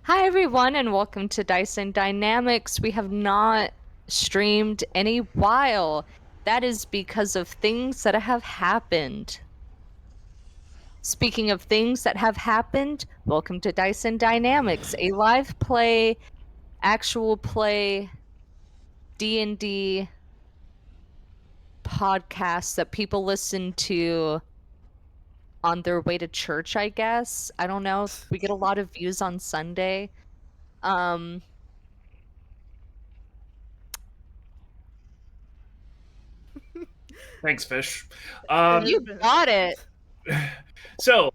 Hi, everyone, and welcome to Dyson Dynamics. We have not streamed any while. That is because of things that have happened. Speaking of things that have happened, welcome to Dyson Dynamics, a live play, actual play D&D podcast that people listen to on their way to church, I guess. I don't know. We get a lot of views on Sunday. Um, Thanks, Fish. It has you been a got it. second. So,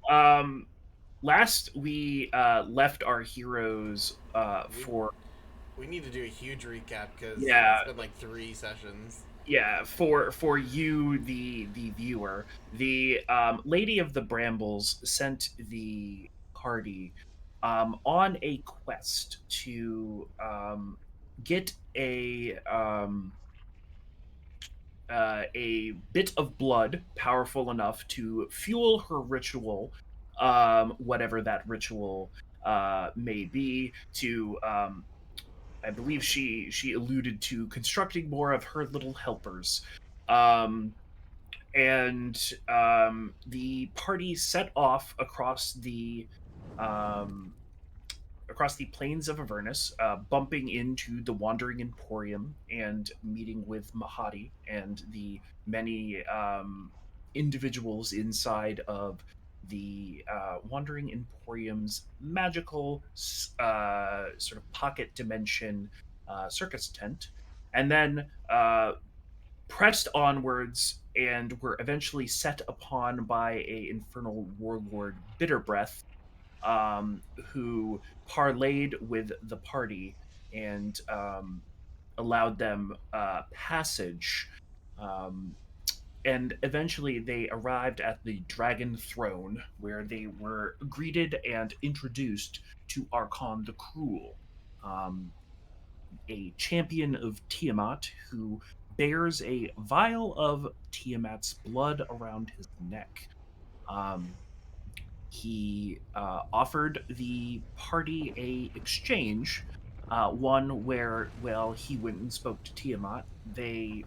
last we left our heroes We for we need to do a huge recap because yeah it's been like 3 sessions. for you the viewer. The Lady of the Brambles sent the party on a quest to get a bit of blood powerful enough to fuel her ritual, whatever that ritual may be. To I believe she alluded to constructing more of her little helpers, um, and the party set off um, across the plains of Avernus, bumping into the Wandering Emporium and meeting with Mahadi and the many individuals inside of the Wandering Emporium's magical sort of pocket dimension circus tent, and then pressed onwards and were eventually set upon by a infernal warlord, Bitterbreath, who parlayed with the party and allowed them passage. Um, and eventually they arrived at the Dragon Throne, where they were greeted and introduced to Archon the Cruel, um, a champion of Tiamat who bears a vial of Tiamat's blood around his neck. Um, he offered the party a exchange, one where, well, he went and spoke to Tiamat. They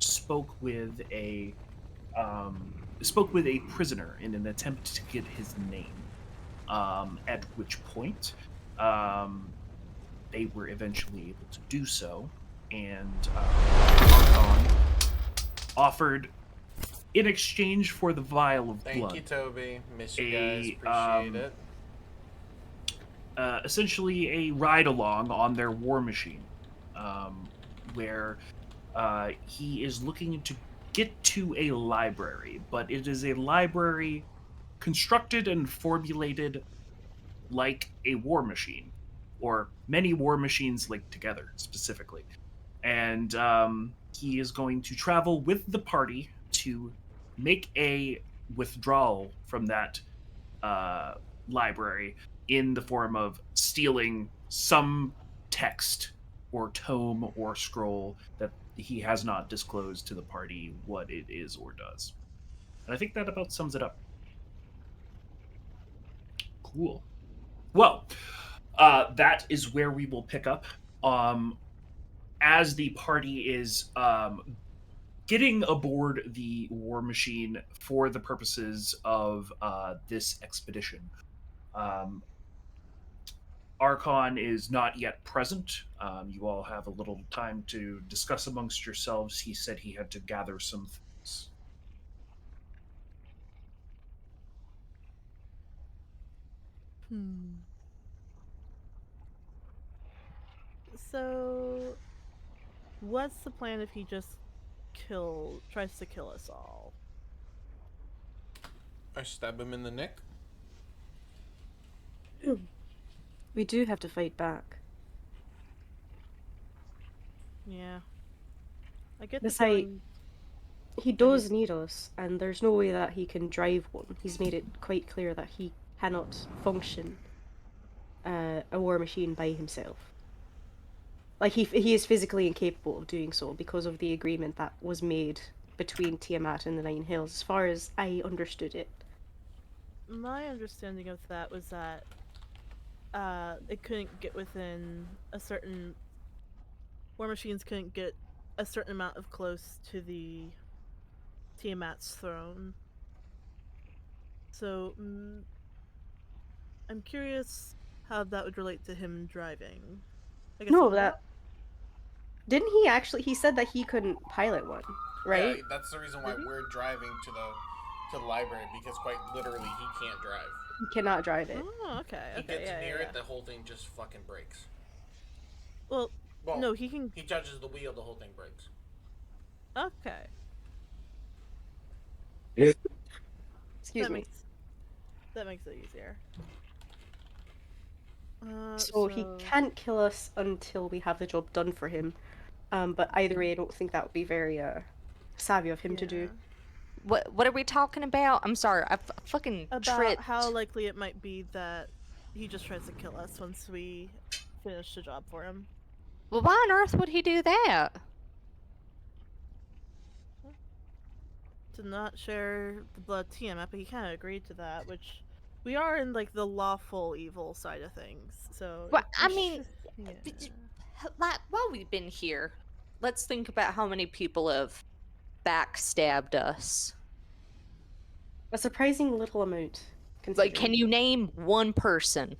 um, spoke with a prisoner in an attempt to get his name. At which point, um, they were eventually able to do so, and Archon offered, in exchange for the vial of Thank you, blood, Toby. Miss you guys. a Appreciate it. essentially a ride along on their war machine, where he is looking to get to a library, but it is a library constructed and formulated like a war machine, or many war machines linked together specifically. And he is going to travel with the party to make a withdrawal from that uh, library in the form of stealing some text or tome or scroll that he has not disclosed to the party what it is or does. And I think that about sums it up. Cool. Well, that is where we will pick up. Um, as the party is getting aboard the war machine for the purposes of this expedition. Um, Archon is not yet present. You all have a little time to discuss amongst yourselves. He said he had to gather some things. Hmm. So, what's the plan if he just tries to kill us all? I stab him in the neck. We do have to fight back. Yeah. I get the Besides, feeling. he does need us, and there's no way that he can drive one. He's made it quite clear that he cannot function a war machine by himself. Like, he is physically incapable of doing so because of the agreement that was made between Tiamat and the Nine Hills, as far as I understood it. My understanding of that was that it couldn't get within a certain. War machines couldn't get a certain amount of close to the Tiamat's throne. So, I'm curious how that would relate to him driving. I guess No, it that didn't he actually? He said that he couldn't pilot one, right? Yeah, that's the reason why Did he? we're driving to the library, because quite literally he can't drive. He cannot drive it. Oh, okay. He Okay, gets yeah, near yeah. it, the whole thing just fucking breaks. Well, Well, no, he can. He touches the wheel, the whole thing breaks. Okay, Excuse me. that makes it easier. So he can't kill us until we have the job done for him. But either way, I don't think that would be very savvy of him to do. Yeah. What are we talking about? I'm sorry, I fucking About tripped. how likely it might be that he just tries to kill us once we finish the job for him. Well, why on earth would he do that? To not share the blood Tiamat, but he kind of agreed to that, which we are in like the lawful evil side of things. So, Well, we I mean, yeah. like, while we've been here, let's think about how many people have backstabbed us. A surprising little amount. Like, can Considering. you name one person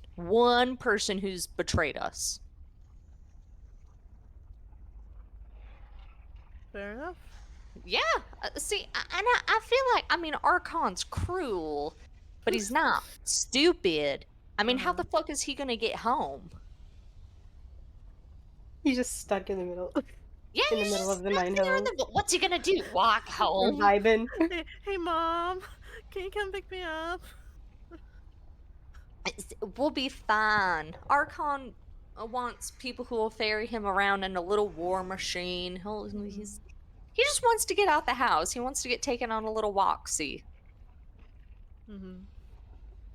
who's betrayed us? Fair enough. Yeah, see, I feel like, I mean, Archon's cruel, but he's not stupid. I mean, how the fuck is he gonna get home? He's just stuck in the middle. Yeah, In the he's middle just of the stuck Nine there in Hills. what's he gonna do? Walk We're home? vibing. Hey, Mom, can you come pick me up? We'll be fine. Archon wants people who will ferry him around in a little war machine. He just wants to get out the house. He wants to get taken on a little walksy. Mm-hmm.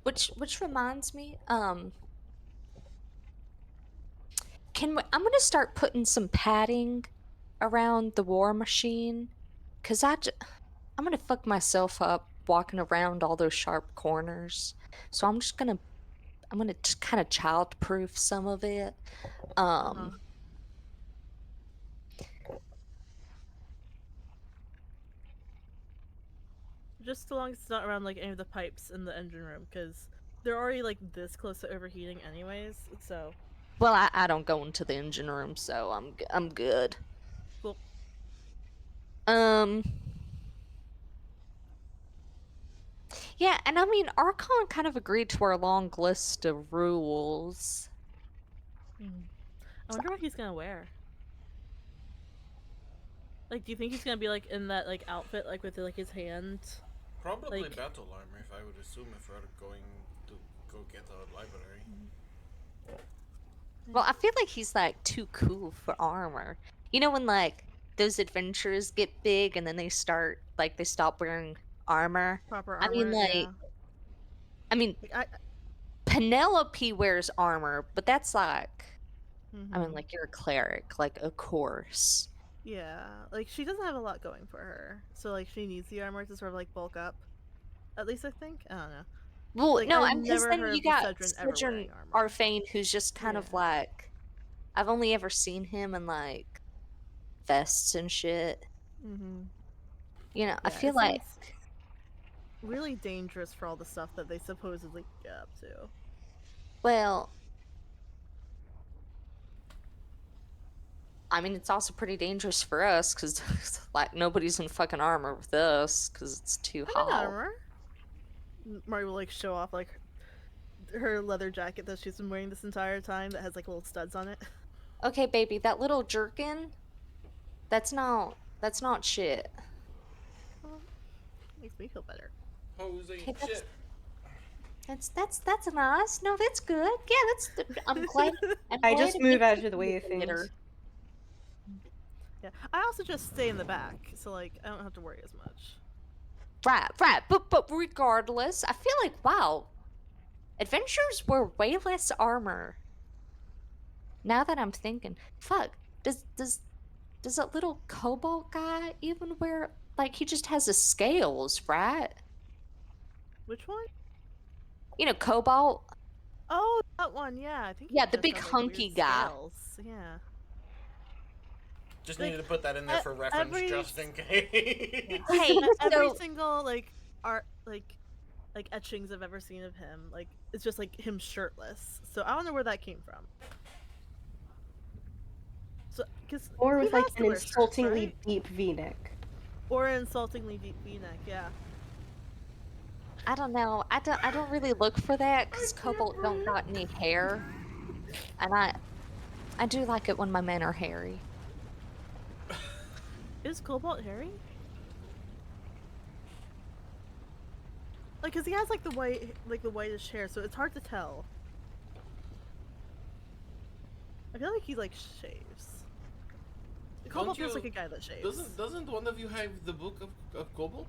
Which reminds me, I'm gonna start putting some padding around the war machine, cause I'm gonna fuck myself up walking around all those sharp corners. So I'm gonna kind of child-proof some of it. Just so long as it's not around like any of the pipes in the engine room, because they're already like this close to overheating anyways. So. Well, I don't go into the engine room, so I'm good. Cool. Yeah, and I mean, Archon kind of agreed to our long list of rules. I wonder what he's gonna wear. Like, do you think he's gonna be like in that like outfit, like with like his hand? Probably Like- battle armor, if I would assume, if we're going to go get the library. Well, I feel like he's like too cool for armor. You know when like those adventurers get big and then they stop wearing armor? Proper I mean, armor, like, yeah. I mean, Like, Penelope wears armor, but that's like, I mean, Mhm. like, you're a cleric, like, of course. Yeah, like she doesn't have a lot going for her, so like she needs the armor to sort of like bulk up. At least I think. I don't know. Well, Like, no, I've I'm because never then heard you of got Cedrin ever wearing Cedrin armor. Arfane, who's just kind of Yeah. like, I've only ever seen him in like vests and shit. Mm-hmm. You know, I Yeah, feel it like, seems really dangerous for all the stuff that they supposedly get up to. well, I mean, it's also pretty dangerous for us because like nobody's in fucking armor with us because it's too I'm in hot. armor. Mari will like show off like her leather jacket that she's been wearing this entire time that has like little studs on it. Okay, baby, that little jerkin, that's not shit. Makes me feel better. Hose ain't Okay, shit. that's nice. No, that's good. Yeah, I'm glad. I just move out of the way of Later. things. Yeah, I also just stay in the back, so like I don't have to worry as much. Right. But regardless, I feel like wow, adventures were way less armor. Now that I'm thinking, fuck, does that little cobalt guy even wear like he just has the scales, right? Which one? You know, cobalt. Oh, that one, yeah. I think he Yeah, the just big has, like, hunky weird guy. scales. Yeah. Just Like, needed to put that in there for reference, every just in case. yeah. Hey, Every so single like art like etchings I've ever seen of him, like it's just like him shirtless. So I don't know where that came from. So because Or he with like has an to wear shirts, insultingly right? deep V-neck. Or an insultingly deep V-neck. Yeah. I don't know. I don't really look for that because I can't Cobalt don't got any hair, and I do like it when my men are hairy. Is Cobalt hairy? Like, cause he has like the whitish hair, so it's hard to tell. I feel like he like shaves. Cobalt feels like a guy that shaves. Doesn't one of you have the book of Cobalt?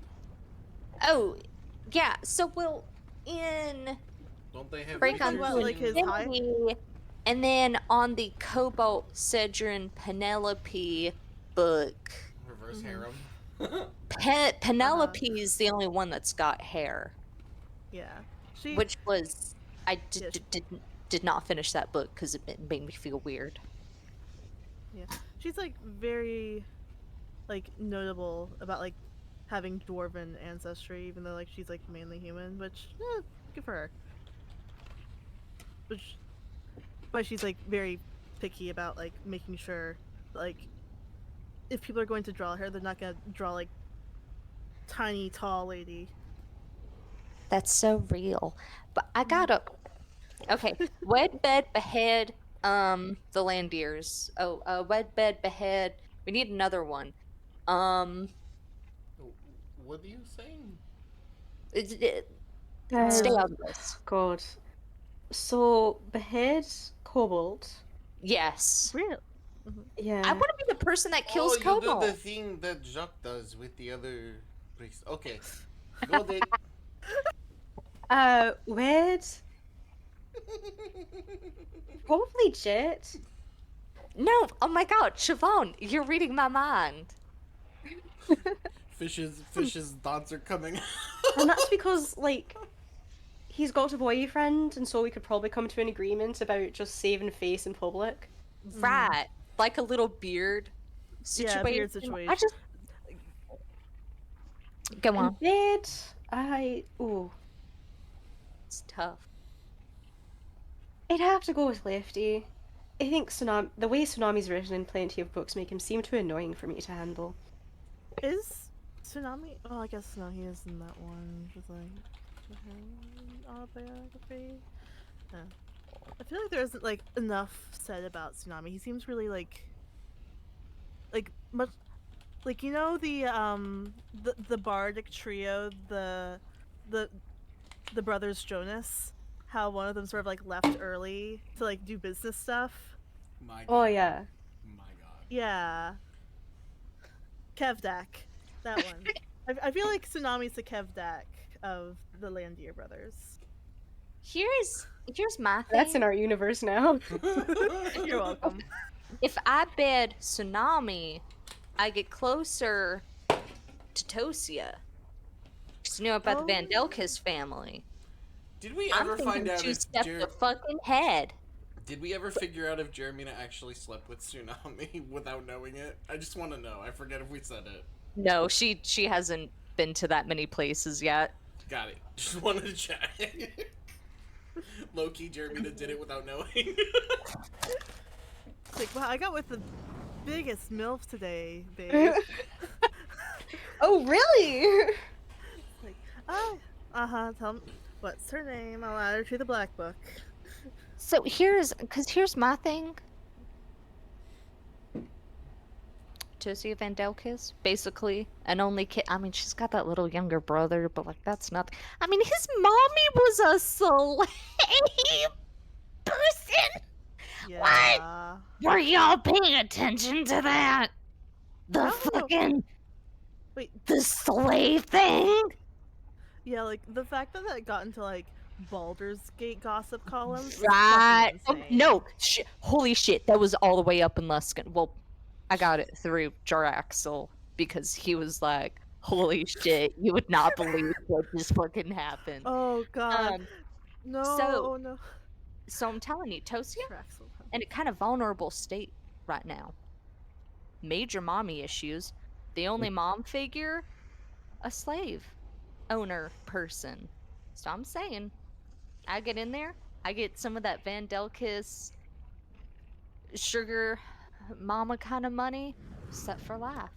Oh, yeah. So well, in Don't they have Break talking on pictures about like his in high. Infinity, and then on the Cobalt, Cedrin, Penelope book, reverse Mhm. harem? Penelope is the only one that's got hair, Yeah. She. which was I Yeah. did not finish that book because it made me feel weird. Yeah. She's like very like notable about like having dwarven ancestry, even though like she's like mainly human, which good for her. Which but she's like very picky about like making sure like if people are going to draw her, they're not gonna draw like tiny tall lady. That's so real. But I gotta okay. Wed bed behead the Landiers. Oh, wed bed behead. We need another one. Um What are you saying? stay Uh, on this. God. So, behead Cobalt. Yes. Really? Mhm. I Yeah. want to be the person that Oh, kills you do the Cobalt. thing that Jacques does with the other priest. Okay, go date. Wed. Probably Jet. No, oh my god, Siobhan, you're reading my mind. Fish's thoughts are coming. And that's because, like, he's got a boyfriend, and so we could probably come to an agreement about just saving face in public. Right. Like a little beard Yeah, situation. beard I situation. just go And on. bed, oh, It's tough. I'd have to go with Lefty. I think the way Tsunami's written in plenty of books make him seem too annoying for me to handle. Is Tsunami? Oh, I guess no, he is in that one. Just like the heroine autobiography. Yeah. I feel like there isn't like enough said about Tsunami. He seems really like much like you know the bardic trio, the brothers Jonas. How one of them sort of like left early to like do business stuff. My Oh God. yeah. My God. Yeah, Kevdak, that one. I feel like Tsunami's the Kevdak of the Landier brothers. Here's my That's in thing. our universe now. You're welcome. If I bed Tsunami, I get closer to Tosia. Because you know about the Oh. Vandelkis family. Did we I'm ever find thinking out two if step the fucking head. Did we ever figure out if Jeremina actually slept with Tsunami without knowing it? I just want to know. I forget if we said it. No, she hasn't been to that many places yet. Got it. Just wanted to check. Low-key, Jeremina did it without knowing. It's like, wow, I got with the biggest MILF today, babe. Oh really? Like, tell me, what's her name? I'll add her to the black book. So here's my thing. Tosia Vandelkis, basically an only kid. I mean, she's got that little younger brother, but like that's nothing. I mean, his mommy was a slave person. Yeah. Were y'all paying attention to that? The I don't know. fucking Wait, the slave thing. yeah, like the fact that that got into like Baldur's Gate gossip columns. is Right. fucking insane. No. Holy shit. That was all the way up in Luskin. Well, I got it through Jaraxel because he was like, holy shit, you would not believe what just fucking happened. Oh god. Um, No. so- oh no. So I'm telling you, Tosia, Tracks will in a kind of vulnerable state right now. Major mommy issues. The only mom figure, a slave owner person. So I'm saying, I get in there, I get some of that Vandelkis sugar mama kind of money, set for life.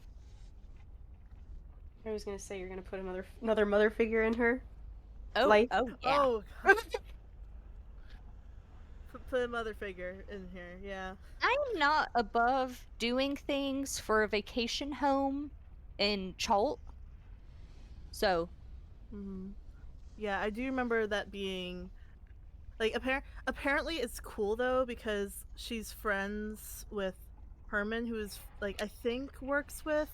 I was gonna say you're gonna put another mother figure in her Oh, life. oh yeah. Oh, put a mother figure in here. Yeah. I'm not above doing things for a vacation home in Cholt. So, Hmm. Yeah, I do remember that being like apparently it's cool though because she's friends with Herman, who is like I think works with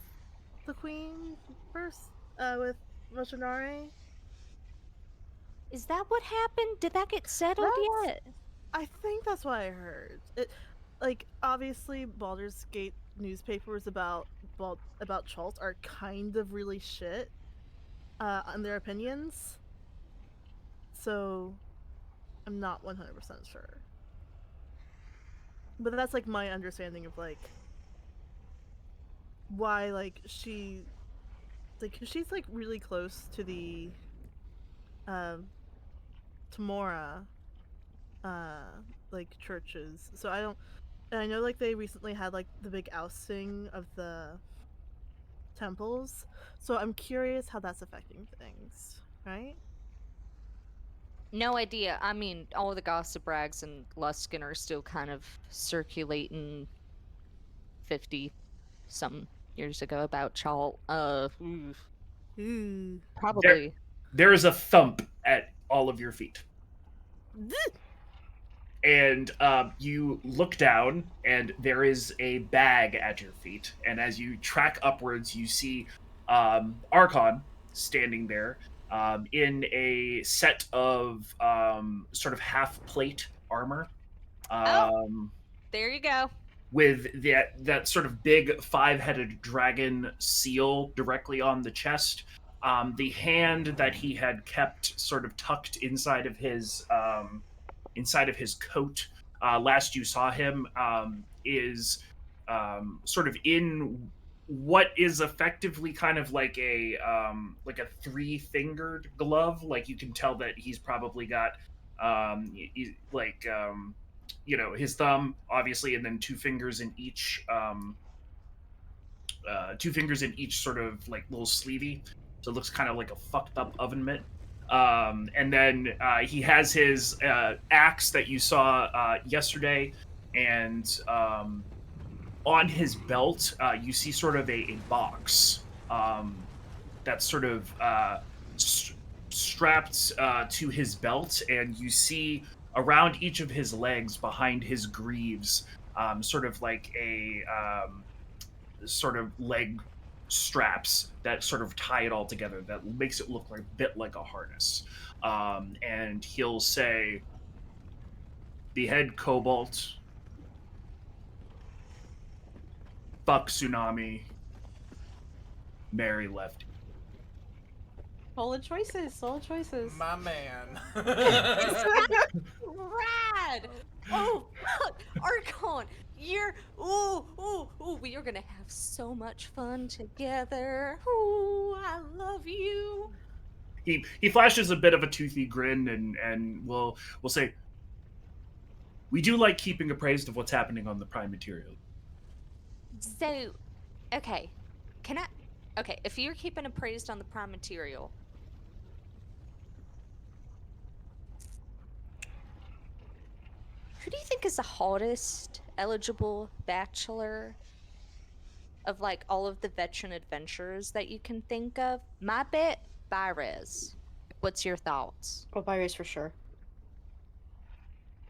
the Queen first, with Roshinare. is that what happened? Did that get settled That's yet? I think that's what I heard. It like obviously Baldur's Gate newspapers about Chult are kind of really shit on their opinions. So I'm not 100% sure. But that's like my understanding of like why like she's like really close to the um Tamora like churches. So I don't and I know like they recently had like the big ousting of the temples. So I'm curious how that's affecting things, right? No idea. I mean, all the gossip rags and Luskin are still kind of circulating 50 some years ago about Chalt. Ooh. There, Probably. there is a thump at all of your feet, and you look down, and there is a bag at your feet. And as you track upwards, you see Archon standing there in a set of sort of half plate armor. Oh, Um, there you go. with that sort of big five-headed dragon seal directly on the chest. The hand that he had kept sort of tucked inside of his coat last you saw him is sort of in what is effectively kind of like a three-fingered glove. Like you can tell that he's probably got like his thumb obviously, and then two fingers in each sort of like little sleevey, so it looks kind of like a fucked up oven mitt. And then he has his axe that you saw yesterday, and on his belt you see sort of a box that's sort of strapped to his belt, and you see around each of his legs behind his greaves sort of like a sort of leg straps that sort of tie it all together that makes it look like a bit like a harness. And he'll say, behead Cobalt, fuck Tsunami, marry Lefty. Solid choices, solid choices. My man. Rad! Oh, fuck! Archon! You're. Ooh, ooh, ooh, we are gonna have so much fun together. Ooh, I love you. He flashes a bit of a toothy grin, and will say, we do like keeping appraised of what's happening on the prime material. So, okay. Can I. Okay, if you're keeping appraised on the prime material, who do you think is the hottest eligible bachelor of like all of the veteran adventurers that you can think of? My bet, Byrez. What's your thoughts? Oh, Virus for sure.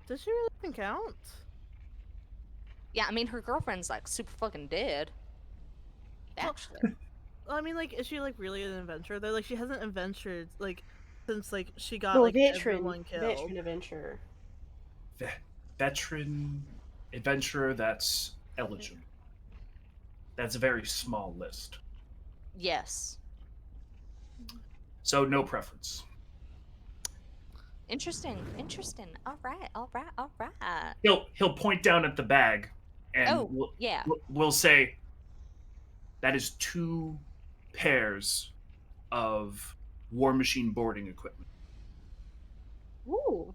Does she really even count? Yeah, I mean her girlfriend's like super fucking dead. Well, Bachelor. I mean, like, is she like really an adventurer though? Like, she hasn't adventured like since like she got No, like veteran, everyone killed. veteran adventurer. Veteran adventurer that's eligible. That's a very small list. Yes. So no preference. Interesting. Interesting. All right. All right. All right. He'll point down at the bag, and Oh, yeah. we'll say that is 2 pairs of War Machine boarding equipment. Ooh.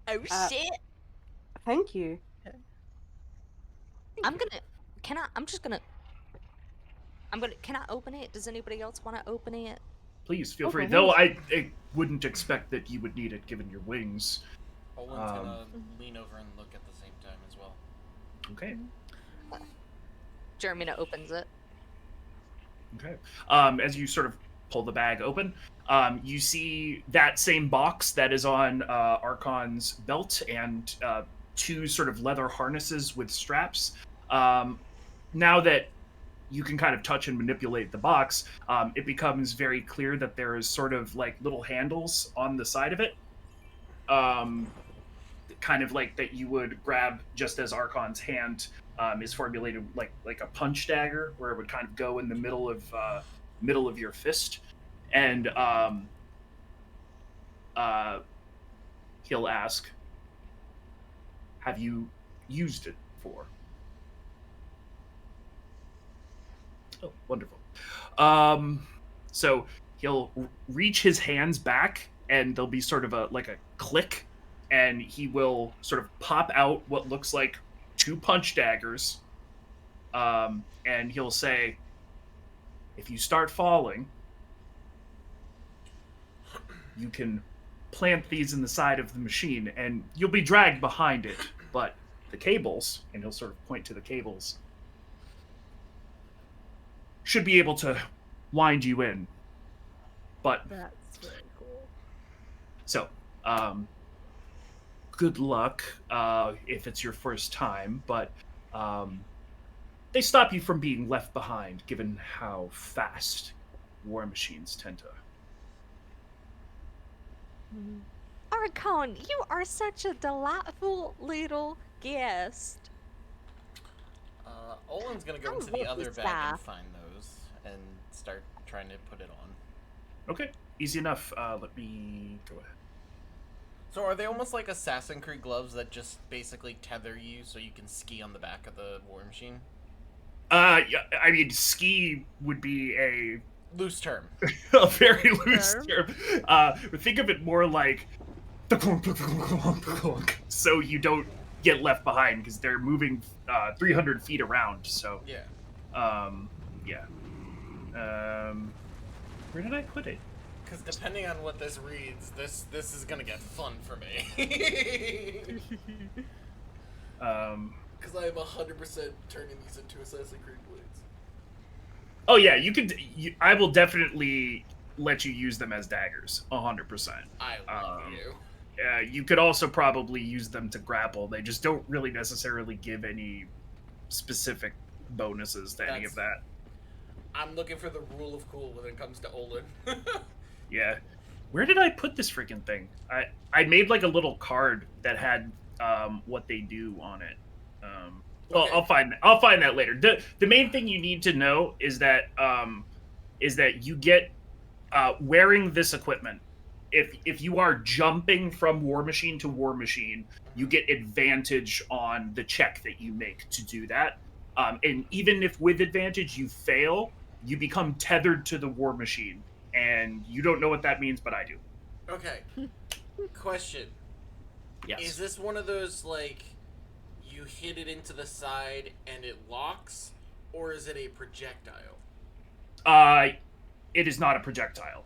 Oh Uh, shit. Thank you. Okay. I'm gonna. Can I? I'm just gonna. I'm gonna. Can I open it? Does anybody else want to open it? Please feel Oh, free. go Though ahead. I wouldn't expect that you would need it given your wings. Olin's gonna lean over and look at the same time as well. Okay. Jeremina opens it. Okay. As you sort of pull the bag open, you see that same box that is on Archon's belt and 2 sort of leather harnesses with straps. Now that you can kind of touch and manipulate the box, it becomes very clear that there is sort of like little handles on the side of it. Kind of like that you would grab just as Archon's hand is formulated like a punch dagger, where it would kind of go in the middle of your fist, and he'll ask, "Have you used it before?" Oh, wonderful. So he'll reach his hands back, and there'll be sort of a click, and he will sort of pop out what looks like 2 punch daggers, and he'll say, "If you start falling, you can plant these in the side of the machine, and you'll be dragged behind it. But the cables," and he'll sort of point to the cables, "should be able to wind you in. But That's very cool. so, good luck if it's your first time, but they stop you from being left behind, given how fast war machines tend to." Archon, you are such a delightful little guest. Olin's gonna go I'm into the with other this bag guy. and find those and start trying to put it on. Okay, easy enough. Let me go ahead. So are they almost like Assassin's Creed gloves that just basically tether you so you can ski on the back of the war machine? Yeah, I mean, ski would be a Loose term. a very loose Term. term. Think of it more like so you don't get left behind, because they're moving 300 feet around. So Yeah. yeah. Where did I put it? Because depending on what this reads, this is gonna get fun for me. Because I am 100% turning these into Assassin's Creed blades. Oh yeah, you could. I will definitely let you use them as daggers, 100%. I love you. You could also probably use them to grapple. They just don't really necessarily give any specific bonuses to any of that. I'm looking for the rule of cool when it comes to Olin. Yeah. Where did I put this freaking thing? I made like a little card that had what they do on it. Well, Okay. I'll find that later. The main thing you need to know is that you get wearing this equipment. If you are jumping from war machine to war machine, you get advantage on the check that you make to do that. And even if with advantage you fail, you become tethered to the war machine, and you don't know what that means, but I do. Okay. Question. Yes. Is this one of those, like, you hit it into the side and it locks, or is it a projectile? It is not a projectile.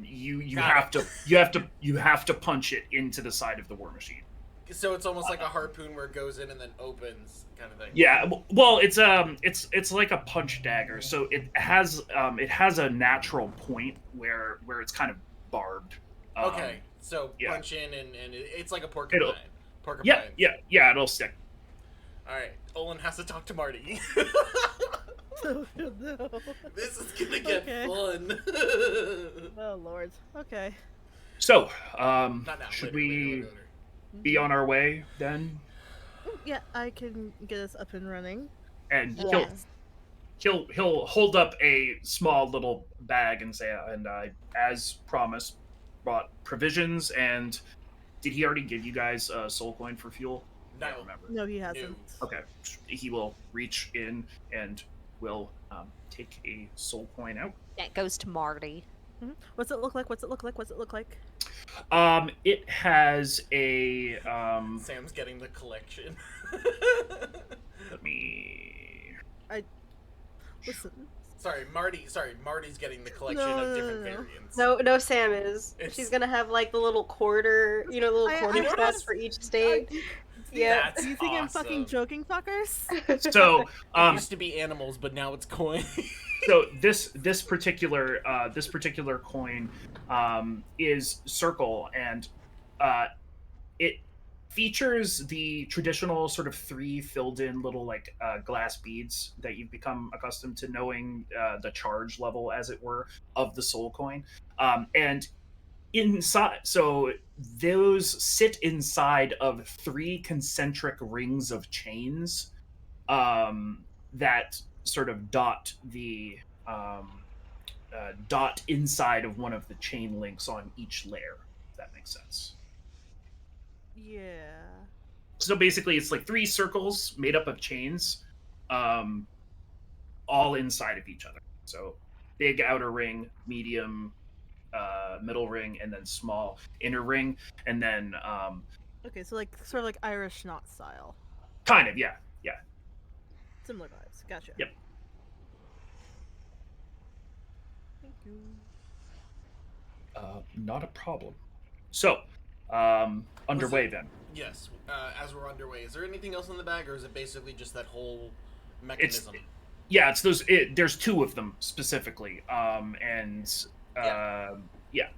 You Got have to punch it into the side of the war machine. So it's almost like a harpoon where it goes in and then opens, kind of thing. Yeah, well, it's like a punch dagger, so it has a natural point where it's kind of barbed. Okay, so yeah. punch in and it's like a porcupine. Yeah, it'll stick. All right, Olin has to talk to Marty. Oh, no. This is gonna get fun. Oh lord. Okay. So, Not now. should Later, we later. be on our way then? Yeah, I can get us up and running. And Yes. he'll hold up a small little bag and say, and I, as promised, brought provisions. And did he already give you guys a soul coin for fuel? I can't No. remember. No, he No. hasn't. Okay, he will reach in and will take a soul coin out. That goes to Marty. What's it look like? What's it look like? What's it look like? It has a Sam's getting the collection. let me. Listen. Sorry, Marty's getting the collection No, of no, different no, no. variants. No, Sam is. It's- She's gonna have like the little quarter, the little I quarter noticed. stats for each state. Yeah. That's You think I'm awesome. fucking joking, fuckers? So It used to be animals, but now it's coin. so this particular coin is circle, and it features the traditional sort of 3 filled in little like glass beads that you've become accustomed to knowing the charge level, as it were, of the soul coin. And inside, so those sit inside of 3 concentric rings of chains that sort of dot inside of one of the chain links on each layer, if that makes sense. Yeah. So basically, it's like 3 circles made up of chains, all inside of each other. So big outer ring, medium, middle ring, and then small inner ring, and then Okay, so like sort of like Irish knot style. kind of, yeah. Similar vibes. Gotcha. Yep. Thank you. Not a problem. So, underway then. Yes. As we're underway, is there anything else in the bag, or is it basically just that whole mechanism? Yeah, it's those. There's 2 of them specifically, and yeah.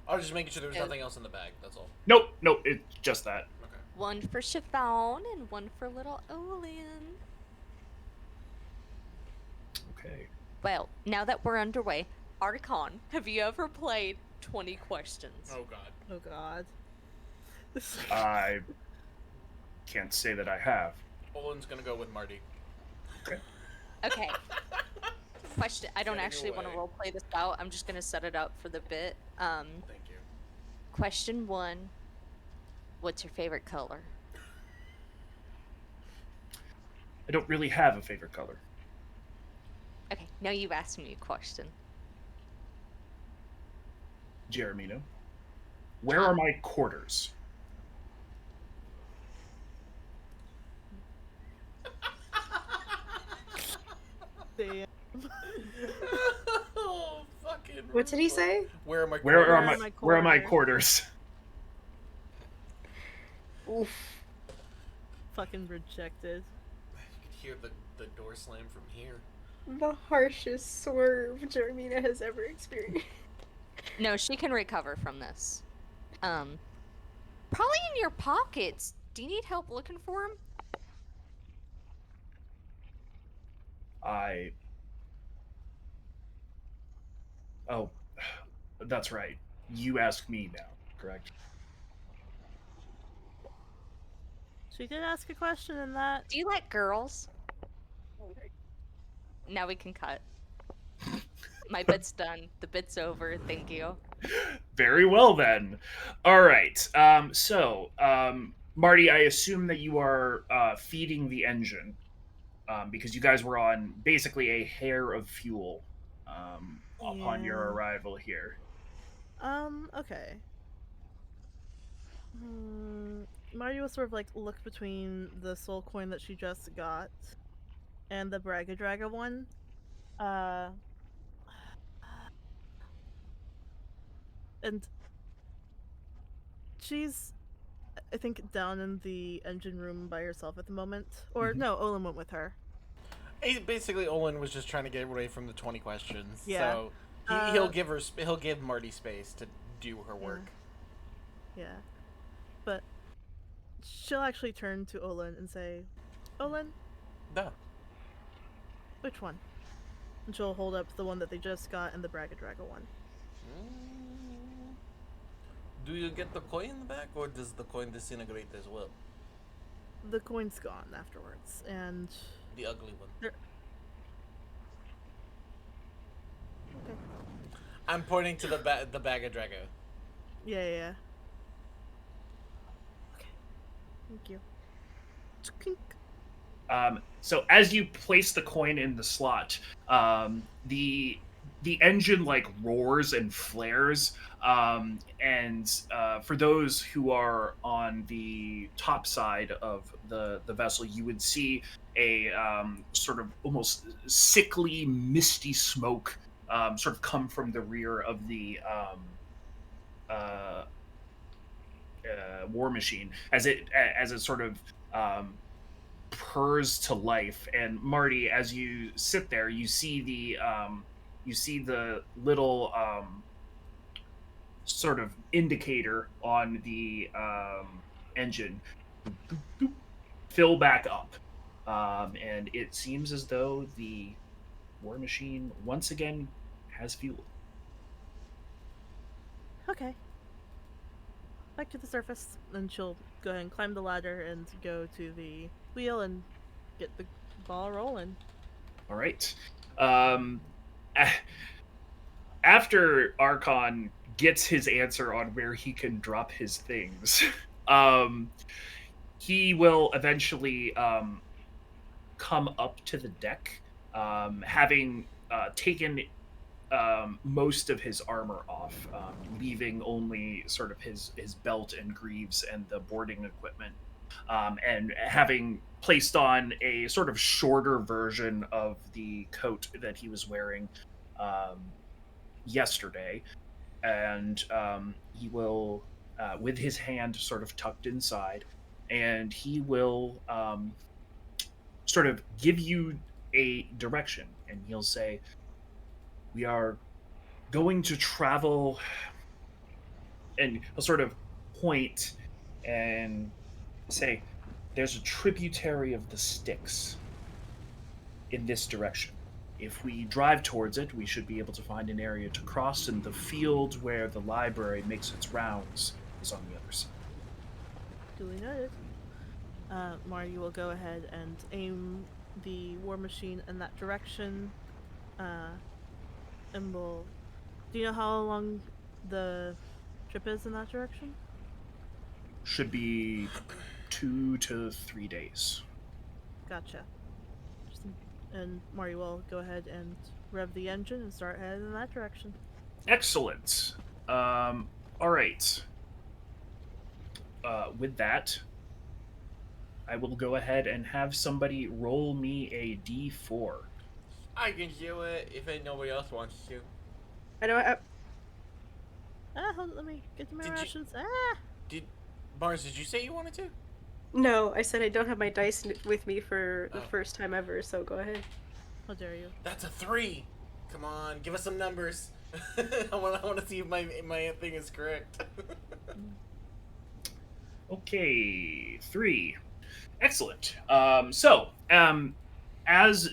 I was just making sure there was And- nothing else in the bag. That's all. Nope, it's just that. Okay. One for Chiffon and one for little Olin. Okay. Well, now that we're underway, Articon, have you ever played 20 questions? Oh God. Oh god. I can't say that I have. Olin's gonna go with Marty. Okay. Question. I don't Getting actually want to away. roleplay this out. I'm just gonna set it up for the bit. Thank you. Question 1. What's your favorite color? I don't really have a favorite color. Okay, now you asked me a question. Jeremino, where are my quarters? Damn. Oh, fucking. What did he say? Where am I? Where are my my quarters? quarters? Oof. Fucking rejected. You could hear the door slam from here. The harshest swerve Jeremina has ever experienced. No, she can recover from this. Probably in your pockets. Do you need help looking for him? Oh, that's right. You ask me now, correct? She did ask a question in that. Do you like girls? Now we can cut. My bit's done. The bit's over. Thank you. Very well then. All right. Marty, I assume that you are feeding the engine because you guys were on basically a hair of fuel upon your Yeah. arrival here. Okay. Marty will sort of like look between the soul coin that she just got and the Braga Draga one. And she's, I think, down in the engine room by herself at the moment. Or no, Olin went with her. Basically, Olin was just trying to get away from the 20 questions. Yeah. So he'll give Marty space to do her work. Yeah. But she'll actually turn to Olin and say, Olin, Duh. which one? And she'll hold up the one that they just got and the Braga Draga one. Do you get the coin in the back, or does the coin disintegrate as well? The coin's gone afterwards, and The ugly one. I'm pointing to the bag of Drago. Yeah. Okay. Thank you. Clink. So as you place the coin in the slot, the engine like roars and flares, and for those who are on the top side of the vessel, you would see a sort of almost sickly, misty smoke sort of come from the rear of the uh, war machine as it sort of purrs to life. And Marty, as you sit there, you see the little sort of indicator on the engine fill back up, and it seems as though the war machine once again has fuel. Okay. Back to the surface. And she'll go ahead and climb the ladder and go to the wheel and get the ball rolling. All right. Um, After Archon gets his answer on where he can drop his things, um, he will eventually come up to the deck, having taken most of his armor off, leaving only sort of his belt and greaves and the boarding equipment, and having placed on a sort of shorter version of the coat that he was wearing yesterday. And he will, with his hand sort of tucked inside, and he will sort of give you a direction, and he'll say, "We are going to travel," and he'll sort of point and say, "There's a tributary of the Styx in this direction. If we drive towards it, we should be able to find an area to cross, and the field where the library makes its rounds is on the other side." Duly noted. Marty will go ahead and aim the war machine in that direction. And will. Do you know how long the trip is in that direction? Should be 2 to 3 days. Gotcha. And Marty will go ahead and rev the engine and start heading in that direction. Excellent. All right. With that, I will go ahead and have somebody roll me a d4. I can do it if nobody else wants to. I know. Hold on, let me get to my Did you- rations. Did Mars? Did you say you wanted to? No, I said I don't have my dice with me for the Oh. first time ever. So go ahead. How dare you? That's a 3. Come on, give us some numbers. I want to see if my thing is correct. Okay, 3. Excellent. As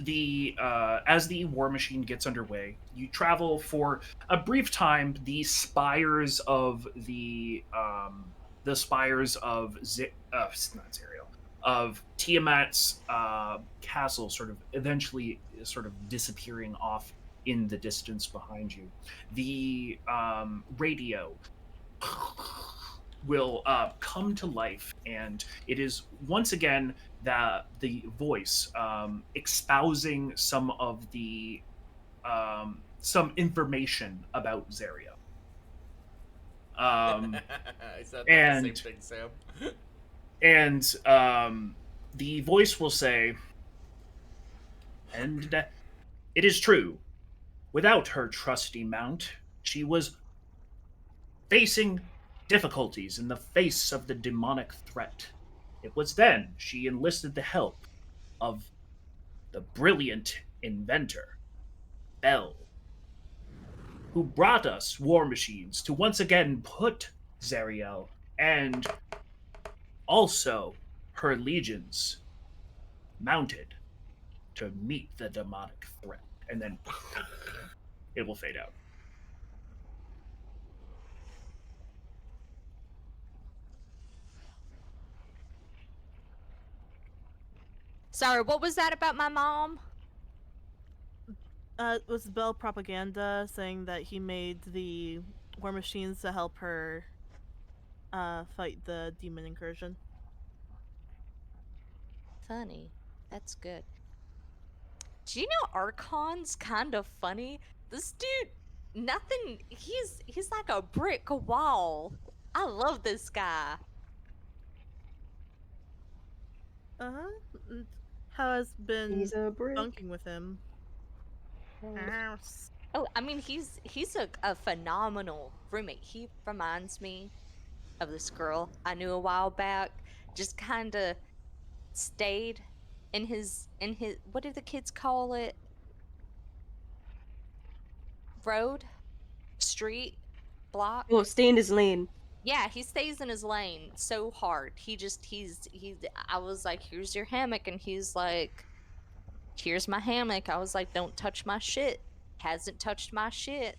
the war machine gets underway, you travel for a brief time. The spires of not Zerial, of Tiamat's castle, sort of eventually sort of disappearing off in the distance behind you. The radio will come to life, and it is once again the voice espousing some of the some information about Zaria. I said And the same thing, Sam. and the voice will say, "And it is true. Without her trusty mount, she was facing difficulties in the face of the demonic threat. It was then she enlisted the help of the brilliant inventor, Bell, who brought us war machines to once again put Zariel and also her legions mounted to meet the demonic threat." And then it will fade out. Sorry, what was that about my mom? Was Bell propaganda saying that he made the war machines to help her fight the demon incursion? Funny. That's good. Do you know Archon's kind of funny? This dude, nothing. He's like a brick wall. I love this guy. Uh-huh. And how has been He's a brick. bunking with him? Ows. Oh, I mean, he's a phenomenal roommate. He reminds me of this girl I knew a while back. Just kind of stayed in his what do the kids call it? Road, street, block. Oh, stay in his lane. Yeah, he stays in his lane so hard. He's I was like, "Here's your hammock," and he's like, "Here's my hammock." I was like, "Don't touch my shit." Hasn't touched my shit.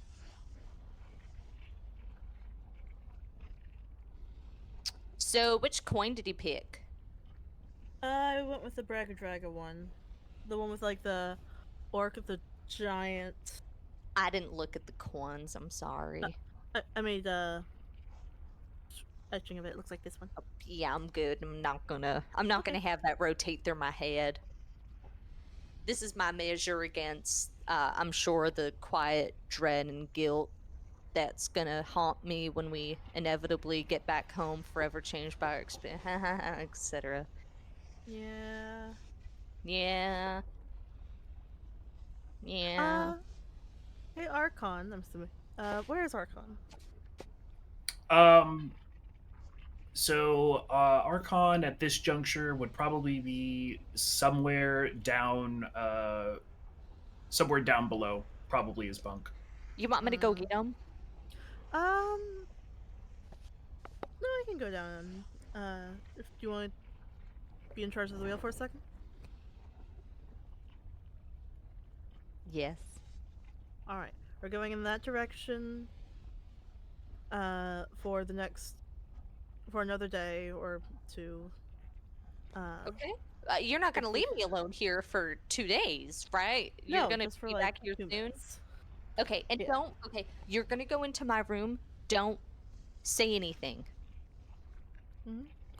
So, which coin did he pick? I went with the Bragadraga one. The one with like the orc of the giant. I didn't look at the coins. I'm sorry. I made a etching of it. It looks like this one. Yeah, I'm good. I'm not gonna have that rotate through my head. This is my measure against I'm sure the quiet dread and guilt that's gonna haunt me when we inevitably get back home, forever changed by our experience, etc. Yeah. Yeah. Yeah. Uh, hey Archon. I'm assuming. Where is Archon? Um, so Archon at this juncture would probably be somewhere down below, probably his bunk. You want me to go get him? Um, no, I can go down. If you want to be in charge of the wheel for a second. Yes. All right, we're going in that direction. For another day or two. Okay. You're not gonna if we- leave me alone here for 2 days, right? You're No, gonna just for be like back here 2 soon. minutes. Okay, and Yeah. don't. Okay, you're gonna go into my room. Don't say anything.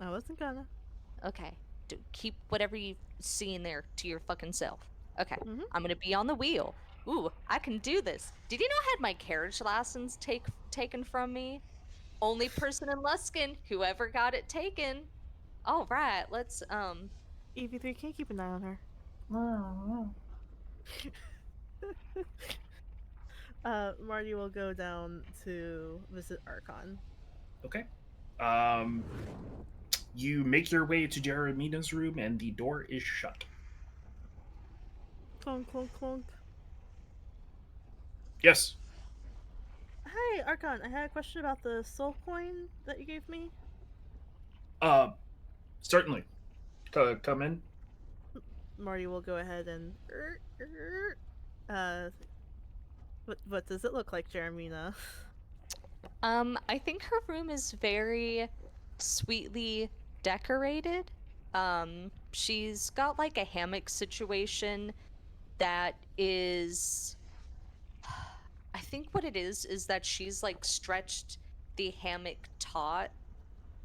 I wasn't gonna. Okay. Keep whatever you see in there to your fucking self. Okay. Mhm. I'm gonna be on the wheel. Ooh, I can do this. Did you know I had my carriage license taken from me? Only person in Luskin who ever got it taken. All right, let's EV3 can't keep an eye on her. Marty will go down to visit Archon. Okay. Um, you make your way to Jeremina's room, and the door is shut. Clonk, clonk, clonk. Yes. Hey, Archon, I had a question about the soul coin that you gave me. Uh, certainly. Come in. Marty will go ahead and uh, what does it look like, Jeremina? I think her room is very sweetly decorated. She's got like a hammock situation that is I think what it is that she's like stretched the hammock taut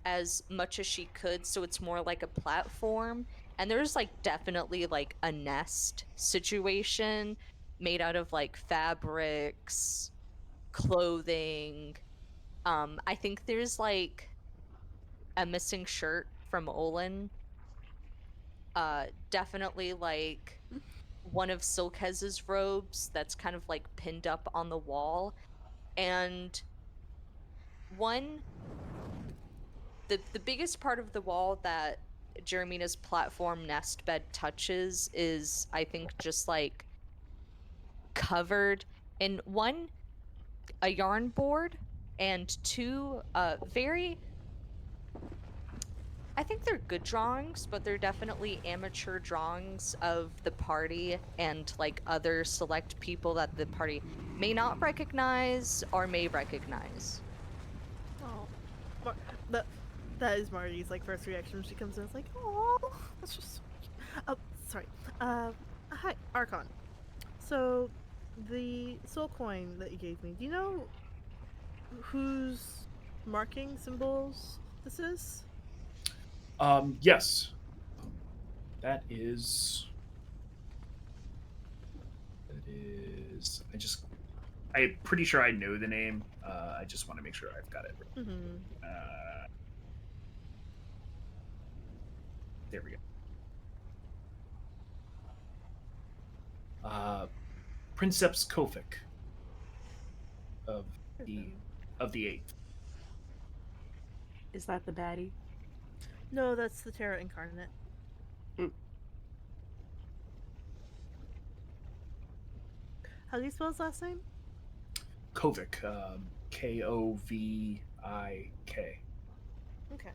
as much as she could so it's more like a platform, and there's like definitely like a nest situation made out of like fabrics, clothing. I think there's like a missing shirt from Olin. Definitely like one of Silkez's robes that's kind of like pinned up on the wall, and one the biggest part of the wall that Jeremina's platform nest bed touches is, I think, just like covered in one, a yarn board, and two, very, I think they're good drawings, but they're definitely amateur drawings of the party and like other select people that the party may not recognize or may recognize. Oh, that is Marty's like first reaction when she comes in. It's like, oh, that's just so cute. Oh, sorry. Hi, Archon. So, The soul coin that you gave me, do you know whose marking symbols this is? Yes. That is. I'm pretty sure I know the name. I just want to make sure I've got it. Mm-hmm. Uh, there we go. Princeps Kofik of the of the Eighth. Is that the baddie? No, that's the Terra Incarnate. Mm. How do you spell his last name? Kovic. Kovik. Okay.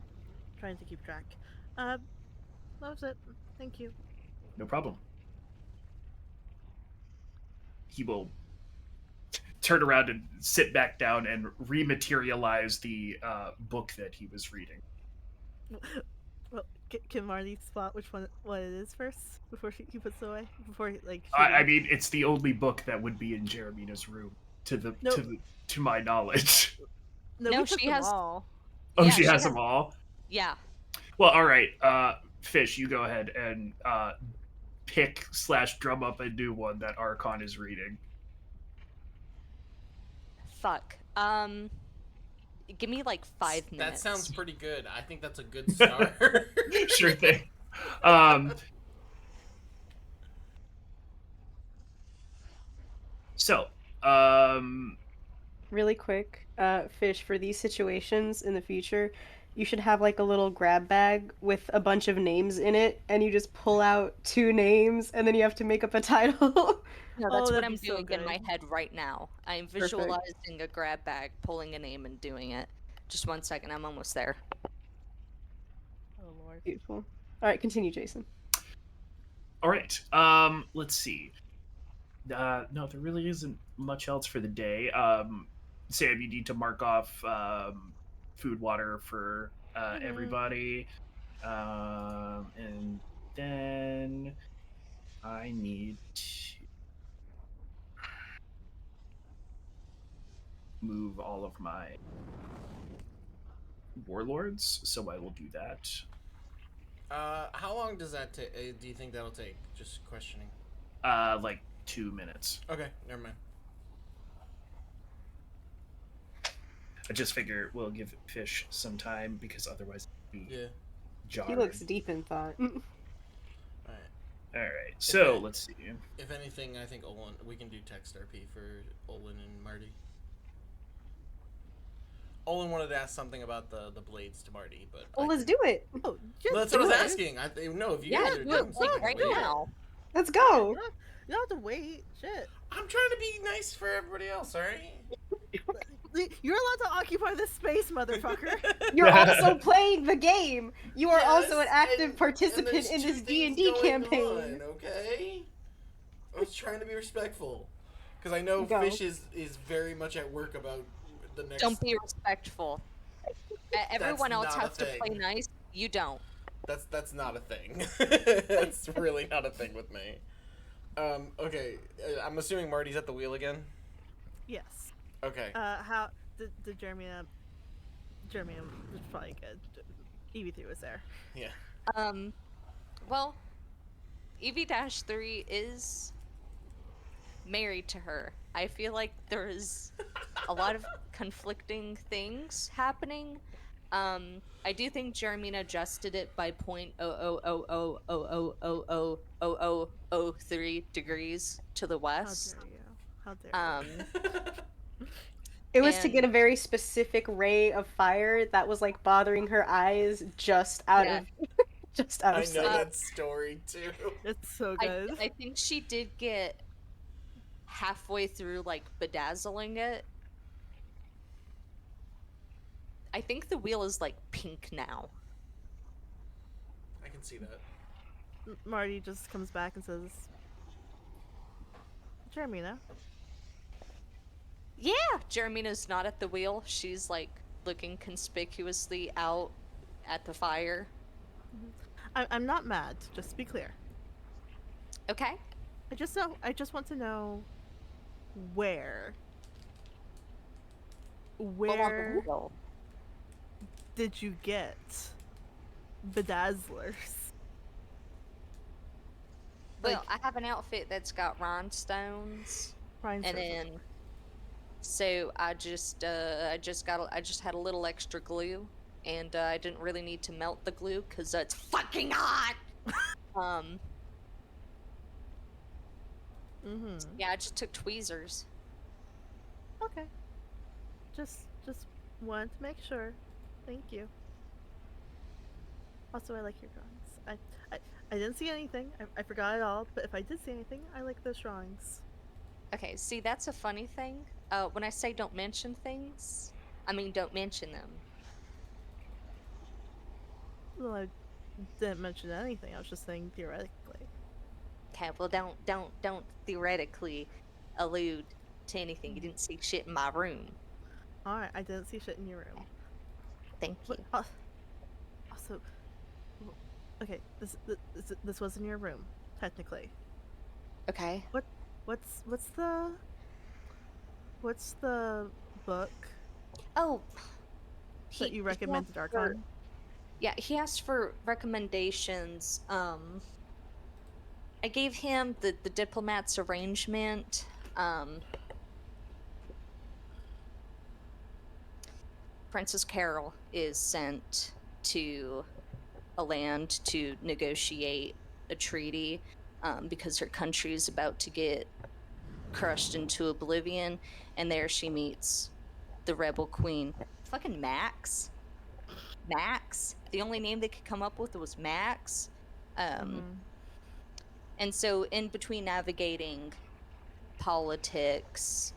Trying to keep track. That was it. Thank you. No problem. He will turn around and sit back down and rematerialize the book that he was reading. Well, can Marty spot what it is first before he puts it away? Before he, like she I leaves? mean, it's the only book that would be in Jeremy's room, No, to my knowledge. no, No, we took she them has. all. Oh, Yeah, she she has has. them all. Yeah. Well, all right. Fish, you go ahead and pick/drum up a new one that Archon is reading. Fuck. Give me like 5 minutes. That sounds pretty good. I think that's a good start. Sure thing. Um, so, Really quick, Fish, for these situations in the future, you should have like a little grab bag with a bunch of names in it, and you just pull out 2 names, and then you have to make up a title. No, Oh, that's what that'd be I'm so doing in my good. head right now. I'm Perfect. visualizing a grab bag, pulling a name, and doing it. Just 1 second, I'm almost there. Oh lord. Beautiful. All right, continue, Jason. all right. Let's see. No, there really isn't much else for the day. Sam, you need to mark off food, water for everybody, and then I need to move all of my warlords, so I will do that. How long does that take? Do you think that'll take? Just questioning. Like 2 minutes. Okay, never mind. I just figure we'll give Fish some time because otherwise it'd be Yeah. jarring. He looks deep in thought. All right. All right, so let's see. If anything, I think Olin. We can do text RP for Olin and Marty. Olin wanted to ask something about the blades to Marty, but Well, let's do it. Oh, just Well, that's do what I was it. asking. No, if you Yeah, guys are do doing it something, like right wait. now. Let's go. You don't have to wait. Shit. I'm trying to be nice for everybody else. All right. You're allowed to occupy this space, motherfucker. You're also playing the game. You are also an Yes, active and participant there's in two this things D&D going campaign. on, okay. I was trying to be respectful because I know Go. Fish is very much at work about the next. Don't be respectful. Everyone else not a has to play thing. nice. You don't. That's not a thing. That's really not a thing with me. Okay, I'm assuming Marty's at the wheel again. Yes. Okay. How did Jeremy? Jeremy was probably good. EV3 was there. Yeah. Well, EV-3 is married to her. I feel like there's a lot of conflicting things happening. I do think Jeremina adjusted it by 0.00000000003 degrees to the How west. dare you? How dare you? It was to And- get a very specific ray of fire that was like bothering her eyes just out Yeah. of just out I of know sight. that story too. It's so good. I think she did get halfway through like bedazzling it. I think the wheel is like pink now. I can see that. Marty just comes back and says, Jeremina. Yeah, Jeremina's not at the wheel. She's like looking conspicuously out at the fire. I'm not mad, just to be clear. Okay. I just want to know where? Well, on the Where wheel. did you get bedazzlers? Well, Like I have an outfit that's got rhinestones, and rhinestones. then so I just had a little extra glue, and I didn't really need to melt the glue because it's fucking hot. Um, Mm-hmm. yeah, I just took tweezers. Okay. Just wanted to make sure. Thank you. Also, I like your drawings. I didn't see anything. I forgot it all. But if I did see anything, I like those drawings. Okay, see, that's a funny thing. When I say don't mention things, I mean don't mention them. Well, I didn't mention anything. I was just saying theoretically. Okay, well, don't theoretically allude to anything. You didn't see shit in my room. All right, I didn't see shit in your room. Thank But you. also, okay, this was in your room, technically. Okay. What what's what's the book Oh, that you he asked recommended, for Archon? yeah, he asked for recommendations. I gave him the diplomat's arrangement. Princess Carol is sent to a land to negotiate a treaty because her country is about to get crushed into oblivion, and there she meets the rebel queen. Fucking Max. Max. The only name they could come up with was Max. Um, Mm-hmm. and so, in between navigating politics,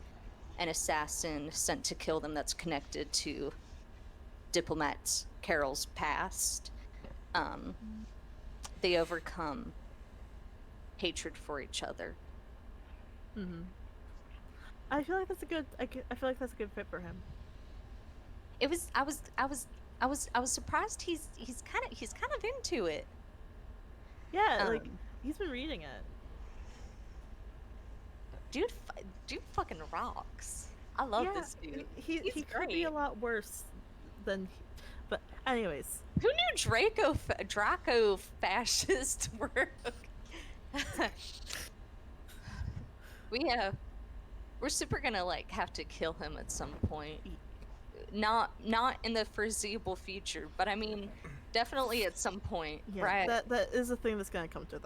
an assassin sent to kill them that's connected to diplomat Carol's past, um, they overcome hatred for each other. Mm-hmm. I feel like that's a good. I feel like that's a good fit for him. It was. I was surprised. He's kind of into it. Yeah, like Um, he's been reading it. dude fucking rocks. I love Yeah, this dude. he He's could be a great. lot worse than. But anyways, Who knew Draco fascists were? we we're super gonna like have to kill him at some point. Not in the foreseeable future, but I mean, definitely at some point, yeah, right? that is a thing that's gonna come to a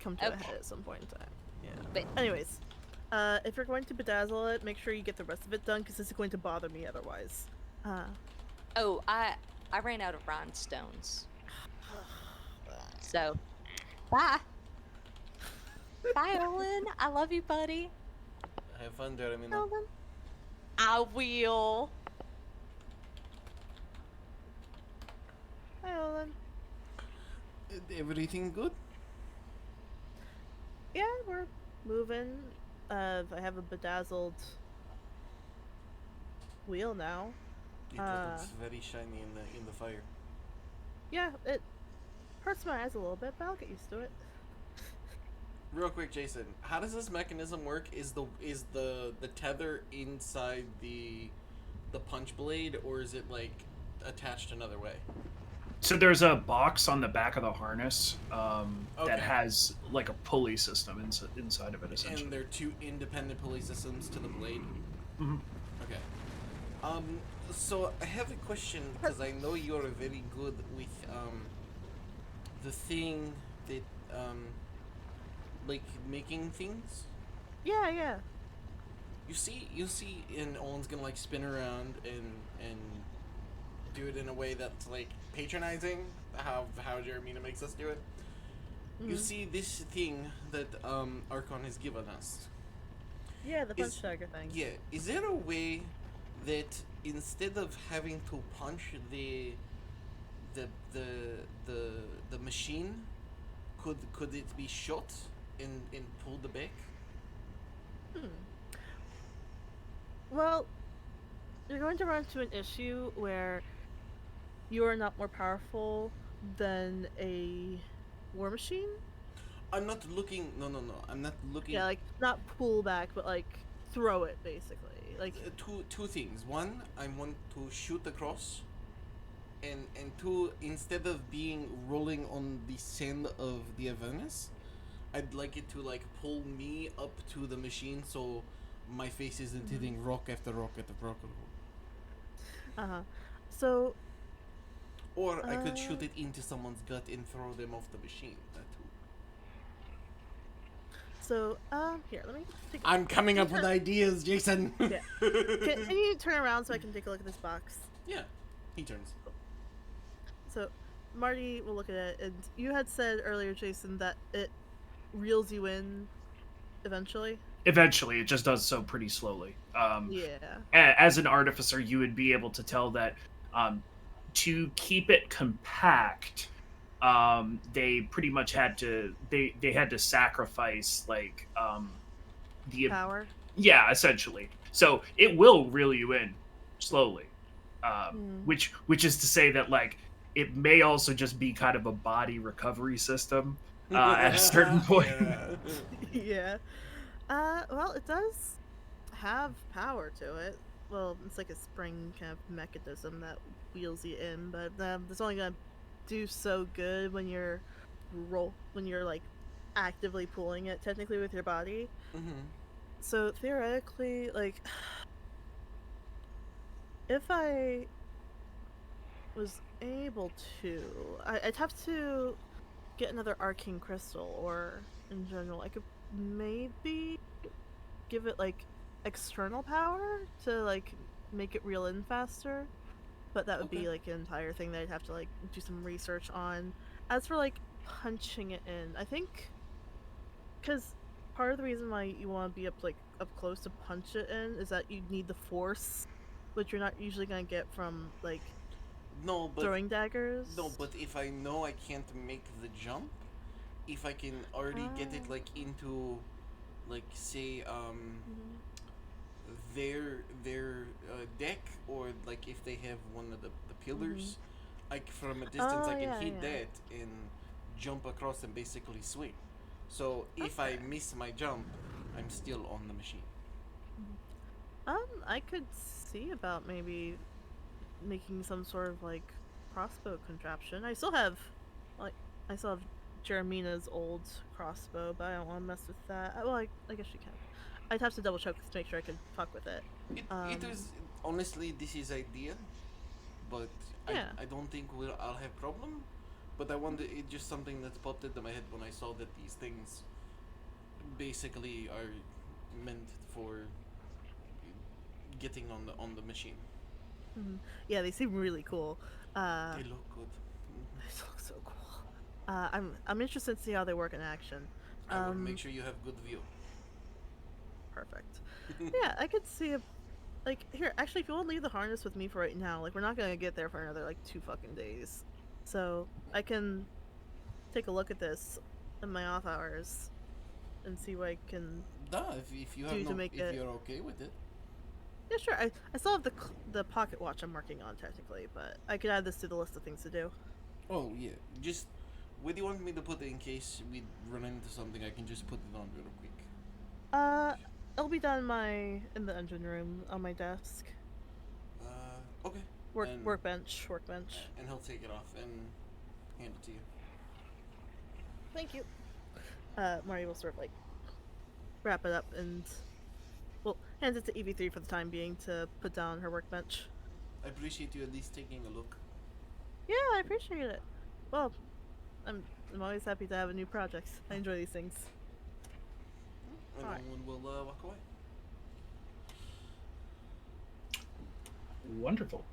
Okay, head at some point in time. Yeah. but Anyways, if you're going to bedazzle it, make sure you get the rest of it done because this is going to bother me otherwise. Uh, oh, I ran out of rhinestones, so bye, bye, Olin. I love you, buddy. Have fun, Jeremy. tell them. I will. Hi, Olin. Everything good? Yeah, we're moving. I have a bedazzled wheel now. It Uh, looks very shiny in the fire. Yeah, it hurts my eyes a little bit, but I'll get used to it. Real quick, Jason, how does this mechanism work? Is the tether inside the punch blade, or is it like attached another way? So there's a box on the back of the harness Okay. that has like a pulley system inside of it, essentially. And they're two independent pulley systems to the blade. Mhm. Okay. So I have a question because I know you're very good with the thing that like making things. Yeah, yeah. You see, and Owen's gonna like spin around and do it in a way that's like patronizing. How Jeremina makes us do it. You Mhm. see this thing that Archon has given us. Yeah, the punch Is- dagger thing. Yeah, is there a way that instead of having to punch the the the machine, could it be shot and pulled back? Hmm. Well, you're going to run into an issue where you are not more powerful than a war machine. I'm not looking. No, no, no. I'm not looking. Yeah, like not pull back, but like throw it basically. Like Two things. One, I want to shoot across, and two, instead of being rolling on the sand of the Avernus, I'd like it to like pull me up to the machine so my face isn't hitting rock after rock after rock. uh-huh. So Or I could shoot it into someone's gut and throw them off the machine. That too. here, let me take I'm coming up Can with you ideas, Jason. Yeah. Can you turn around so I can take a look at this box? Yeah, he turns. So Marty will look at it, and you had said earlier, Jason, that it reels you in eventually. Eventually, it just does so pretty slowly. Yeah. As an artificer, you would be able to tell that to keep it compact, they pretty much had to they had to sacrifice like the Power. yeah, essentially. So it will reel you in slowly, Hmm. which is to say that like it may also just be kind of a body recovery system at a certain point. Yeah. Yeah. Well, it does have power to it. Well, it's like a spring kind of mechanism that wheels you in, but it's only gonna do so good when you're like actively pulling it technically with your body. Mm-hmm. So theoretically, like if I was able to, I'd have to get another arcane crystal, or in general, I could maybe give it like external power to like make it reel in faster. But that would Okay. be like an entire thing that I'd have to like do some research on. As for like punching it in, I think because part of the reason why you want to be up close to punch it in is that you need the force, which you're not usually gonna get from like No, but throwing daggers. no, but if I know I can't make the jump, if I can already get it Ah. like into, like say Mhm. their deck, or like if they have one of the pillars, like from a distance I Oh can yeah, hit yeah. that and jump across and basically swing. So if I Okay. miss my jump, I'm still on the machine. I could see about maybe making some sort of like crossbow contraption. Like, I still have Jeremina's old crossbow, but I don't want to mess with that. Well, I guess you can. I'd have to double check to make sure I could fuck with it. It is honestly, this is idea, but Yeah. I don't think I'll have problem. But I wonder, it's just something that popped into my head when I saw that these things basically are meant for getting on the machine. Mhm. Yeah, they seem really cool. They look good. They look so cool. I'm interested to see how they work in action. I will make sure you have good view. Perfect. Yeah, I could see like here. Actually, if you want to leave the harness with me for right now, like we're not gonna get there for another like 2 fucking days, so I can take a look at this in my off hours and see what I can Nah, if you have do to no, make if it. you're okay with it. Yeah, sure. I still have the pocket watch I'm working on technically, but I could add this to the list of things to do. Oh yeah, just where do you want me to put it in case we run into something? I can just put it on real quick. Uh, it'll be done in the engine room on my desk. Okay. Workbench. And he'll take it off and hand it to you. Thank you. Marty will sort of like wrap it up and well hands it to EV3 for the time being to put down her workbench. I appreciate you at least taking a look. Yeah, I appreciate it. Well, I'm always happy to have a new project. I enjoy these things. And Alright. then we'll walk away. Wonderful.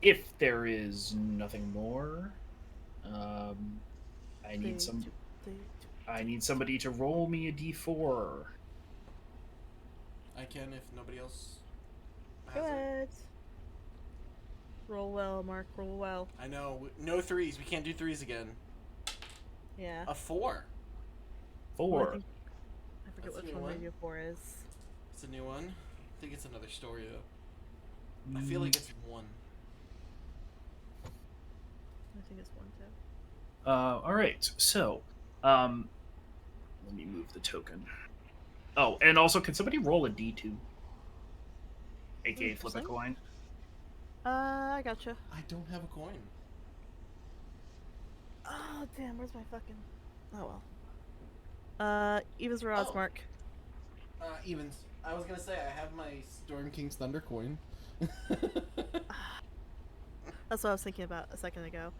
If there is nothing more, I need I need somebody to roll me a d4. I can if nobody else Go has it. ahead. Roll well, Mark. Roll well. I know. No threes. We can't do threes again. Yeah. A 4. Well, Four. I forget That's a which new one one. Radio 4 is. It's a new one. I think it's another story though. I feel like it's 1. I think it's 1 too. All right. So, let me move the token. Oh, and also, can somebody roll a D2, aka flip a Interesting. coin? I gotcha. I don't have a coin. Oh damn, where's my fucking? Oh well. Evens or odds, Oh. Mark. Evens. I was gonna say I have my Storm King's Thunder coin. That's what I was thinking about a second ago.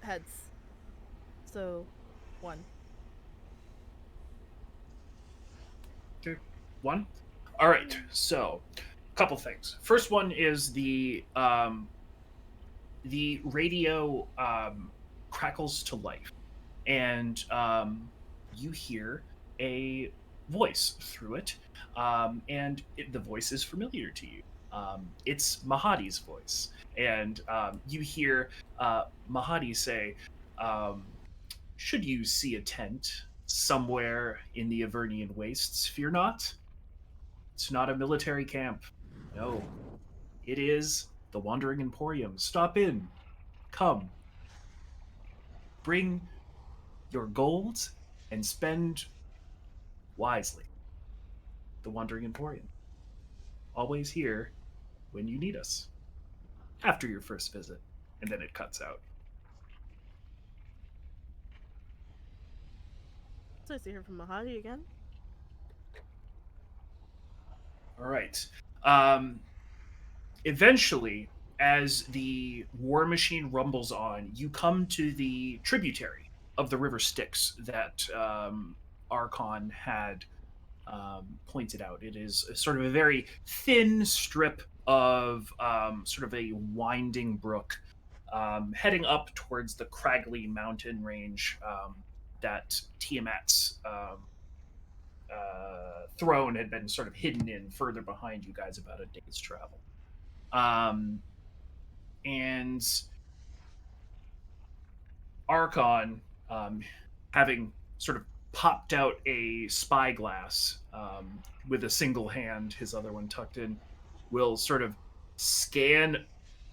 Heads. So, 1. Okay, 1. All right. So, a couple things. First one is the radio crackles to life, and you hear a voice through it, and the voice is familiar to you. It's Mahadi's voice, and you hear Mahadi say, um, "Should you see a tent somewhere in the Avernian wastes, fear not. It's not a military camp. No, it is the Wandering Emporium. Stop in. Come. Bring your gold and spend wisely. The Wandering Emporium. Always here when you need us. After your first visit." And then it cuts out. So nice to hear from Mahadi again. All right. Um, Eventually, as the war machine rumbles on, you come to the tributary of the River Styx that Archon had pointed out. It is sort of a very thin strip of sort of a winding brook heading up towards the craggly mountain range that Tiamat's throne had been sort of hidden in further behind you guys about a day's travel. Um, and Archon, having sort of popped out a spyglass with a single hand, his other one tucked in, will sort of scan.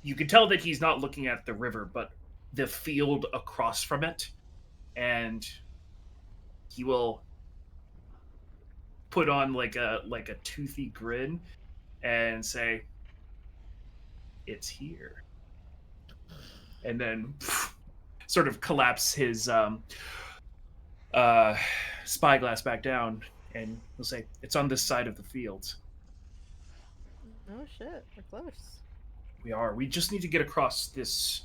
You can tell that he's not looking at the river, but the field across from it, and he will put on like a toothy grin and say, "It's here," and then sort of collapse his uh, spyglass back down, and he'll say, "It's on this side of the field." Oh shit, we're close. We are. We just need to get across this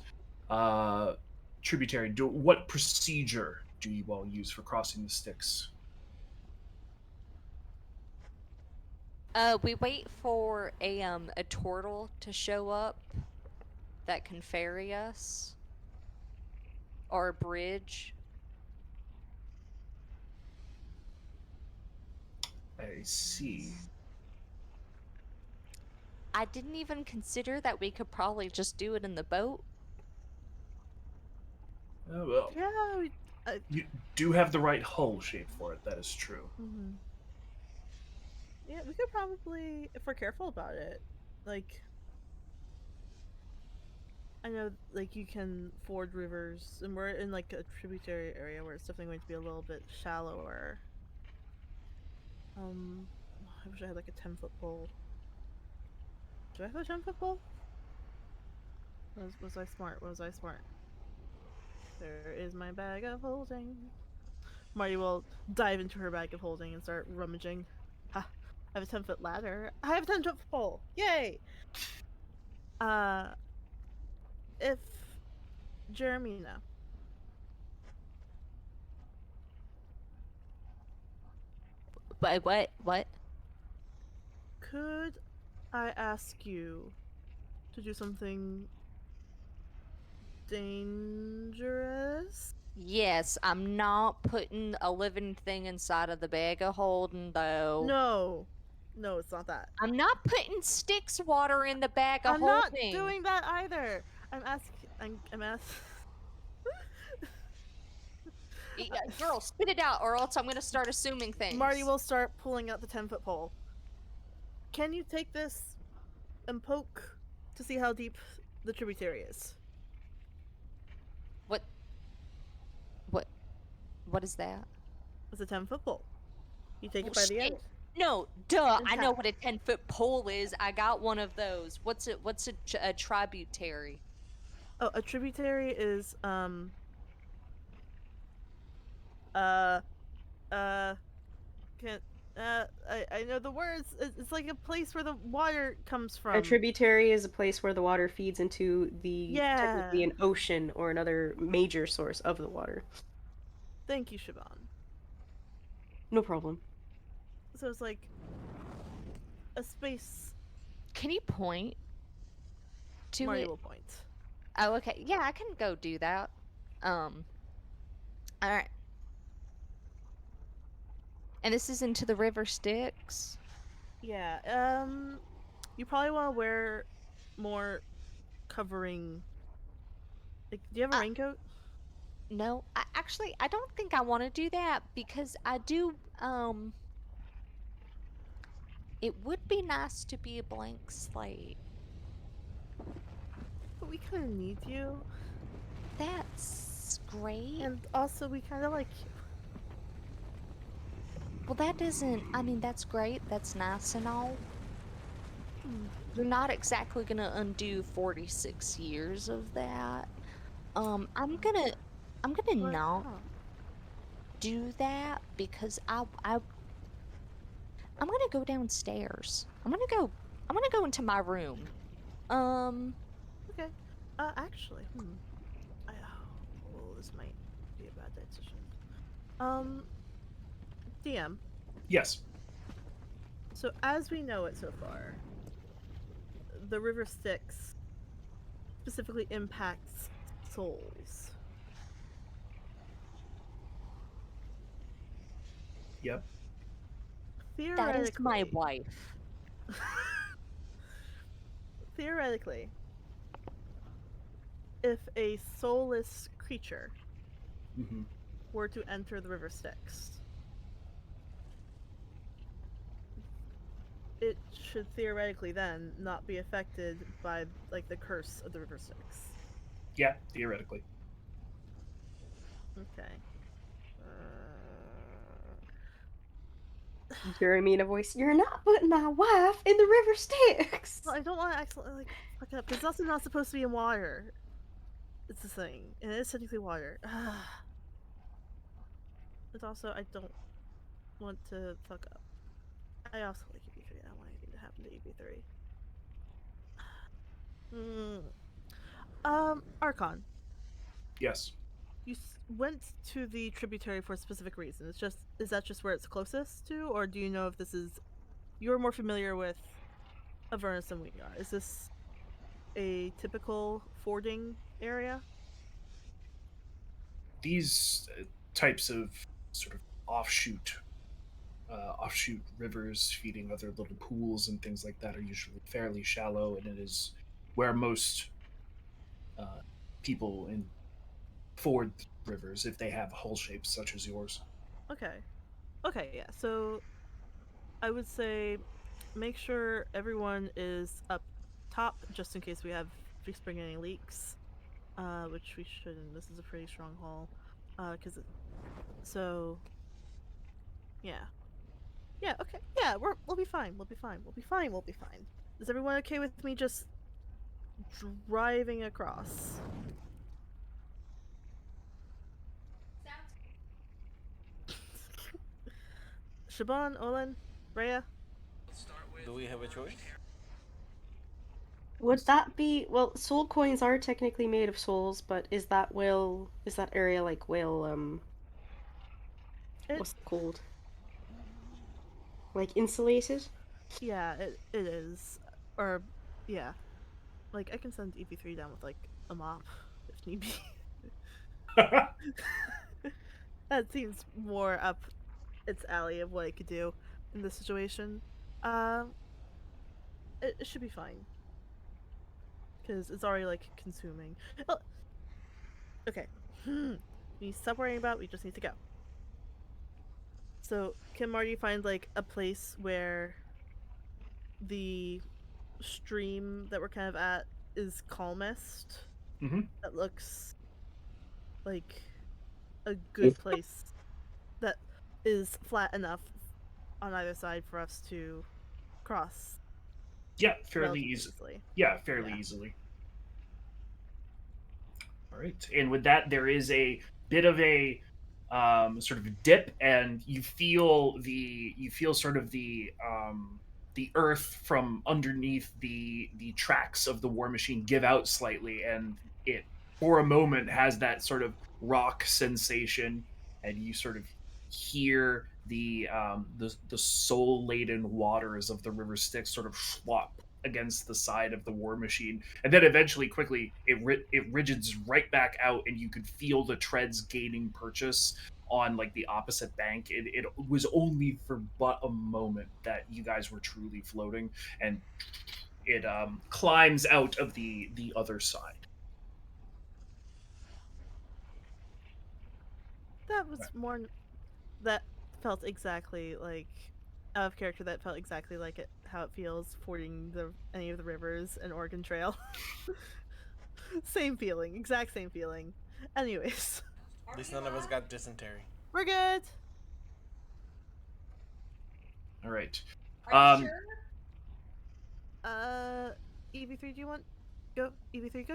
uh, tributary. What procedure do you all use for crossing the Styx? We wait for a turtle to show up that can ferry us, or a bridge. I see. I didn't even consider that we could probably just do it in the boat. Oh, well, Yeah, we. you do have the right hull shape for it. That is true. Mm-hmm. Yeah, we could probably, if we're careful about it, like. I know, like, you can ford rivers, and we're in, like, a tributary area where it's definitely going to be a little bit shallower. I wish I had, like, a 10-foot pole. Do I have a 10-foot pole? Was I smart? Was I smart? There is my bag of holding. Marty will dive into her bag of holding and start rummaging. Ha! I have a 10-foot ladder. I have a 10-foot pole! Yay! If Jeremina, But what? What? could I ask you to do something dangerous? Yes, I'm not putting a living thing inside of the bag of holding, though. No. No, it's not that. I'm not putting Styx water in the bag of I'm not holding. doing that either. I'm asking. I'm asking. Girl, spit it out, or else I'm gonna start assuming things. Marty will start pulling out the 10-foot pole. Can you take this and poke to see how deep the tributary is? What? What? What is that? It's a 10-foot pole. You take Well, it by the end. shit. No, duh. I know Intact. what a 10-foot pole is. I got one of those. What's it? What's a tributary? Oh, a tributary is uh can't I know the words. It's like a place where the water comes A from. tributary is a place where the water feeds into the technically Yeah. an ocean or another major source of the water. Thank you, Siobhan. No problem. So it's like a space. Can you point to Marty it? will point. Oh, okay. Yeah, I can go do that. All right. And this is into the river Styx. Yeah. You probably want to wear more covering. Like, do you have a Uh, raincoat? no, I don't think I want to do that because I do. It would be nice to be a blank slate. But we kind of need you, That's great. and also we kind of like you. Well, that doesn't. I mean, that's great. That's nice and all. Hmm. You're not exactly gonna undo 46 years of that. I'm gonna What? not Huh. do that because I'm gonna go downstairs. I'm gonna go into my room. Um, Okay. Actually, oh, this might be a bad decision. Um, DM. Yes. So as we know it so far, the river Styx specifically impacts souls. Yep. that is my Theoretically, wife. theoretically, if a soulless creature Hmm. were to enter the river Styx, it should theoretically then not be affected by like the curse of the river Styx. Yeah, theoretically. Okay. Jeremy in a voice, you're not putting my wife in the river Styx! Well, I don't want to accidentally like fuck it up because it's also not supposed to be in water. It's the thing, and it is technically water. It's also I don't want to fuck up. I also like EB3. I don't want anything to happen to EB3. Archon, Yes. you went to the tributary for a specific reason. Is that just where it's closest to, or do you know if this is you're more familiar with Avernus than we are? Is this a typical fording area? These types of sort of offshoot rivers feeding other little pools and things like that are usually fairly shallow, and it is where most uh, people in ford rivers, if they have hull shapes such as yours. Okay. Okay, yeah. So I would say make sure everyone is up top just in case we have if we spring any leaks. Which we shouldn't. This is a pretty strong haul. So yeah. Yeah, okay. Yeah, we'll be fine. We'll be fine. We'll be fine. We'll be fine. Is everyone okay with me just driving across? Shaban, Olin, Rhea? Do we have a choice? Would that be, well, soul coins are technically made of souls, but is that area like It what's it called? Like insulated? yeah, it is. Or yeah. Like I can send EP3 down with like a mop if need be. That seems more up its alley of what I could do in this situation. Um, it should be fine because it's already like consuming. Oh, okay. We stop worrying about. We just need to go. So can Marty find like a place where the stream that we're kind of at is calmest? Hmm. That looks like a good place that is flat enough on either side for us to cross Yeah, fairly relatively easy. easily. Yeah, fairly easily. All right, and with that, there is a bit of a sort of a dip, and you feel sort of the earth from underneath the tracks of the war machine give out slightly, and it for a moment has that sort of rock sensation, and you sort of hear the soul laden waters of the river Styx sort of swap against the side of the war machine, and then eventually quickly it rigids right back out, and you could feel the treads gaining purchase on like the opposite bank. It was only for but a moment that you guys were truly floating, and it climbs out of the other side. That was more. That felt exactly like out of character. That felt exactly like how it feels fording any of the rivers in Oregon Trail. Same feeling, exact same feeling. Anyways, At least none of us got dysentery. we're good. All right. Are you sure? EV3, do you want go EV3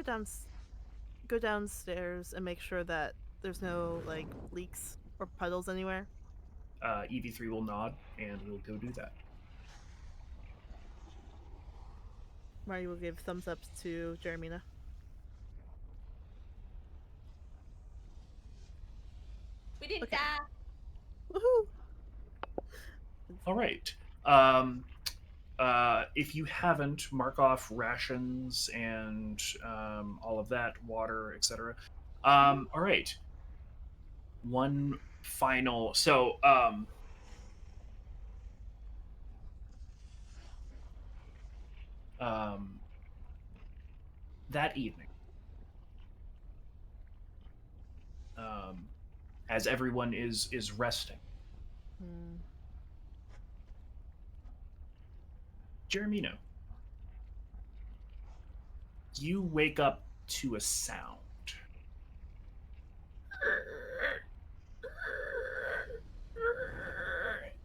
go downstairs and make sure that there's no like leaks or puddles anywhere. EV3 will nod, and we'll go do that. Marty will give thumbs up to Jeremina. We didn't Okay. die. Woohoo! All right. If you haven't, mark off rations and all of that, water, etc. All right. One final. So, that evening, as everyone is resting, Hmm. Jeremino, you wake up to a sound.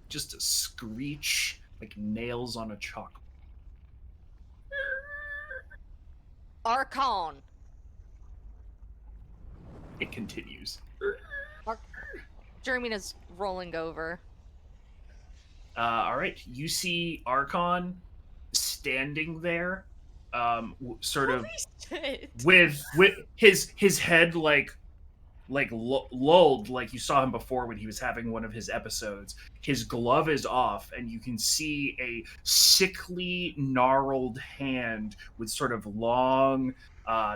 Just a screech like nails on a chalk. Archon. It continues. Jeremy's rolling over. All right, you see Archon standing there, sort of Shit. with his head like lulled, like you saw him before when he was having one of his episodes. His glove is off, and you can see a sickly, gnarled hand with sort of long,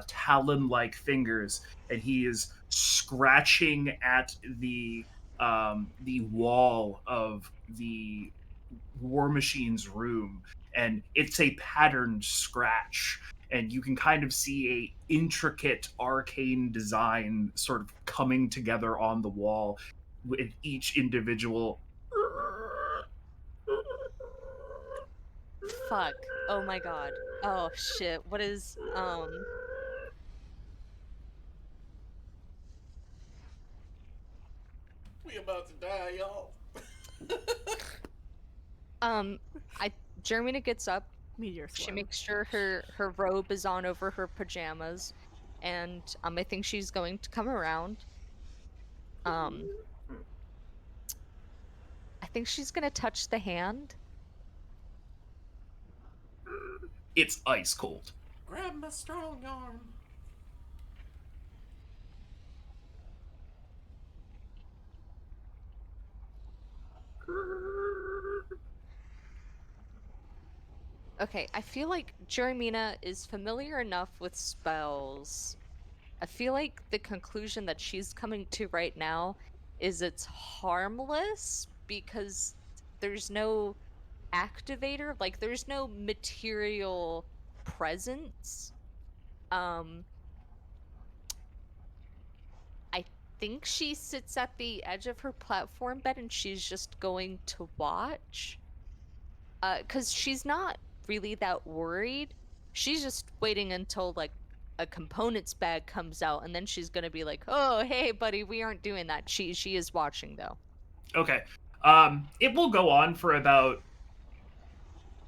talon-like fingers, and he is scratching at the wall of the war machine's room, and it's a patterned scratch, and you can kind of see a intricate arcane design sort of coming together on the wall with each individual. Fuck. Oh my god. Oh shit. What is We about to die, y'all. I Jeremina gets up. Meteor She swarm. makes sure her robe is on over her pajamas, and I think she's going to come around. I think she's gonna touch the hand. It's ice cold. Grab my strong arm. Okay, I feel like Jeremina is familiar enough with spells. I feel like the conclusion that she's coming to right now is it's harmless because there's no activator, like there's no material presence. Um I think she sits at the edge of her platform bed and she's just going to watch. 'Cause she's not really that worried. She's just waiting until like a components bag comes out, and then she's gonna be like, "Oh, hey, buddy, we aren't doing that." She is watching though. Okay. It will go on for about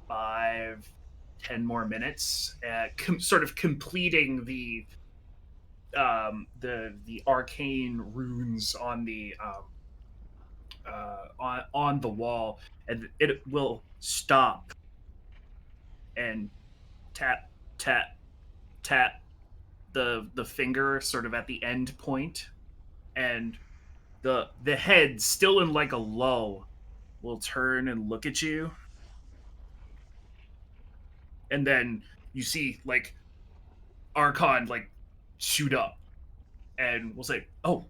5, 10 more minutes, sort of completing the arcane runes on the on the wall, and it will stop and tap tap tap the finger sort of at the end point, and the head still in like a lull will turn and look at you, and then you see like Archon like shoot up and will say, "Oh."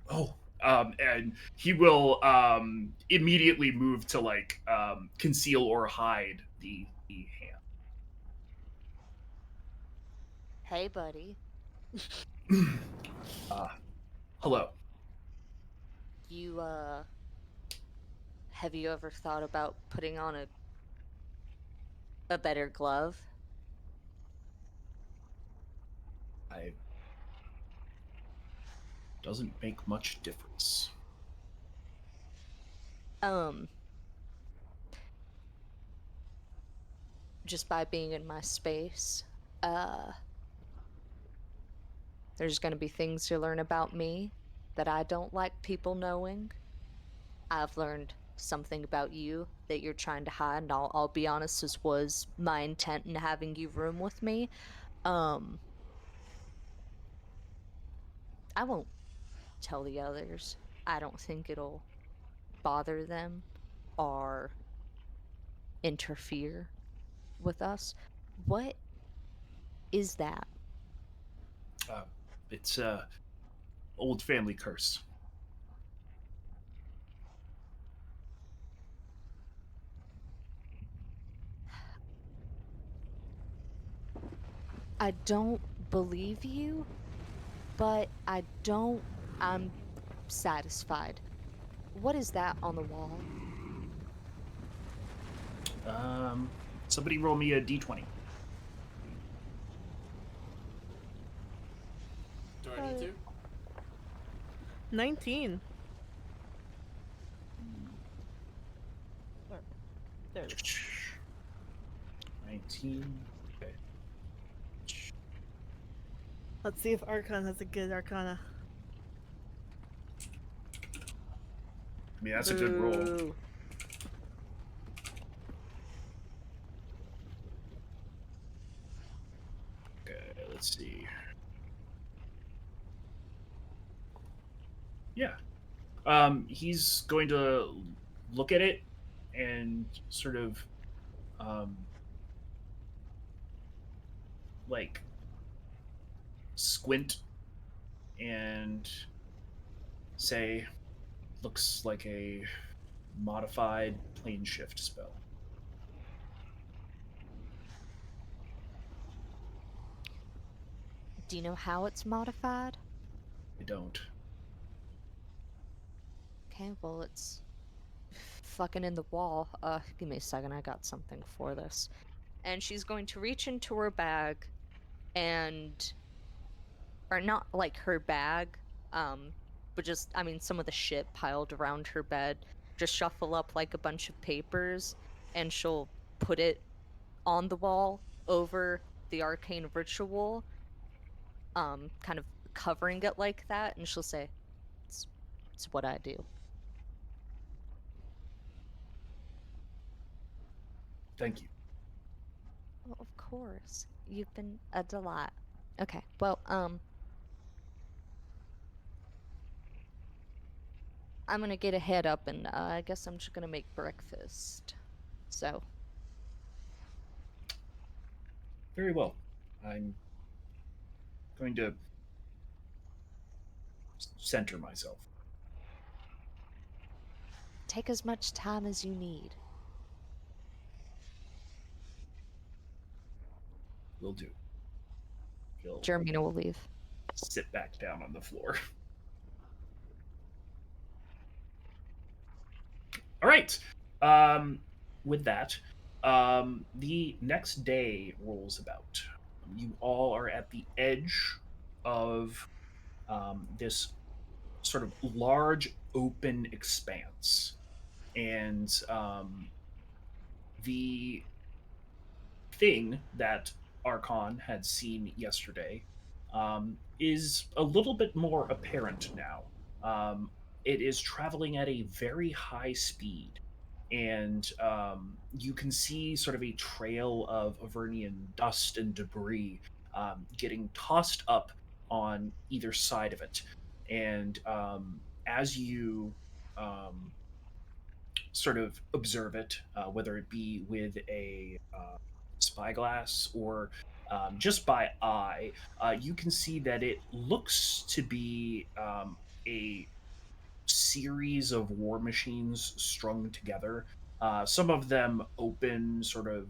And he will immediately move to like conceal or hide the Hey, buddy. hand. Hello. You, have you ever thought about putting on a better glove? I doesn't make much difference. Um, just by being in my space, uh, there's gonna be things you learn about me that I don't like people knowing. I've learned something about you that you're trying to hide, and I'll be honest, this was my intent in having you room with me. Um, I won't tell the others. I don't think it'll bother them or interfere with us. What is that? Uh, it's old family curse. I don't believe you, but I'm satisfied. What is that on the wall? Um, Somebody roll me a d20. Do I need to? 19. There it is. 19. Okay. Let's see if Archon has a good Arcana. I mean, that's a good roll. Boo. Okay, let's see. Yeah. He's going to look at it and sort of um, like squint and say, looks like a modified plane shift spell. Do you know how it's modified? I don't. Okay, well, it's fucking in the wall. Give me a second, I got something for this. And she's going to reach into her bag and, or not like her bag, but just, I mean, some of the shit piled around her bed, just shuffle up like a bunch of papers, and she'll put it on the wall over the arcane ritual, kind of covering it like that, and she'll say, it's, it's what I do. Thank you. Well, of course. You've been a delight. Okay, well, I'm gonna get a head up and I guess I'm just gonna make breakfast. So, Very well. I'm going to center myself. take as much time as you need. Will do. He'll Jermina will leave. sit back down on the floor. All right. With that, the next day rolls about. You all are at the edge of this sort of large open expanse. and the thing that Archon had seen yesterday is a little bit more apparent now. It is traveling at a very high speed, and you can see sort of a trail of Avernian dust and debris getting tossed up on either side of it. And as you um, sort of observe it, whether it be with a spyglass or just by eye, you can see that it looks to be a series of war machines strung together. Some of them open, sort of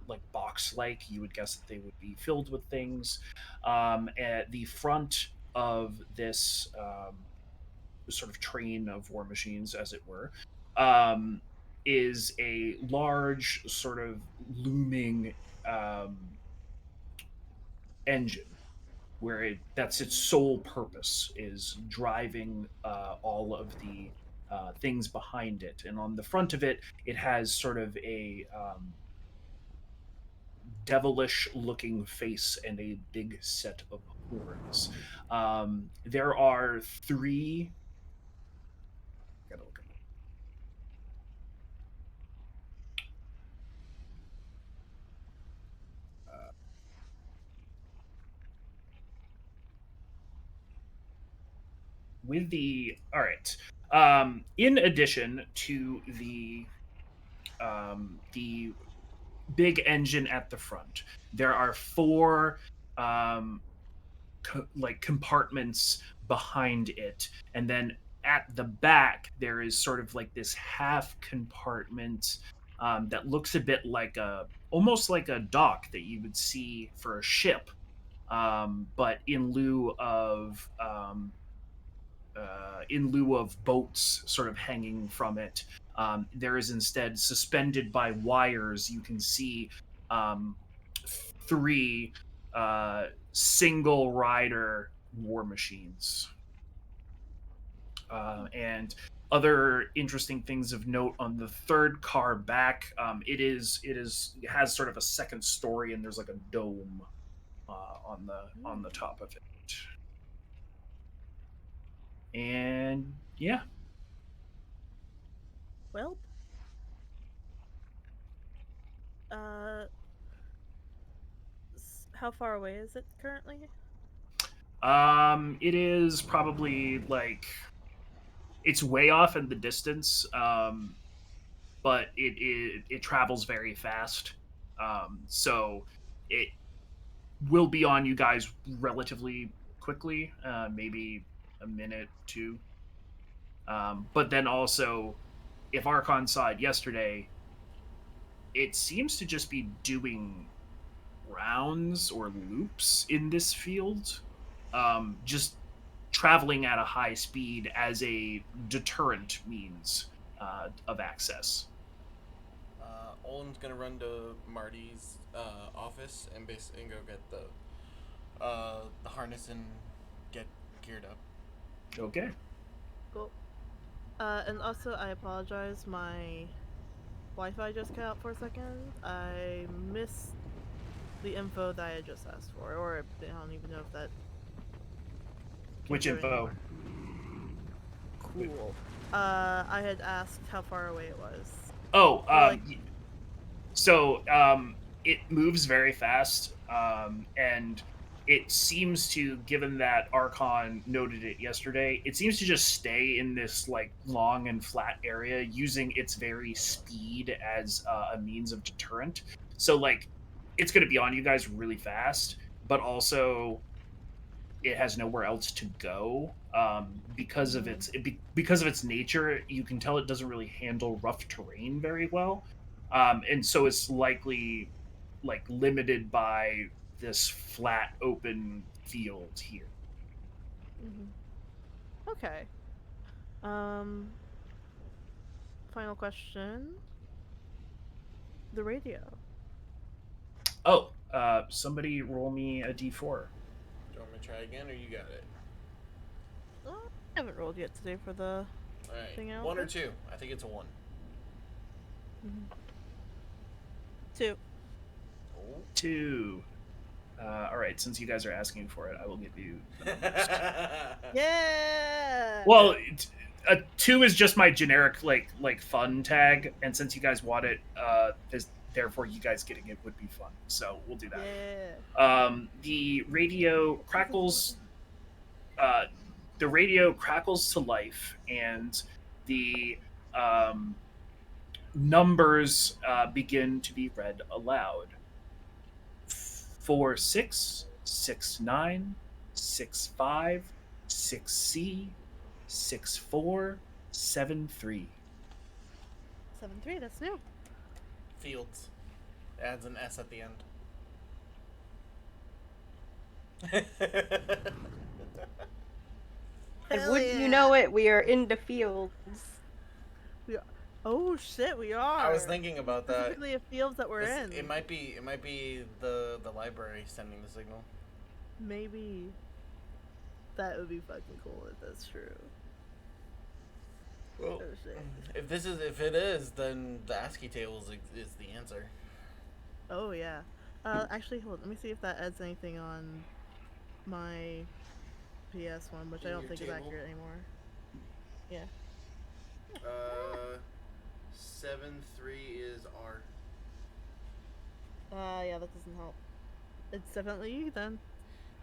like box like. You would guess that they would be filled with things. At the front of this sort of train of war machines, as it were, um, is a large, sort of looming um, engine where that's its sole purpose is driving all of the things behind it. And on the front of it, it has sort of a devilish looking face and a big set of horns. There are three. Gotta look at, with the all right. In addition to the big engine at the front, there are four um, like compartments behind it, and then at the back there is sort of like this half compartment that looks a bit like a almost like a dock that you would see for a ship, but in lieu of boats sort of hanging from it, there is instead suspended by wires. You can see um, three single rider war machines. And other interesting things of note on the third car back, it has sort of a second story, and there's like a dome on the top of it. And yeah, Well, uh, how far away is it currently? it is probably like it's way off in the distance, but it travels very fast. So it will be on you guys relatively quickly, maybe a minute, two. But then also, if Archon saw it yesterday, it seems to just be doing rounds or loops in this field, just traveling at a high speed as a deterrent means of access. Owen's gonna run to Marty's office and basically go get the harness and get geared up. Okay. Cool. And also, I apologize. My Wi-Fi just cut out for a second. I missed the info that I had just asked for, or I don't even know if that. Which came through info? anymore. Cool. I had asked how far away it was. Oh, Like- so it moves very fast, and it seems to, given that Archon noted it yesterday, it seems to just stay in this like long and flat area, using its very speed as a means of deterrent. So like, it's going to be on you guys really fast, but also it has nowhere else to go because of because of its nature. You can tell it doesn't really handle rough terrain very well, and so it's likely like limited by this flat open field here. Okay. Final question. The radio. Oh, somebody roll me a d4. Do you want me to try again, or you got it? I haven't rolled yet today for the Alright. Anything else? 1 or 2? I think it's a 1. 2. Oh. 2. All right, since you guys are asking for it, I will give you. Yeah. Well, a 2 is just my generic like fun tag, and since you guys want it, therefore you guys getting it would be fun. So we'll do that. Yeah. The radio crackles. The radio crackles to life, and the numbers begin to be read aloud. 46, 69, 65, 6C, 64, 73. 7-3. That's new. Fields. Adds an S at the end. And Hell wouldn't you yeah. know it, we are in the fields. We are. Oh shit, we are. I was thinking about that. Specifically of fields that we're in. It might be the library sending the signal. Maybe. That would be fucking cool if that's true. Well, Oh shit. if it is, then the ASCII table is the answer. Oh yeah. Actually, hold on. Let me see if that adds anything on my PS one, which In I don't your think table? is accurate anymore. Yeah. 7-3 is R. Yeah, that doesn't help. It's definitely you then.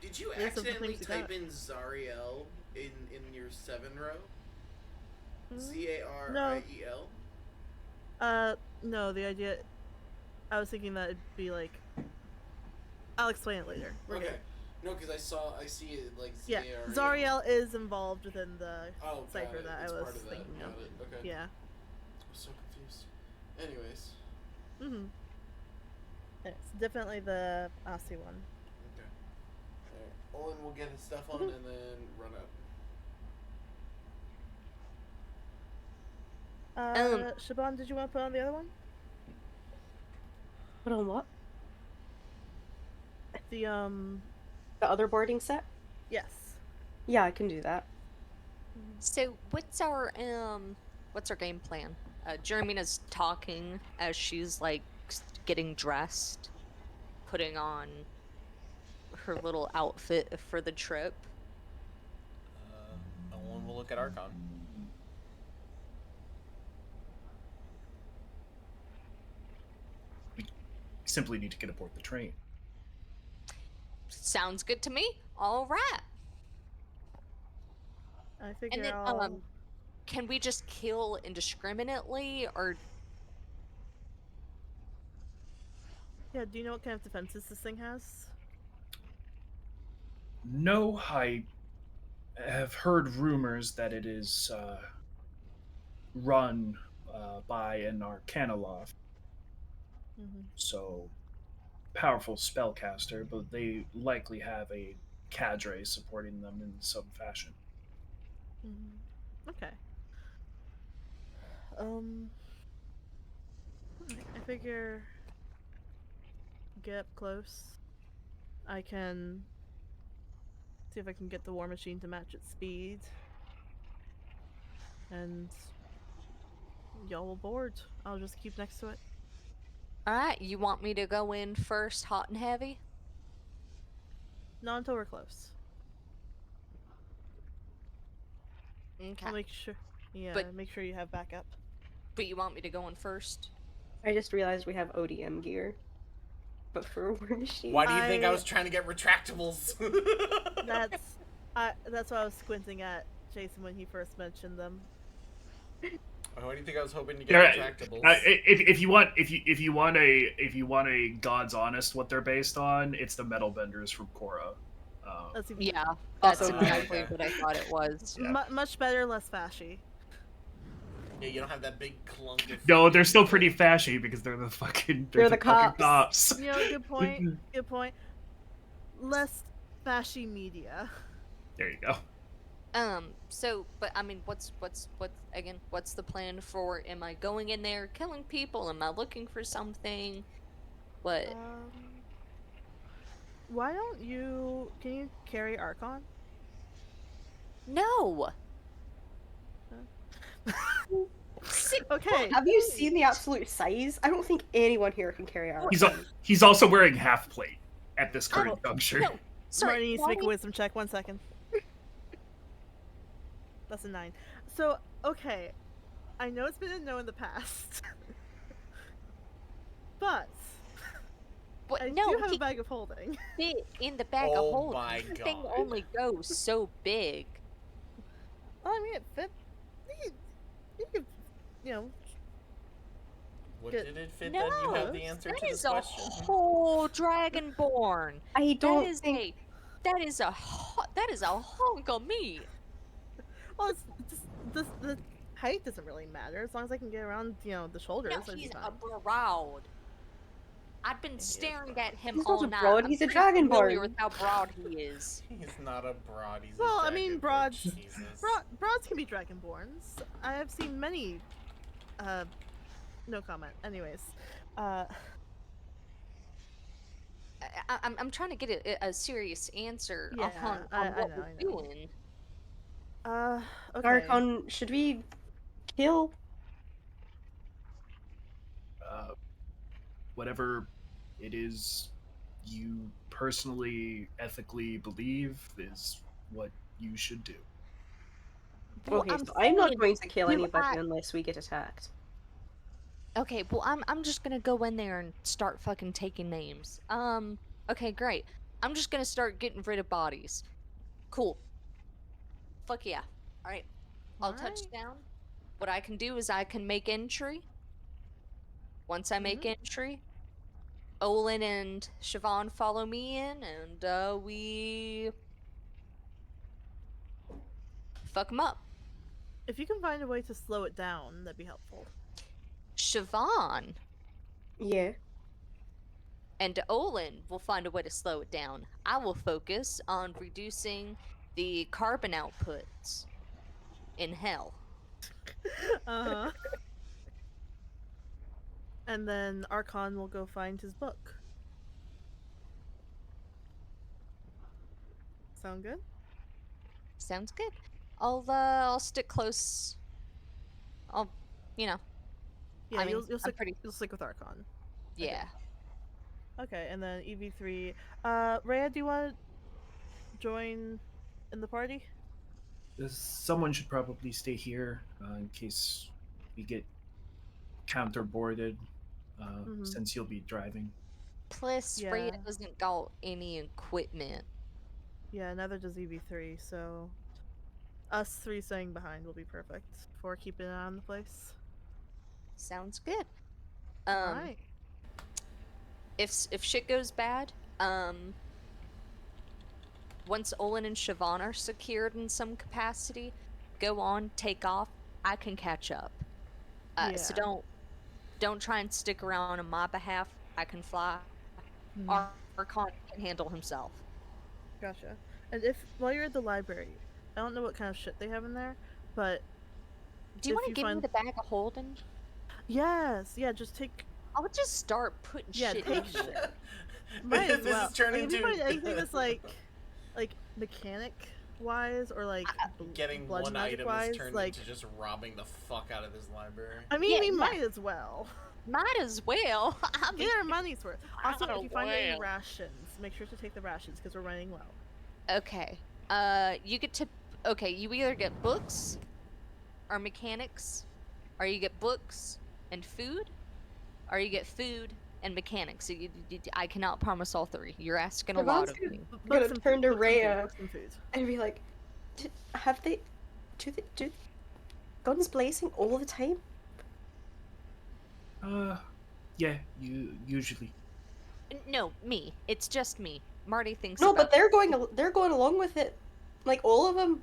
Did you There's some accidentally things you type got. in Zariel in your 7 row? Hmm? Zariel? No, the idea. I was thinking that it'd be like. I'll explain it later. We're Okay. good. No, because I see it like Yeah, Zariel. Zariel is involved within the Oh, got cipher it. that It's I was part of that. thinking Got of. it. Okay. Yeah. I'm so confused. Anyways. Mm-hmm. It's definitely the Aussie one. Okay. Alright. Olin will get his stuff on Mhm. and then run up. Shaban, did you want to put on the other one? Put on what? The The other boarding set? yes. Yeah, I can do that. So what's our game plan? Jermina's talking as she's like getting dressed, putting on her little outfit for the trip. Olin will look at Archon. Simply need to get aboard the train. Sounds good to me. All right. I And figure then I'll. can we just kill indiscriminately, or Yeah. Do you know what kind of defenses this thing has? No, I have heard rumors that it is run by an Arcanoloth, Mm-hmm. so powerful spellcaster, but they likely have a cadre supporting them in some fashion. Mm-hmm. Okay. Um. I figure. Get up close. I can. See if I can get the war machine to match its speed. And. Y'all will board. I'll just keep next to it. all right? You want me to go in first, hot and heavy? Not until we're close. Okay. I'll make sure. Yeah, But- make sure you have backup. But you want me to go in first? I just realized we have ODM gear. But for a war machine. Why do you think I I- was trying to get retractables? That's why I was squinting at Jason when he first mentioned them. Why do you think I was hoping to get Yeah, retractables? if you want a God's honest what they're based on, it's the metal benders from Korra. That's even Yeah, that's Also, exactly okay. what I thought it was. Yeah. much better, less fashy. Yeah, you don't have that big clunk of... No, they're still pretty fashy because they're the fucking They're the fucking cops. cops. You know, good point. Good point. Less fashy media. There you go. So, but I mean, what's the plan for? Am I going in there killing people? Am I looking for something? What? Why don't you? Can you carry Archon? No. Okay. Have you seen the absolute size? I don't think anyone here can carry our He's he's also wearing half plate at this current juncture. No, sorry, Marty needs to make a Marty, wisdom check. 1 second. That's a 9. So, okay. I know it's been a no in the past. But but I no, do have a he bag of holding. fit in the bag of Oh holding. my The thing God. only goes so big. Well, I mean, it fit. You could, you know, What Good. did it fit No, then? You have the answer that to is the a question. whole dragonborn. I That don't is think that is a hunk of meat. well, it's just the height doesn't really matter as long as I can get around, the shoulders. No, I'd be he's fine. a broad. I've been He is staring broad. at him he's all not a night. broad, I'm he's a pretty familiar dragonborn. with how broad he is. He's not a broad, he's Well, a I mean, dragonborn. broads- Jesus. Broads can be dragonborns. I have seen many. No comment. Anyways, I'm trying to get a serious answer Yeah, on I what know, we're I know. doing. Okay. Archon, should we kill? Uh, whatever it is you personally, ethically believe is what you should do. Well, Okay, I'm so I'm not saying, going to kill do anybody I? unless we get attacked. Okay, well, I'm just gonna go in there and start fucking taking names. Okay, great. I'm just gonna start getting rid of bodies. Cool. Fuck yeah. All right. I'll touch Alright. down. What I can do is I can make entry. Once I make entry, Olin and Siobhan follow me in, and we fuck them up. If you can find a way to slow it down, that'd be helpful. Siobhan Yeah. and Olin will find a way to slow it down. I will focus on reducing the carbon outputs in hell. Uh-huh. And then Archon will go find his book. Sound good? Sounds good. I'll stick close. I'll, you know, Yeah, I mean, you'll I'm stick pretty. you'll stick with Archon. Yeah. Okay, and then EV3. Rhea, do you want to join in the party? Someone should probably stay here in case we get counterboarded, since you'll be driving. Plus, Yeah. Rhea doesn't got any equipment. Yeah, neither does EV3, so us three staying behind will be perfect for keeping an eye on the place. Sounds good. Alright. If shit goes bad, once Olin and Siobhan are secured in some capacity, go on, take off. I can catch up. So Yeah. don't try and stick around on my behalf. I can fly. Archon can handle himself. Gotcha. And while you're at the library, I don't know what kind of shit they have in there, but Do you if want to you give me find- the bag of holding? yes, yeah, just take I'll just start putting Yeah, shit take in shit. there. Might as This well. is turning Like, if you to find anything that's like mechanic wise or like getting bludgeon one magic item wise, is turned like into just robbing the fuck out of this library. I mean, Yeah, we yeah. might as well. Might as well. I mean, Get our money's worth. Also, Might if you as find any well. rations, make sure to take the rations because we're running low. okay. You get to. Okay, you either get books or mechanics, or you get books and food, or you get food and mechanics. So I cannot promise all three. You're asking a lot of Siobhan's me. gonna turn to Rhea Books and food. and be like, have they... do guns blazing all the time? Yeah, you usually. No, me. It's just me. Marty thinks. No, about but they're going along with it. Like, all of them.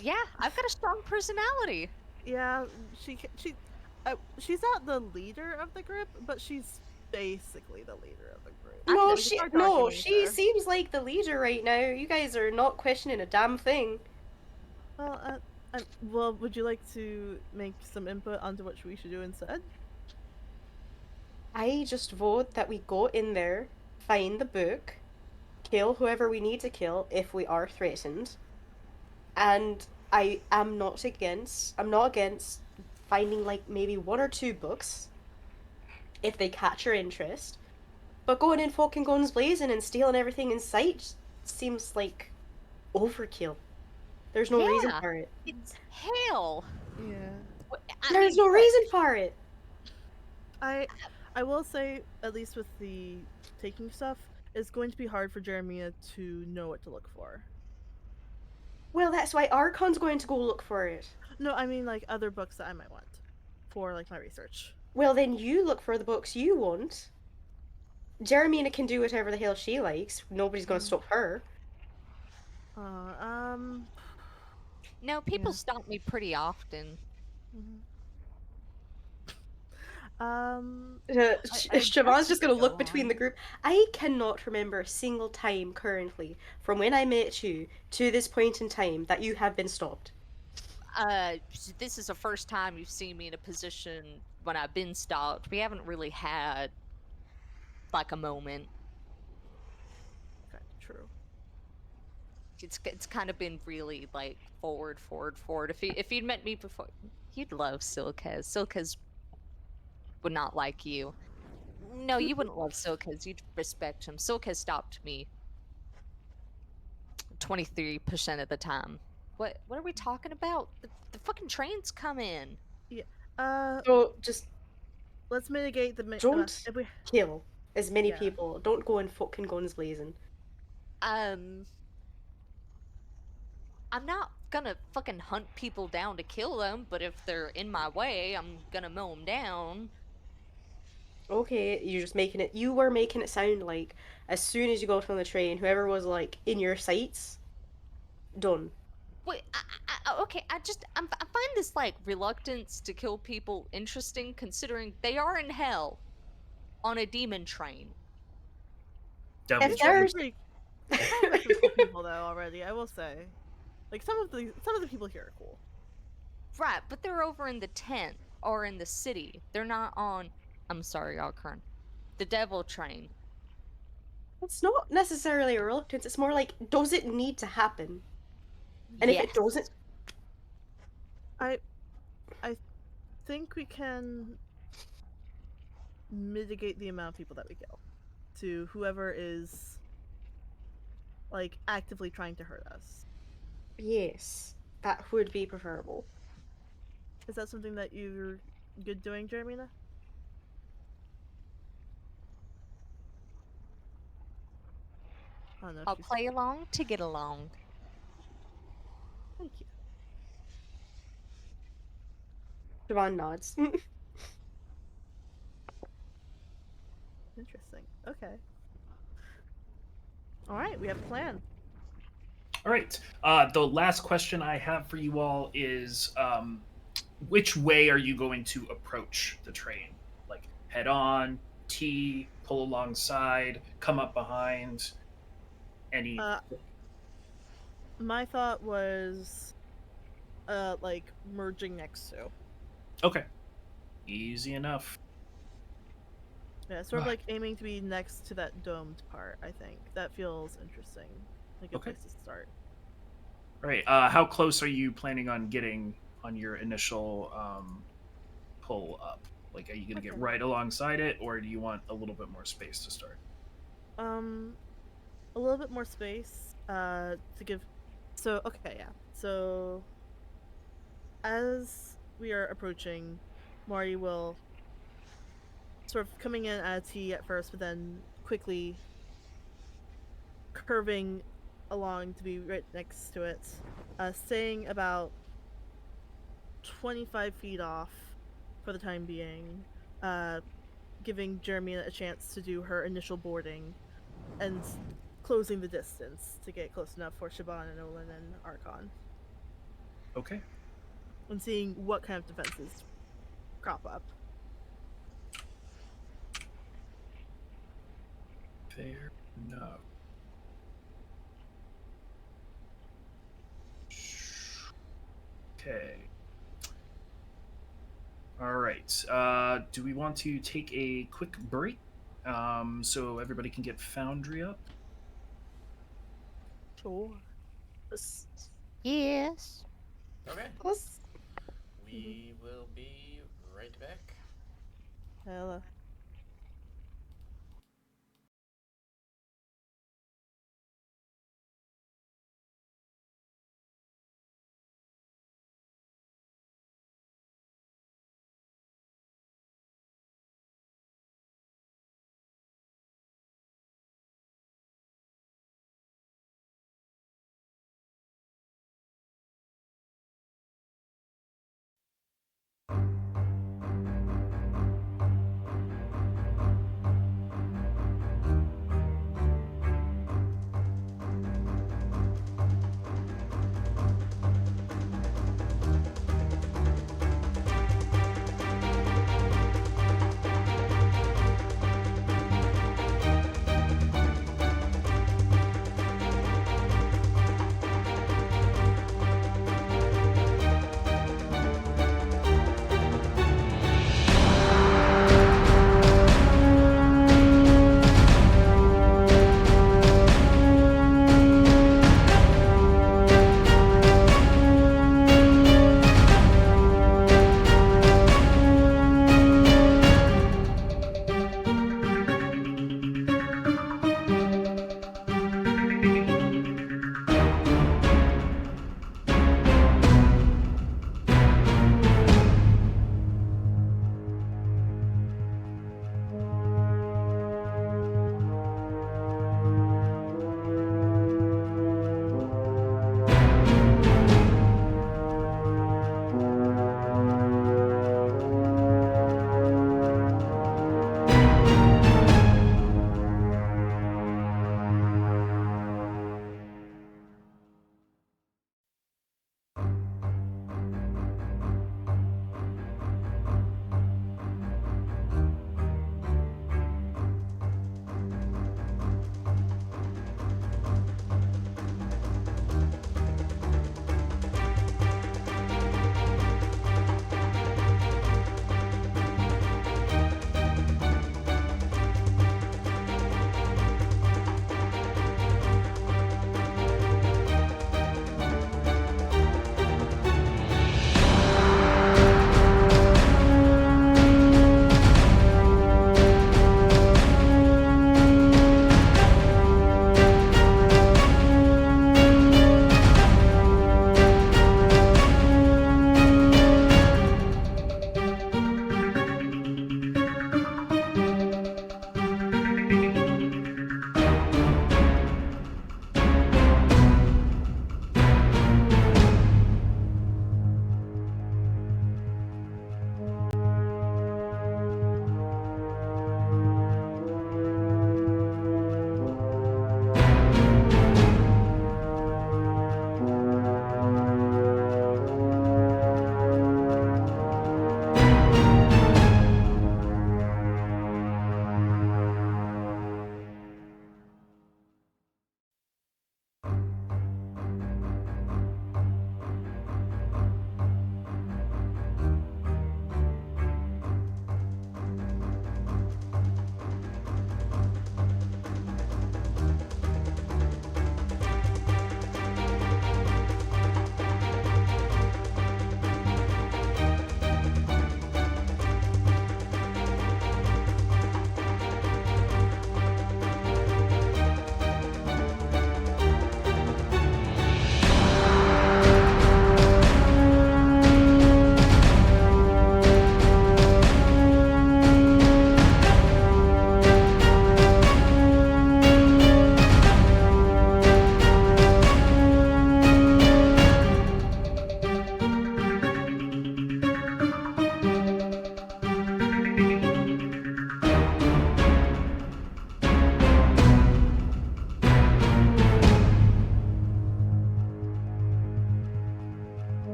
Yeah, I've got a strong personality. Yeah, she's not the leader of the group, but she's basically the leader of the group. No, We can start arguing she there. seems like the leader right now. You guys are not questioning a damn thing. Well, well, would you like to make some input onto what we should do instead? I just vote that we go in there, find the book, kill whoever we need to kill if we are threatened, and I'm not against finding like maybe 1 or 2 books if they catch your interest. But going in fucking guns blazing and stealing everything in sight seems like overkill. There's no reason Yeah, for it. it's hell. Yeah. I There's mean, no what? reason for it. I will say, at least with the taking stuff, it's going to be hard for Jeremiah to know what to look for. Well, that's why Archon's going to go look for it. No, I mean like other books that I might want for like my research. Well, then you look for the books you want. Jeremina can do whatever the hell she likes. Nobody's gonna stop her. Uh, um, No, people Yeah. stop me pretty often. mhm. Um, I guess Siobhan's we just gonna could go look between on. the group. I cannot remember a single time currently, from when I met you to this point in time, that you have been stopped. This is the first time you've seen me in a position when I've been stalked. We haven't really had like a moment. Okay, true. It's kind of been really like forward, forward, forward. If you'd met me before, you'd love Silkez. Silkez would not like you. No, you wouldn't love Silkez. You'd respect him. Silkez stopped me 23% of the time. What are we talking about? The fucking train's coming. Yeah. So just Let's mitigate the don't if we. kill as many Yeah. people. Don't go in fucking guns blazing. Um, I'm not gonna fucking hunt people down to kill them, but if they're in my way, I'm gonna mow them down. Okay, you're just making it. You were making it sound like as soon as you got on the train, whoever was like in your sights, done. Wait, okay, I find this like reluctance to kill people interesting, considering they are in hell on a demon train. Devil If It's gotten train. there's pretty. It's gotten like some cool people though already. I will say, like some of the people here are cool. Right, but they're over in the tent or in the city. They're not on. I'm sorry, Alkern. The devil train. It's not necessarily a reluctance, it's more like, does it need to happen? And if it Yes. doesn't, I think we can mitigate the amount of people that we kill to whoever is like actively trying to hurt us. yes, that would be preferable. Is that something that you're good doing, Jeremina? I don't know if I'll she's. play along to get along. Thank you. Siobhan nods. Interesting. Okay. All right, we have a plan. All right. The last question I have for you all is which way are you going to approach the train? Like head on, T, pull alongside, come up behind? Any. Uh, my thought was, like merging next to. Okay. Easy enough. Yeah, sort of like aiming to be next to that domed part. I think that feels interesting. Like a Okay. place to start. All right. How close are you planning on getting on your initial pull up? Like, are you going to get Okay. right alongside it, or do you want a little bit more space to start? A little bit more space. To give. So okay, yeah. So as we are approaching, Mari will sort of coming in at a T at first, but then quickly curving along to be right next to it, staying about 25 feet off for the time being, giving Jeremy a chance to do her initial boarding, and closing the distance to get close enough for Shaban and Olin and Archon, Okay. and seeing what kind of defenses crop up. Fair enough. Okay. All right. Do we want to take a quick break so everybody can get Foundry up? Sure. Yes. Okay. Let's- We will be right back. Hello.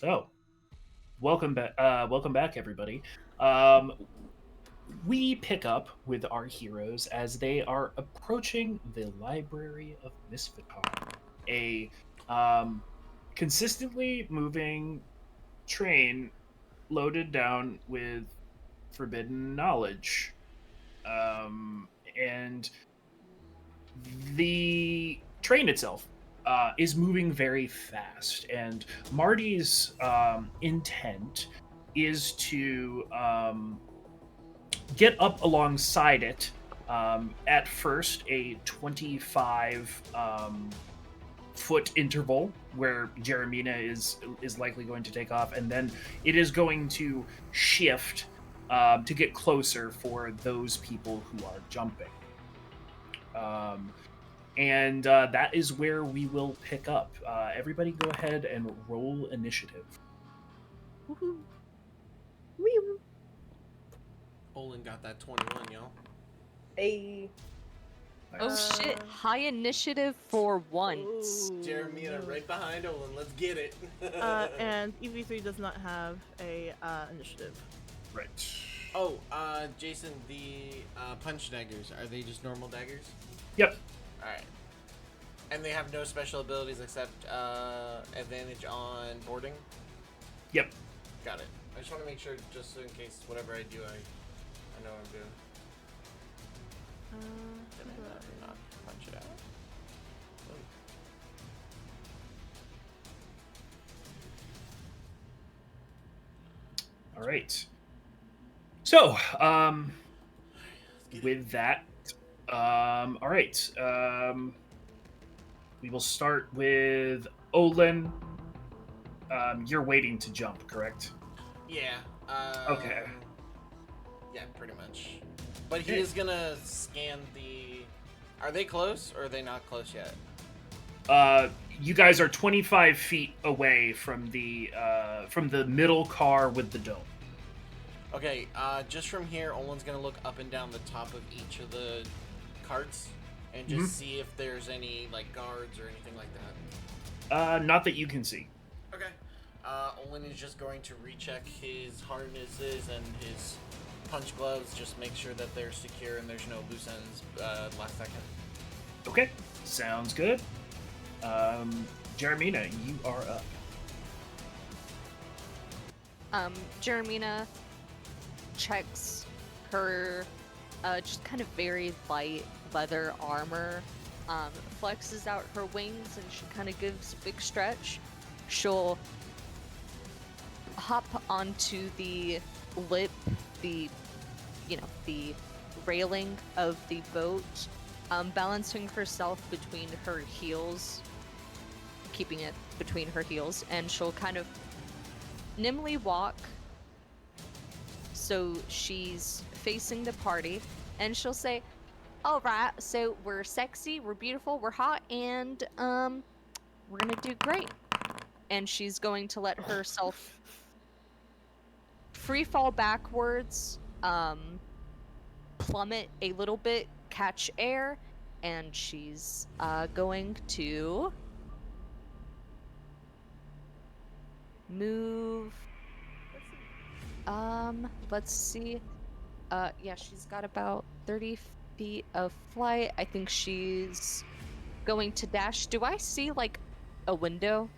Oh, welcome back. Welcome back, everybody. Um, we pick up with our heroes as they are approaching the Library of Misfitcon, a um, consistently moving train loaded down with forbidden knowledge. And the train itself is moving very fast, and Marty's intent is to get up alongside it. At first, a 25 foot interval where Jeremina is likely going to take off, and then it is going to shift to get closer for those people who are jumping. Um, and that is where we will pick up. Everybody, go ahead and roll initiative. Woohoo. Wee. Olin got that 21, y'all. Hey. Oh shit! Uh, High initiative for once. Ooh, Jeremina no. right behind Olin. Let's get it. And EV3 does not have a initiative. Right. Oh, Jason, the punch daggers, are they just normal daggers? Yep. Alright. And they have no special abilities except advantage on boarding? Yep. Got it. I just want to make sure, just in case whatever I do, I know what I'm doing. Did I not punch it out? All right. So, Let's get it. with that, all right. We will start with Olin. You're waiting to jump, correct? Yeah. Okay. Yeah, pretty much. But he Okay. is gonna scan the. Are they close or are they not close yet? You guys are 25 feet away from the middle car with the dome. Okay, just from here, Olin's gonna look up and down the top of each of the carts and just Mhm. see if there's any like guards or anything like that. Not that you can see. Okay. Olin is just going to recheck his harnesses and his punch gloves, just make sure that they're secure and there's no loose ends last second. Okay, sounds good. Jeremina, you are up. Jeremina checks her just kind of very light leather armor, flexes out her wings, and she kind of gives a big stretch. She'll hop onto the lip, the railing of the boat, balancing herself between her heels, keeping it between her heels, and she'll kind of nimbly walk so she's facing the party, and she'll say, all right, so we're sexy, we're beautiful, we're hot, and we're gonna do great. And she's going to let herself free fall backwards, plummet a little bit, catch air, and she's going to move. Let's see. Yeah, she's got about 30 feet of flight. I think she's going to dash. Do I see like a window?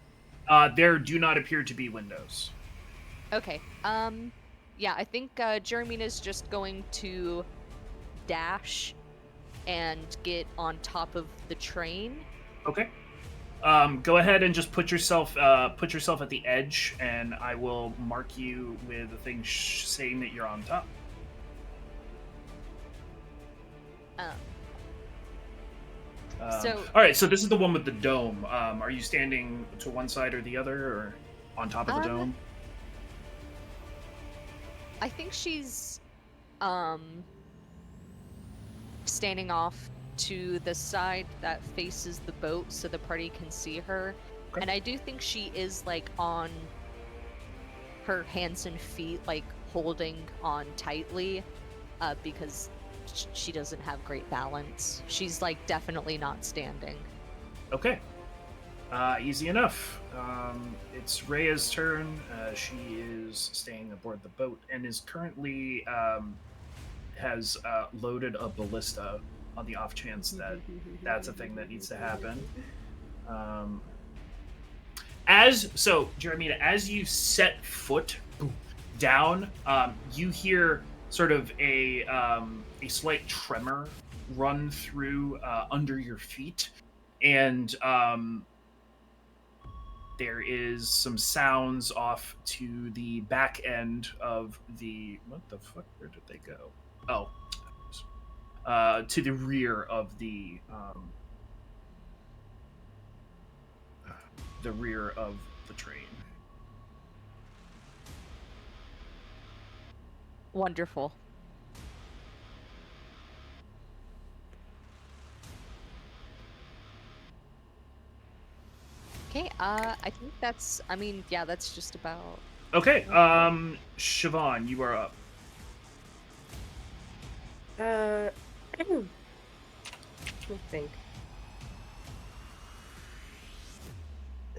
There do not appear to be windows. Okay. Yeah, I think Jeremy's just going to dash and get on top of the train. Okay. Go ahead and just put yourself at the edge, and I will mark you with a thing saying that you're on top. So all right. So this is the one with the dome. Are you standing to one side or the other, or on top of the dome? I think she's standing off to the side that faces the boat so the party can see her. Okay. And I do think she is like on her hands and feet, like holding on tightly, because she doesn't have great balance. She's like definitely not standing. Okay. Easy enough. It's Rhea's turn. She is staying aboard the boat and is currently has loaded a ballista on the off chance that that's a thing that needs to happen. Jeremina, as you set foot down, you hear sort of a slight tremor run through under your feet, and there is some sounds off to the back end of the what the fuck? Where did they go? Oh, to the rear of the rear of the train. Wonderful. Okay, I think that's, I mean, yeah, that's just about... Okay, Siobhan, you are up. Let me think.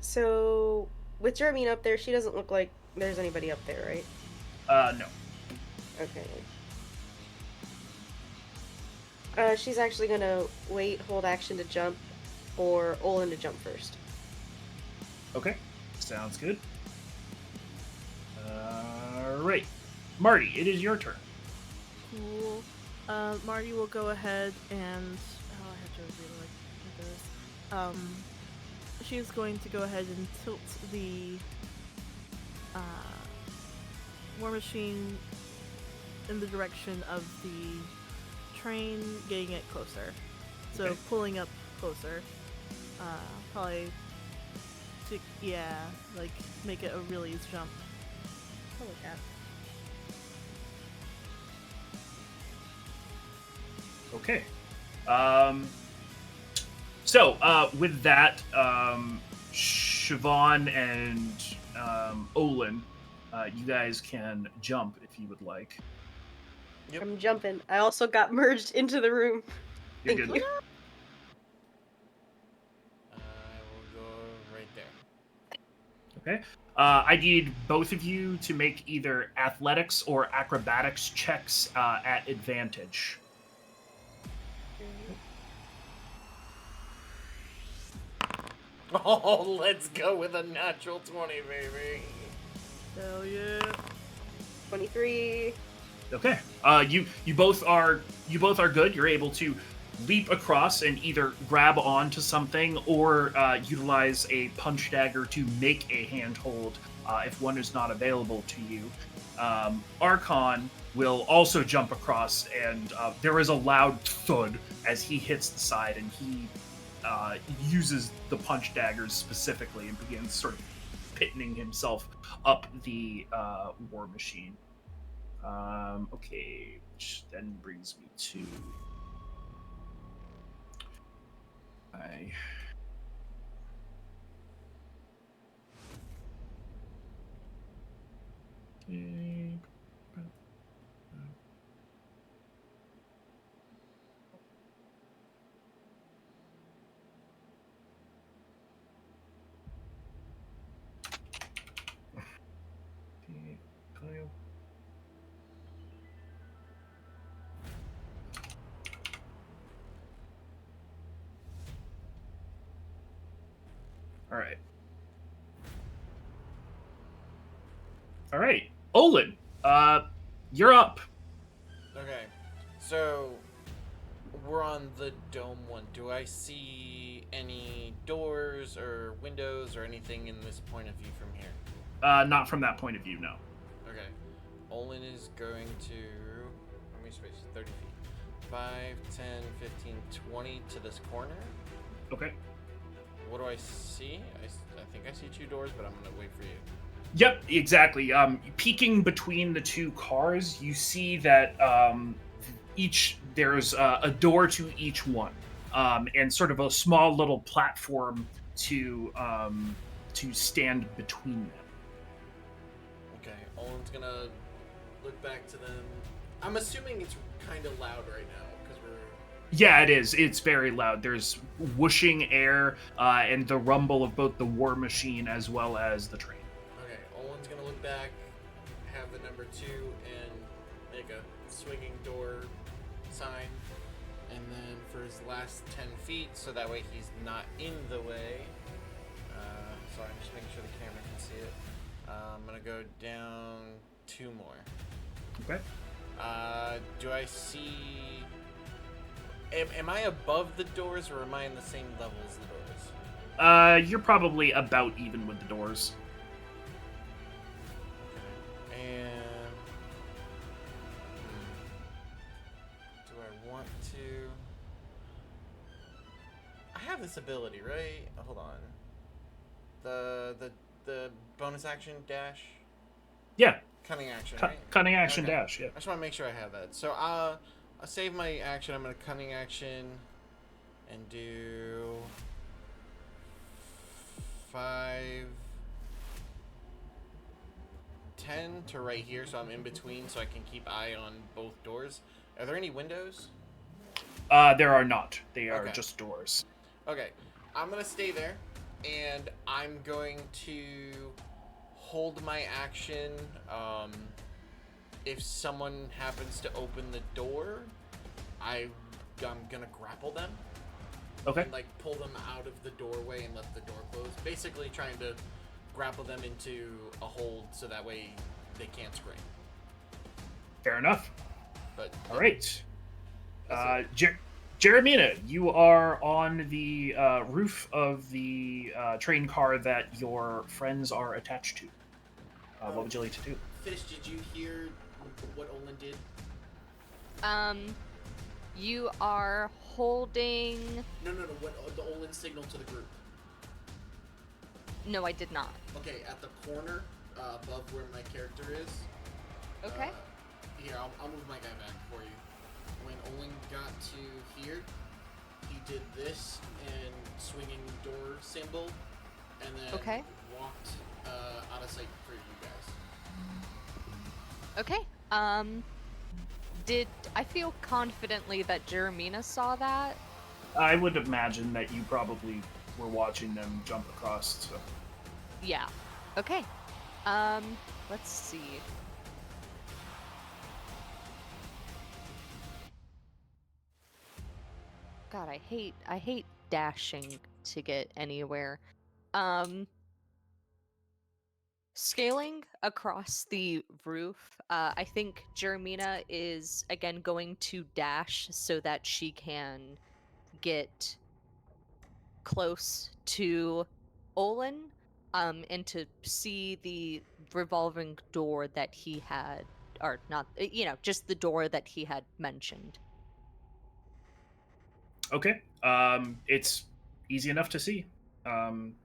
So, with Jeremine up there, she doesn't look like there's anybody up there, right? No. Okay. She's actually gonna wait, hold action to jump, for Olin to jump first. Okay, sounds good. Alright. Marty, it is your turn. Cool. Marty will go ahead and I have to read like this. She's going to go ahead and tilt the war machine in the direction of the train, getting it closer. So Okay. pulling up closer. Probably to, like make it a really easy jump. Holy cat. Okay. With that, Siobhan and Olin, you guys can jump if you would like. Yep. I'm jumping. I also got merged into the room. You're Thank good. you. I will go right there. Okay. I need both of you to make either athletics or acrobatics checks at advantage. Oh, let's go with a natural 20, baby. Hell yeah. 23. Okay. You both are good. You're able to leap across and either grab onto something or utilize a punch dagger to make a handhold if one is not available to you. Archon will also jump across, and there is a loud thud as he hits the side, and he uses the punch daggers specifically and begins sort of pitting himself up the war machine. Okay, which then brings me to I. Okay. Kyle. All right. All right. Olin, you're up. Okay, so we're on the dome one. Do I see any doors or windows or anything in this point of view from here? Not from that point of view, no. Okay. Olin is going to... How many spaces? 30 feet. 5, 10, 15, 20 to this corner. Okay. What do I see? I think I see 2 doors, but I'm going to wait for you. Yep, exactly. Peeking between the two cars, you see that there's a door to each one, and sort of a small little platform to stand between them. Okay, Olin's going to look back to them. I'm assuming it's kind of loud right now because we're... Yeah, it is. It's very loud. There's whooshing air and the rumble of both the war machine as well as the train. Okay, Olin's gonna look back, have the number 2, and make a swinging door sign. And then for his last 10 feet, so that way he's not in the way. Sorry, I'm just making sure the camera can see it. I'm gonna go down 2 more. Okay. Do I see... Am I above the doors, or am I in the same level as the doors? You're probably about even with the doors. Okay. And... do I want to... I have this ability, right? Hold on. The bonus action dash? Yeah. Cunning action, right? Cunning action Okay. dash, yeah. I just want to make sure I have that. So I'll save my action. I'm going to cunning action and do 5, 10 to right here, so I'm in between, so I can keep eye on both doors. Are there any windows? There are not. They are Okay. just doors. Okay, I'm gonna stay there, and I'm going to hold my action. If someone happens to open the door, I'm gonna grapple them. Okay. And like pull them out of the doorway and let the door close. Basically, trying to grapple them into a hold so that way they can't scream. Fair enough. But All right. That's Jeremina, you are on the roof of the train car that your friends are attached to. What would you like to do? Fish, did you hear what Olin did? You are holding... No. What the Olin signal to the group? No, I did not. Okay, at the corner above where my character is. Okay. Here, I'll move my guy back for you. When Olin got to here, he did this and swinging door symbol, and then walked out of sight for you guys. Okay. Did I feel confidently that Jeremina saw that? I would imagine that you probably were watching them jump across. So. Yeah. Okay. Let's see. God, I hate dashing to get anywhere. Scaling across the roof, I think Jeremina is again going to dash so that she can get close to Olin, and to see the revolving door that he had, or not, just the door that he had mentioned. Okay. It's easy enough to see.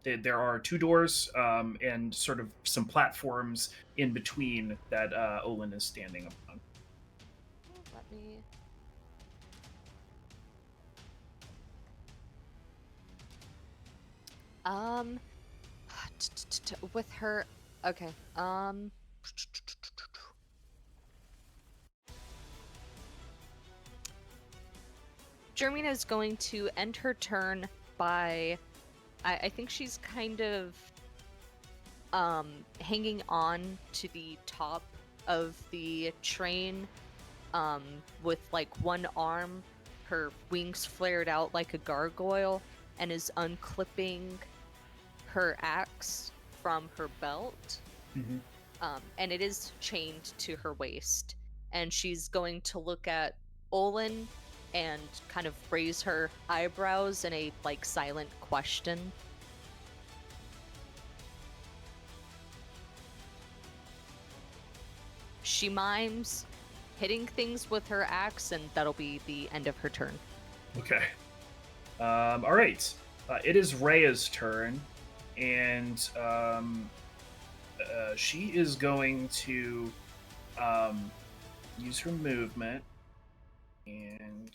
There are 2 doors and sort of some platforms in between that Olin is standing upon. Let me... with her... Okay, Jeremina is going to end her turn by... I think she's kind of hanging on to the top of the train with like one arm, her wings flared out like a gargoyle, and is unclipping her axe from her belt. Mm-hmm. And it is chained to her waist, and she's going to look at Olin and kind of raise her eyebrows in a like silent question. She mimes hitting things with her axe, and that'll be the end of her turn. Okay. All right. It is Rhea's turn, and she is going to use her movement, and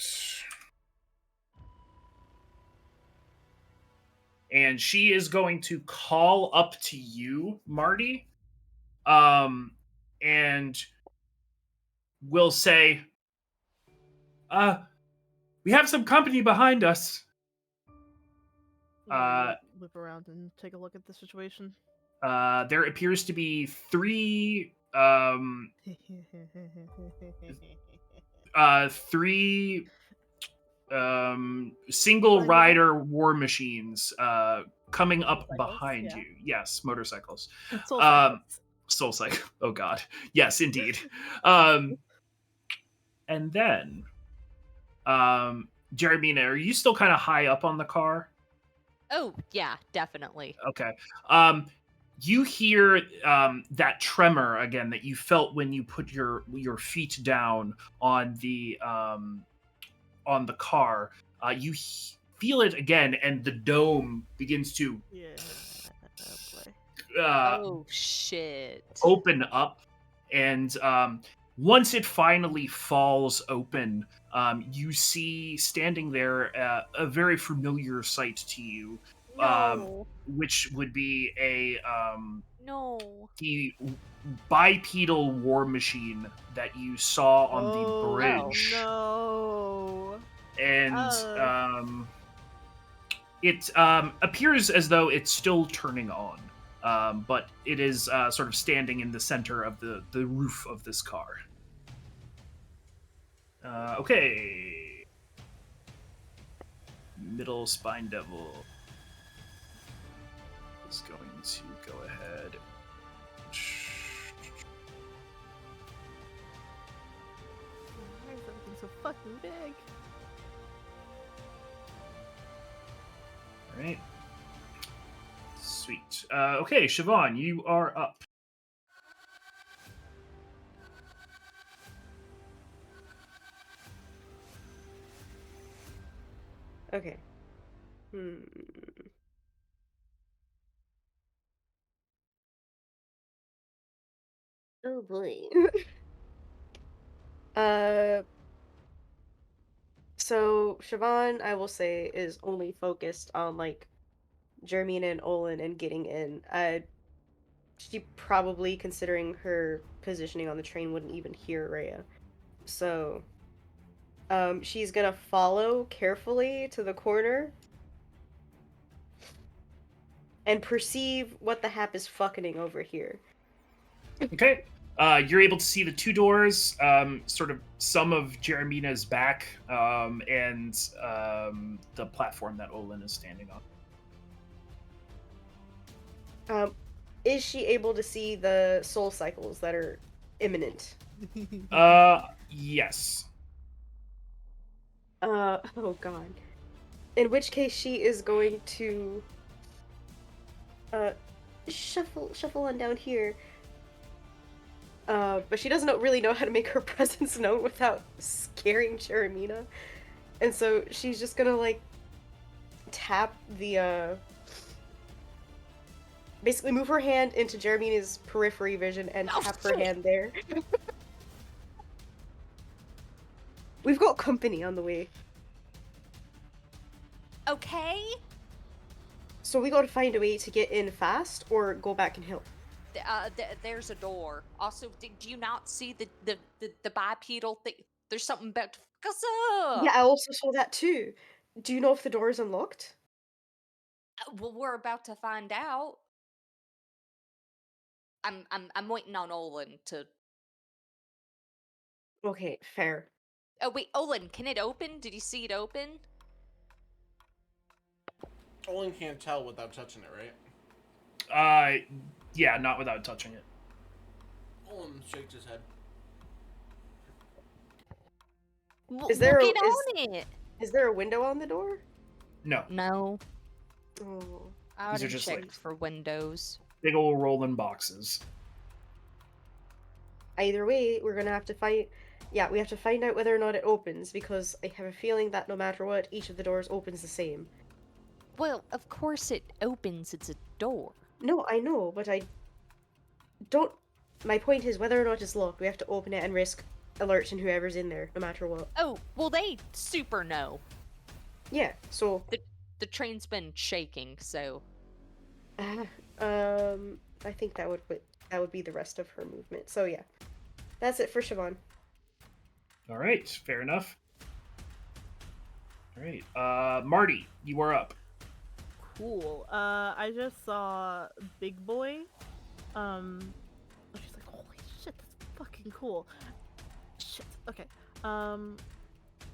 she is going to call up to you, Marty, and will say, We have some company behind us. Whip around and take a look at the situation. There appears to be three single Behind you? rider war machines coming up Motorcycles, behind yeah. you. Yes, motorcycles. Soul Um, cycles. Soul Cycle. Oh God. Yes, indeed. And then, Jeremina, are you still kind of high up on the car? Oh, yeah, definitely. Okay. You hear that tremor again that you felt when you put your feet down on the car. Feel it again, and the dome begins to Yeah. Oh boy. Oh, shit. open up, and once it finally falls open, you see standing there a very familiar sight to you, No. which would be No. the bipedal war machine that you saw on the Oh bridge, no. and Uh, it appears as though it's still turning on. But it is sort of standing in the center of the roof of this car. Okay. Middle Spine Devil is going to go ahead. why is everything so fucking big? All right. Sweet. Okay, Siobhan, you are up. Okay. Oh boy. uh, so Siobhan, I will say, is only focused on like Jermina and Olin and getting in. She probably, considering her positioning on the train, wouldn't even hear Rhea. So, she's gonna follow carefully to the corner and perceive what the hap is fucking over here. Okay. You're able to see the two doors, sort of some of Jeremina's back, and the platform that Olin is standing on. Is she able to see the soul cycles that are imminent? Yes. Oh god. In which case she is going to shuffle on down here. But she doesn't really know how to make her presence known without scaring Jeremina. And so she's just gonna like tap the basically move her hand into Jeremina's periphery vision and tap her hand there. We've got company on the way. Okay. So we gotta find a way to get in fast or go back and help. There's a door. Also, do you not see the bipedal thing? There's something about to fuck us up. Yeah, I also saw that too. Do you know if the door is unlocked? Well, we're about to find out. I'm waiting on Olin to. Okay, fair. Oh wait, Olin, can it open? Did you see it open? Olin can't tell without touching it, right? Yeah, not without touching it. Olin shakes his head. Is there We'll get on it. Is there a window on the door? No. No. Oh. I These are didn't just, check like- for windows. Big old rolling boxes. Either way, we're gonna have to find. Yeah, we have to find out whether or not it opens because I have a feeling that no matter what, each of the doors opens the same. Well, of course it opens. It's a door. No, I know, but I don't. My point is, whether or not it's locked, we have to open it and risk alerting whoever's in there, no matter what. Oh, well, they super know. Yeah. So. The train's been shaking, so. I think that would be the rest of her movement. So yeah, that's it for Siobhan. All right, fair enough. All right, Marty, you are up. Cool. I just saw Big Boy. She's like, holy shit, that's fucking cool. Shit. Okay.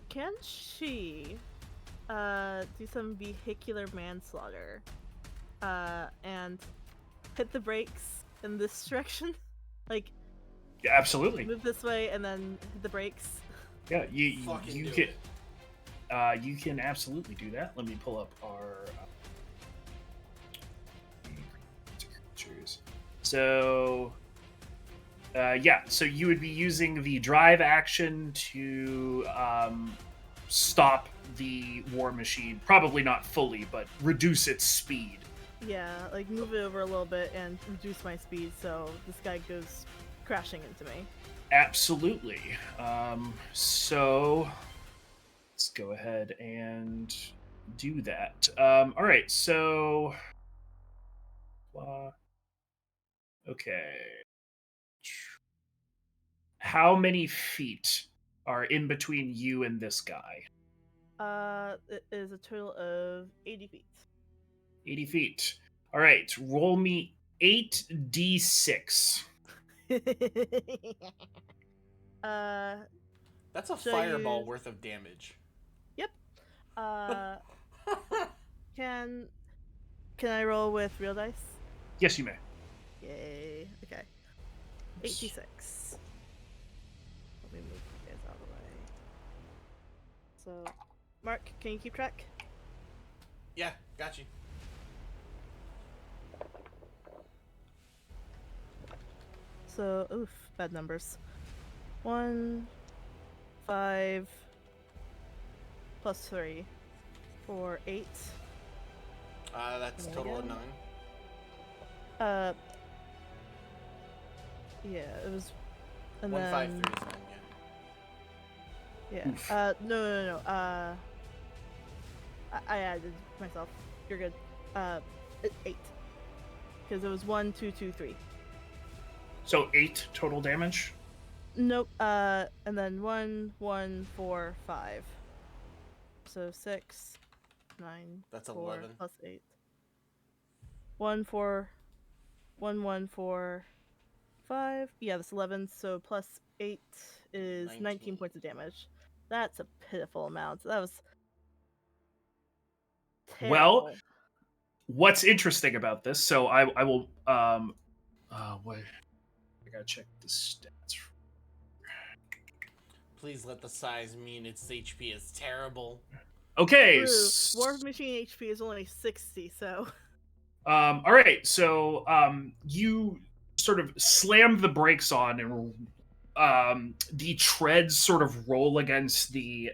Can she do some vehicular manslaughter? And hit the brakes in this direction? Like, Yeah, absolutely. move this way and then hit the brakes? Yeah, Fucking you do can. it. You can absolutely do that. Let me pull up our creatures. So, yeah, so you would be using the drive action to stop the war machine. Probably not fully, but reduce its speed. Yeah, like move it over a little bit and reduce my speed so this guy goes crashing into me. Absolutely. So let's go ahead and do that. All right, so okay. How many feet are in between you and this guy? It is a total of 80 feet. 80 feet. All right, roll me 8d6. uh, That's a Should I fireball use- worth of damage. yep. Can I roll with real dice? Yes, you may. Yay. Okay. 86. Let me move you guys out of the way. So, Mark, can you keep track? Yeah, got you. So, oof, bad numbers. 1, 5, plus 3, 4, 8. That's There we total of go. 9. Yeah, it was, and 1, 5, then 3 is 9, yeah. yeah. Oof. No. I added myself. You're good. 8. Because it was 1, 2, 2, 3. So 8 total damage? Nope. And then 1, 1, 4, 5. So 6, 9. That's 4 11. plus 8. 1, 4, 1, 1, 4, 5. Yeah, that's 11. So plus 8 is 19 19. points of damage. That's a pitiful amount. That was terrible. Well, what's interesting about this? So I will wait. I gotta check the stats. Please let the size mean its HP is terrible. Okay. True. War Machine HP is only 60, so. All right. So you sort of slam the brakes on, and the treads sort of roll against the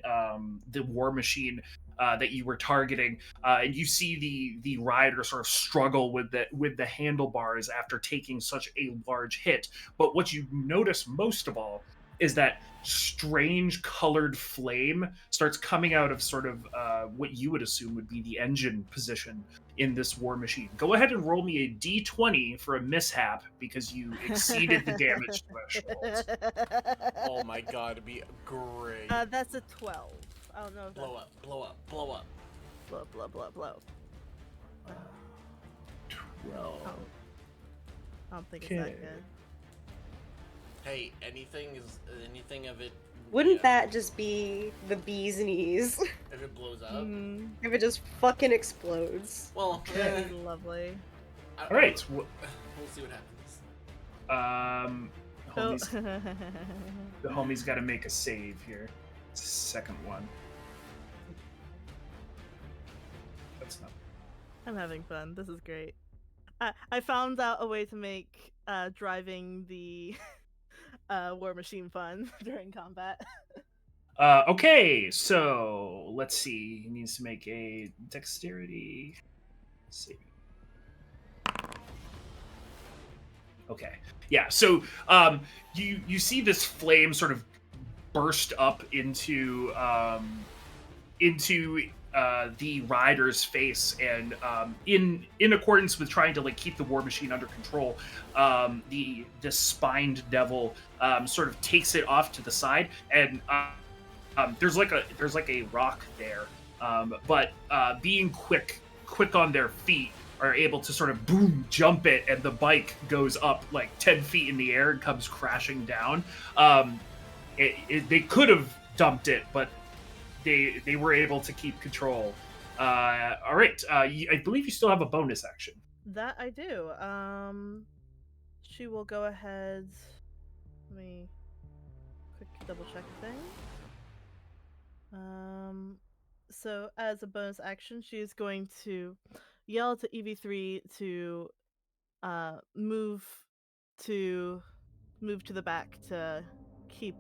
war machine that you were targeting, and you see the rider sort of struggle with the handlebars after taking such a large hit. But what you notice most of all is that strange colored flame starts coming out of sort of what you would assume would be the engine position in this war machine. Go ahead and roll me a d20 for a mishap because you exceeded the damage threshold. Oh my god, it'd be great. That's a 12. I don't know if Blow up, blow up, blow up. blow. 12. I don't think it's that Okay. good. Hey, anything of it. Wouldn't yeah, that just be the bee's knees If it blows up? if it just fucking explodes? Well, That'd be lovely. All right. We'll see what happens. Homie's, the homie's got to make a save here. Second one. That's not. I'm having fun. This is great. I found out a way to make driving the war machine fun during combat. Okay, so let's see. He needs to make a dexterity save. Okay, yeah. So you see this flame sort of burst up into the rider's face, and in accordance with trying to like keep the war machine under control, the spined devil sort of takes it off to the side, and there's like a rock there, But being quick on their feet, are able to sort of boom jump it, and the bike goes up like 10 feet in the air and comes crashing down. They could have dumped it, but they were able to keep control. All right, I believe you still have a bonus action. That I do. She will go ahead. Let me quick double check thing. So as a bonus action, she is going to yell to EV3 to move to the back to keep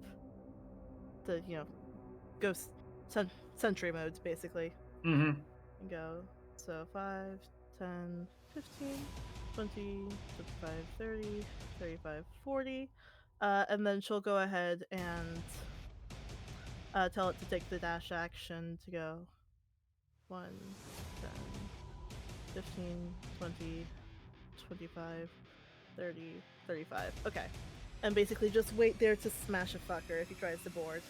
the ghost sentry modes basically Mm-hmm. and go. So 5, 10, 15, 20, 25, 30, 35, 40. And then she'll go ahead and tell it to take the dash action to go 1, 10, 15, 20, 25, 30, 35. Okay. And basically just wait there to smash a fucker if he tries to board.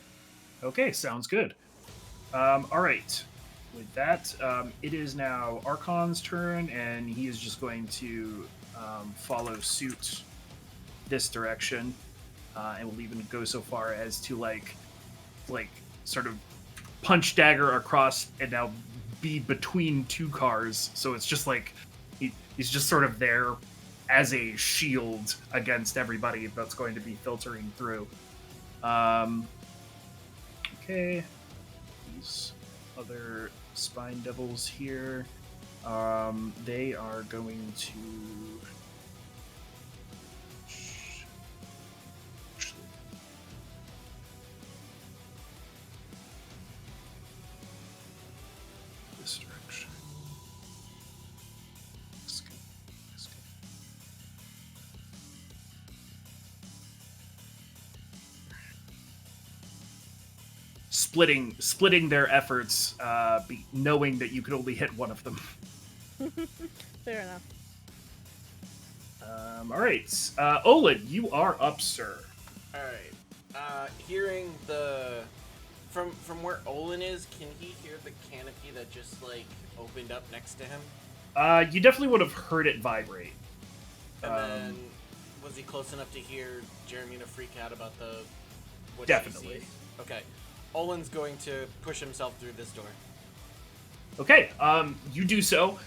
Okay, sounds good. All right. With that, it is now Archon's turn, and he is just going to follow suit this direction, and will even go so far as to like sort of punch dagger across and now be between two cars. So it's just like he's just sort of there as a shield against everybody that's going to be filtering through. Okay, these other spine devils here, they are going to this direction. Let's go. Splitting their efforts, knowing that you could only hit one of them. Fair enough. All right, Olin, you are up, sir. All right. Hearing the from where Olin is, can he hear the canopy that just like opened up next to him? You definitely would have heard it vibrate. And then was he close enough to hear Jeremy to freak out about the what Definitely. She sees? Okay. Olin's going to push himself through this door. Okay, you do so.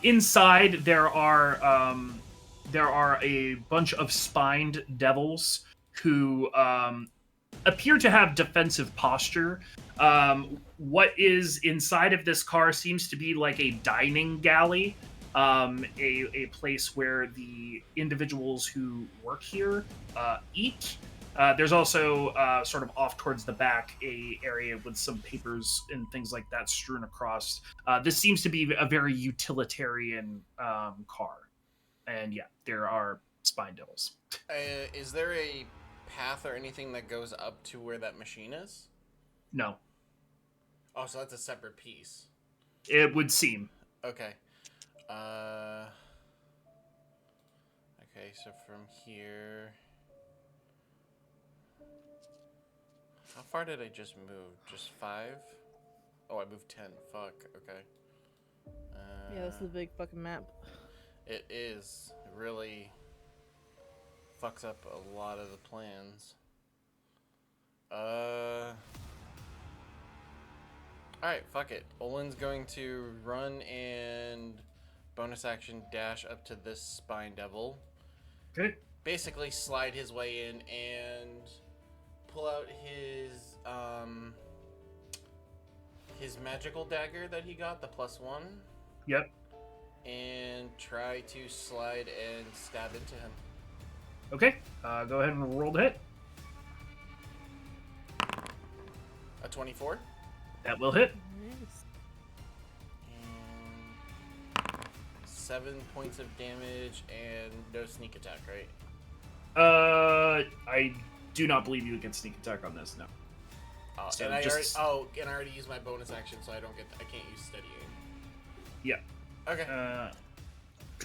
Inside there are a bunch of spined devils who appear to have defensive posture. What is inside of this car seems to be like a dining galley, a place where the individuals who work here eat. There's also sort of off towards the back a area with some papers and things like that strewn across. This seems to be a very utilitarian car, and yeah, there are spine devils. Is there a path or anything that goes up to where that machine is? No, Oh, so that's a separate piece. it would seem. Okay. Okay, so from here... How far did I just move? Just 5? Oh, I moved 10. Fuck, okay. Yeah, this is a big fucking map. It is. It really fucks up a lot of the plans. Alright, fuck it. Olin's going to run and bonus action dash up to this spine devil. Okay. Basically slide his way in and pull out his magical dagger that he got, the +1. Yep. And try to slide and stab into him. Okay. Go ahead and roll the hit. A 24. That will hit. Nice. And 7 points of damage and no sneak attack, right? I do not believe you get sneak attack on this. No. So and I just- already used my bonus action, so I can't use steadying. Yeah. Okay.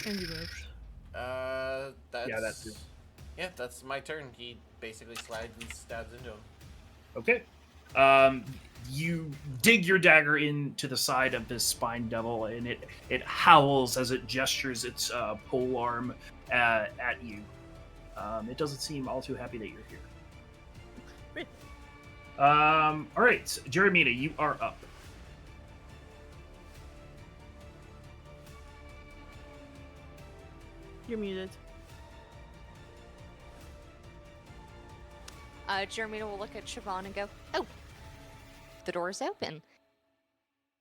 And you moved. That's Yeah, that too. Yeah, that's my turn. He basically slides and stabs into him. Okay. you dig your dagger into the side of this spine devil, and it howls as it gestures its pole arm at you. It doesn't seem all too happy that you're here. Great. All right, Jeremina, you are up. You're muted. Jeremina will look at Siobhan and go, "Oh, the door's open."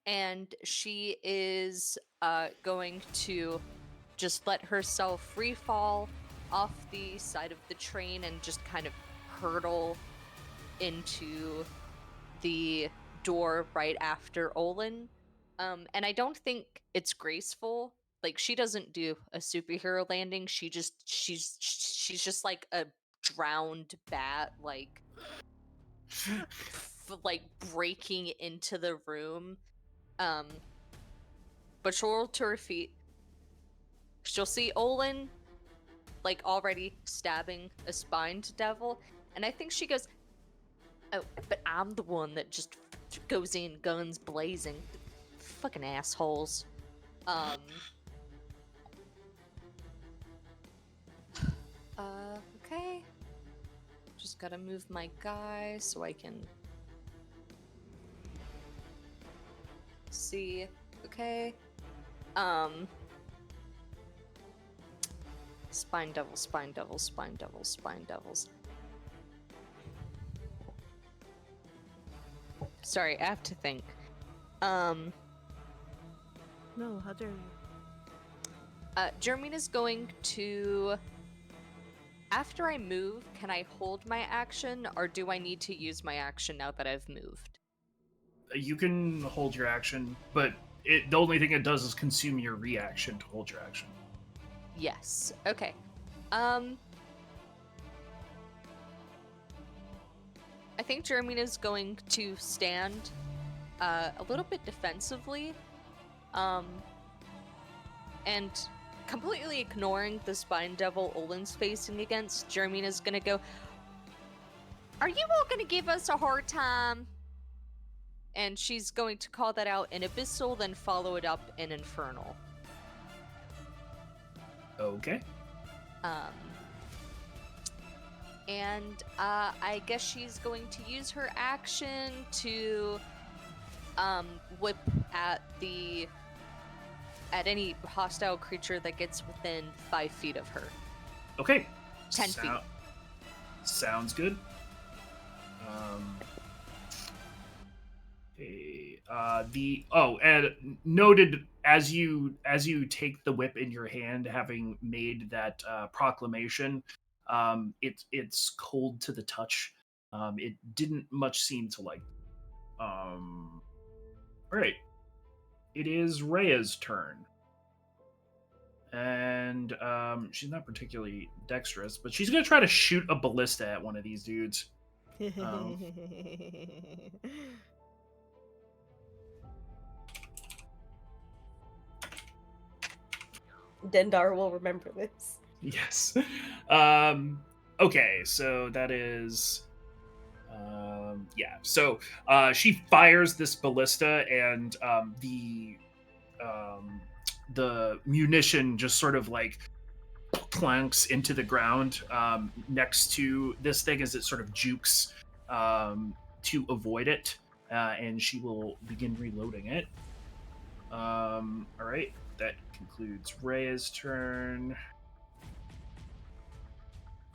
And she is going to just let herself free fall off the side of the train and just kind of hurtle into the door right after Olin. And I don't think it's graceful. Like, she doesn't do a superhero landing. She's just like a drowned bat, like like breaking into the room. But she'll roll to her feet. She'll see Olin, like, already stabbing a spined devil, and I think she goes, "Oh, but I'm the one that just goes in guns blazing. Fucking assholes." Okay. Just gotta move my guy so I can see. Okay. Spine devil, spine devil, spine devil, spine devils. Sorry, I have to think. No, how dare you? Jermina's going to... After I move, can I hold my action, or do I need to use my action now that I've moved? You can hold your action, but the only thing it does is consume your reaction to hold your action. Yes. Okay. I think Jermina's going to stand a little bit defensively, and completely ignoring the spine devil Olin's facing against. Jermina's gonna go, "Are you all gonna give us a hard time?" And she's going to call that out in Abyssal, then follow it up in Infernal. Okay. And I guess she's going to use her action to whip at any hostile creature that gets within 5 feet of her. Okay. 10 feet. Sounds good. And noted as you take the whip in your hand, having made that proclamation, it's cold to the touch. It didn't much seem to like. All right, it is Rhea's turn, and she's not particularly dexterous, but she's gonna try to shoot a ballista at one of these dudes. Dendar will remember this. Yes. Okay, so that is. Yeah. So she fires this ballista, and the munition just sort of like clanks into the ground next to this thing as it sort of jukes to avoid it, and she will begin reloading it. All right, that concludes Rhea's turn.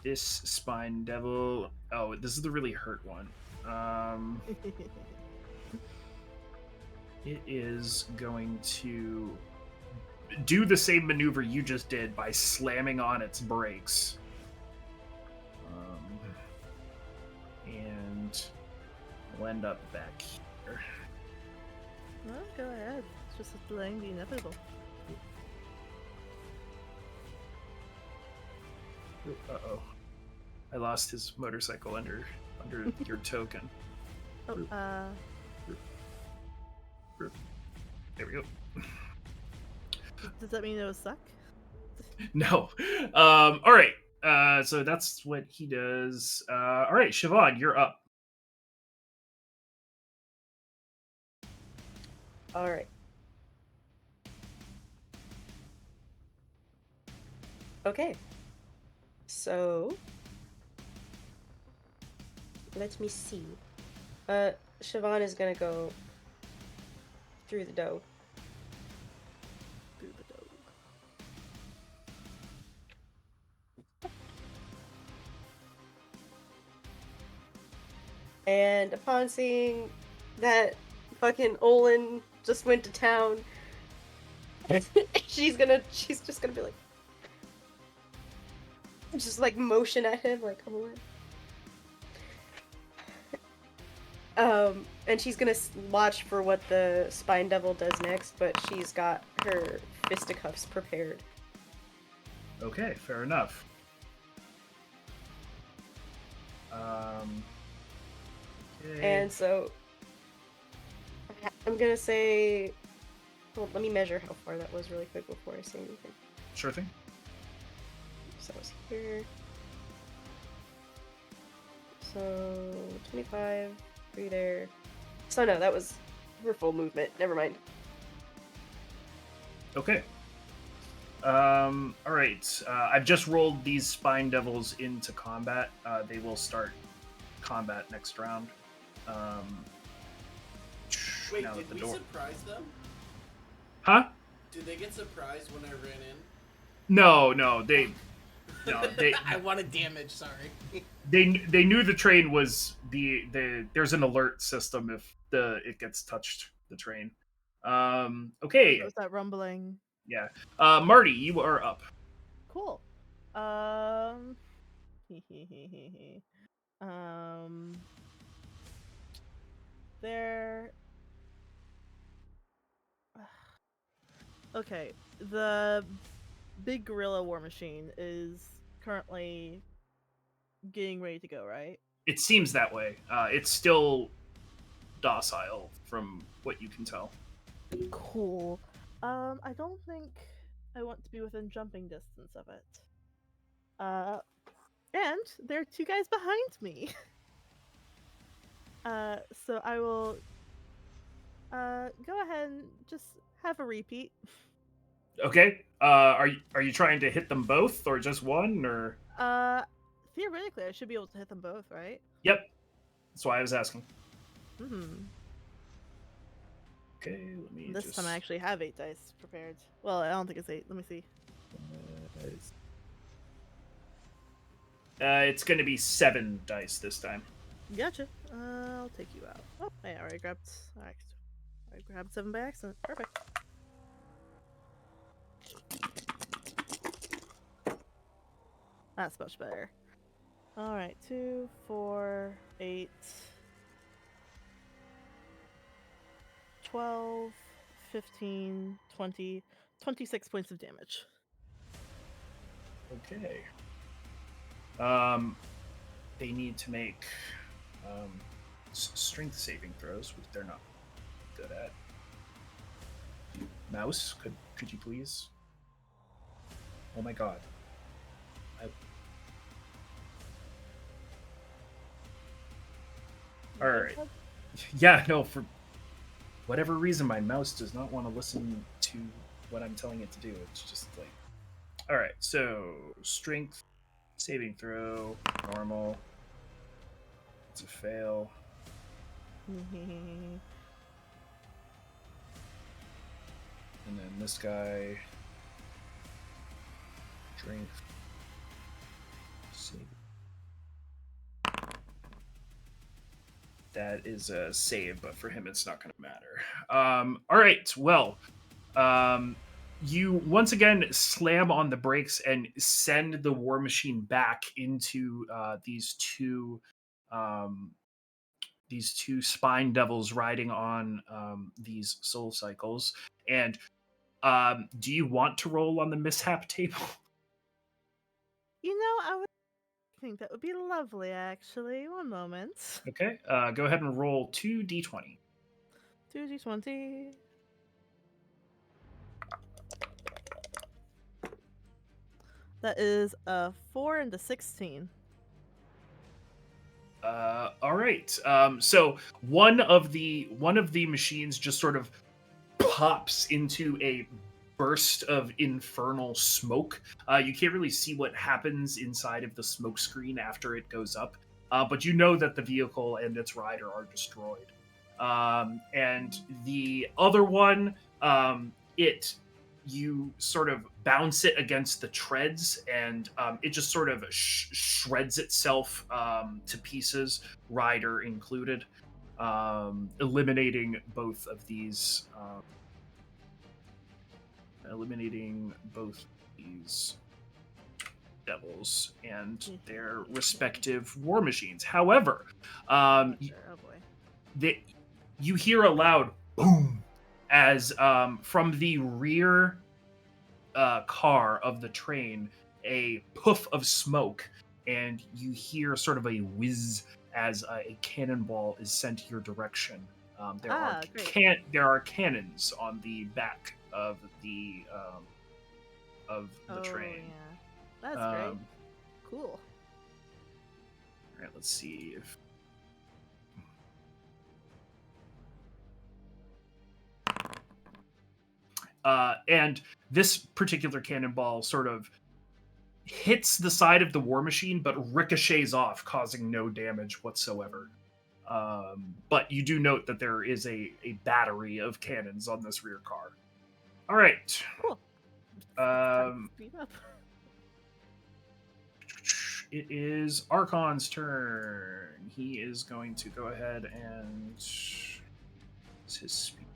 This spine devil. Oh, this is the really hurt one. It is going to do the same maneuver you just did by slamming on its brakes. And we'll end up back here. Well, go ahead. It's just delaying the inevitable. Uh-oh. I lost his motorcycle under your token. Oh, There we go. does that mean it was suck? No. All right. So that's what he does. All right, Siobhan, you're up. All right. Okay. So let me see. Siobhan is gonna go through the dough. Through the dough. And upon seeing that fucking Olin just went to town, she's just gonna be like, just like motion at him, like, come on. And she's gonna watch for what the Spine Devil does next, but she's got her fisticuffs prepared. Okay, fair enough. Okay. And so, I'm gonna say, well, let me measure how far that was really quick before I say anything. Sure thing. So it's here. So 25, 3 there. So no, that was her full movement. Never mind. Okay. All right. I've just rolled these Spine Devils into combat. They will start combat next round. Wait, now did at the we door. surprise them? Huh? Did they get surprised when I ran in? No, they I wanted damage. Sorry. they knew the train was the there's an alert system if it gets touched, the train. Okay. What was that rumbling? Yeah. Marty, you are up. Cool. Um. There. Okay, the big gorilla war machine is currently getting ready to go, right? It seems that way. It's still docile from what you can tell. Cool. I don't think I want to be within jumping distance of it. And there are two guys behind me. So I will go ahead and just have a repeat. Okay. Are you trying to hit them both or just one or? Theoretically I should be able to hit them both, right? Yep. That's why I was asking. Mm-hmm. Okay. Let me This just. time I actually have 8 dice prepared. Well, I don't think it's 8. Let me see. It's going to be 7 dice this time. Gotcha. I'll take you out. Oh, I already grabbed. I grabbed 7 by accident. Perfect. That's much better. All right, 2, 4, 8, 12, 15, 20, 26 points of damage. Okay. They need to make strength saving throws, which they're not good at. Mouse, could you please? Oh my god. All right. Yeah, no, for whatever reason, my mouse does not want to listen to what I'm telling it to do. It's just like, all right. So strength saving throw, normal. It's a fail. And then this guy, strength save. That is a save, but for him, it's not going to matter. All right. Well, you once again slam on the brakes and send the war machine back into these two spine devils riding on these soul cycles. And do you want to roll on the mishap table? You know, I would think that would be lovely, actually. One moment. Okay. Go ahead and roll 2d20. 2d20. That is a 4 and a 16. All right. So one of the machines just sort of pops into a burst of infernal smoke. You can't really see what happens inside of the smoke screen after it goes up, but you know that the vehicle and its rider are destroyed. And the other one, it you sort of bounce it against the treads, and it just sort of shreds itself to pieces, rider included, eliminating both of these. Eliminating both these devils and their respective war machines. However, Oh boy. you hear a loud boom as from the rear car of the train, a puff of smoke, and you hear sort of a whiz as a cannonball is sent your direction. There are cannons on the back of the train. Yeah. That's great. Um, Cool. All right, let's see if. And this particular cannonball sort of hits the side of the war machine, but ricochets off, causing no damage whatsoever. But you do note that there is a battery of cannons on this rear car. All right. Cool. Speed up. It is Archon's turn. He is going to go ahead and it's his speed.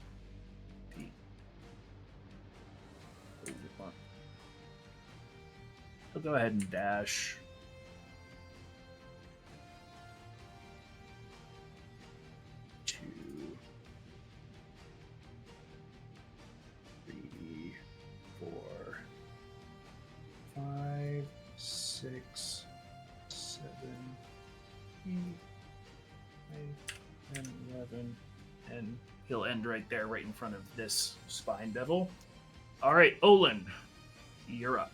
He'll go ahead and dash. Two, three, 4, 5, 6, 7, 8, 9, 10, 11, and he'll end right there, right in front of this spine devil. All right, Olin, you're up.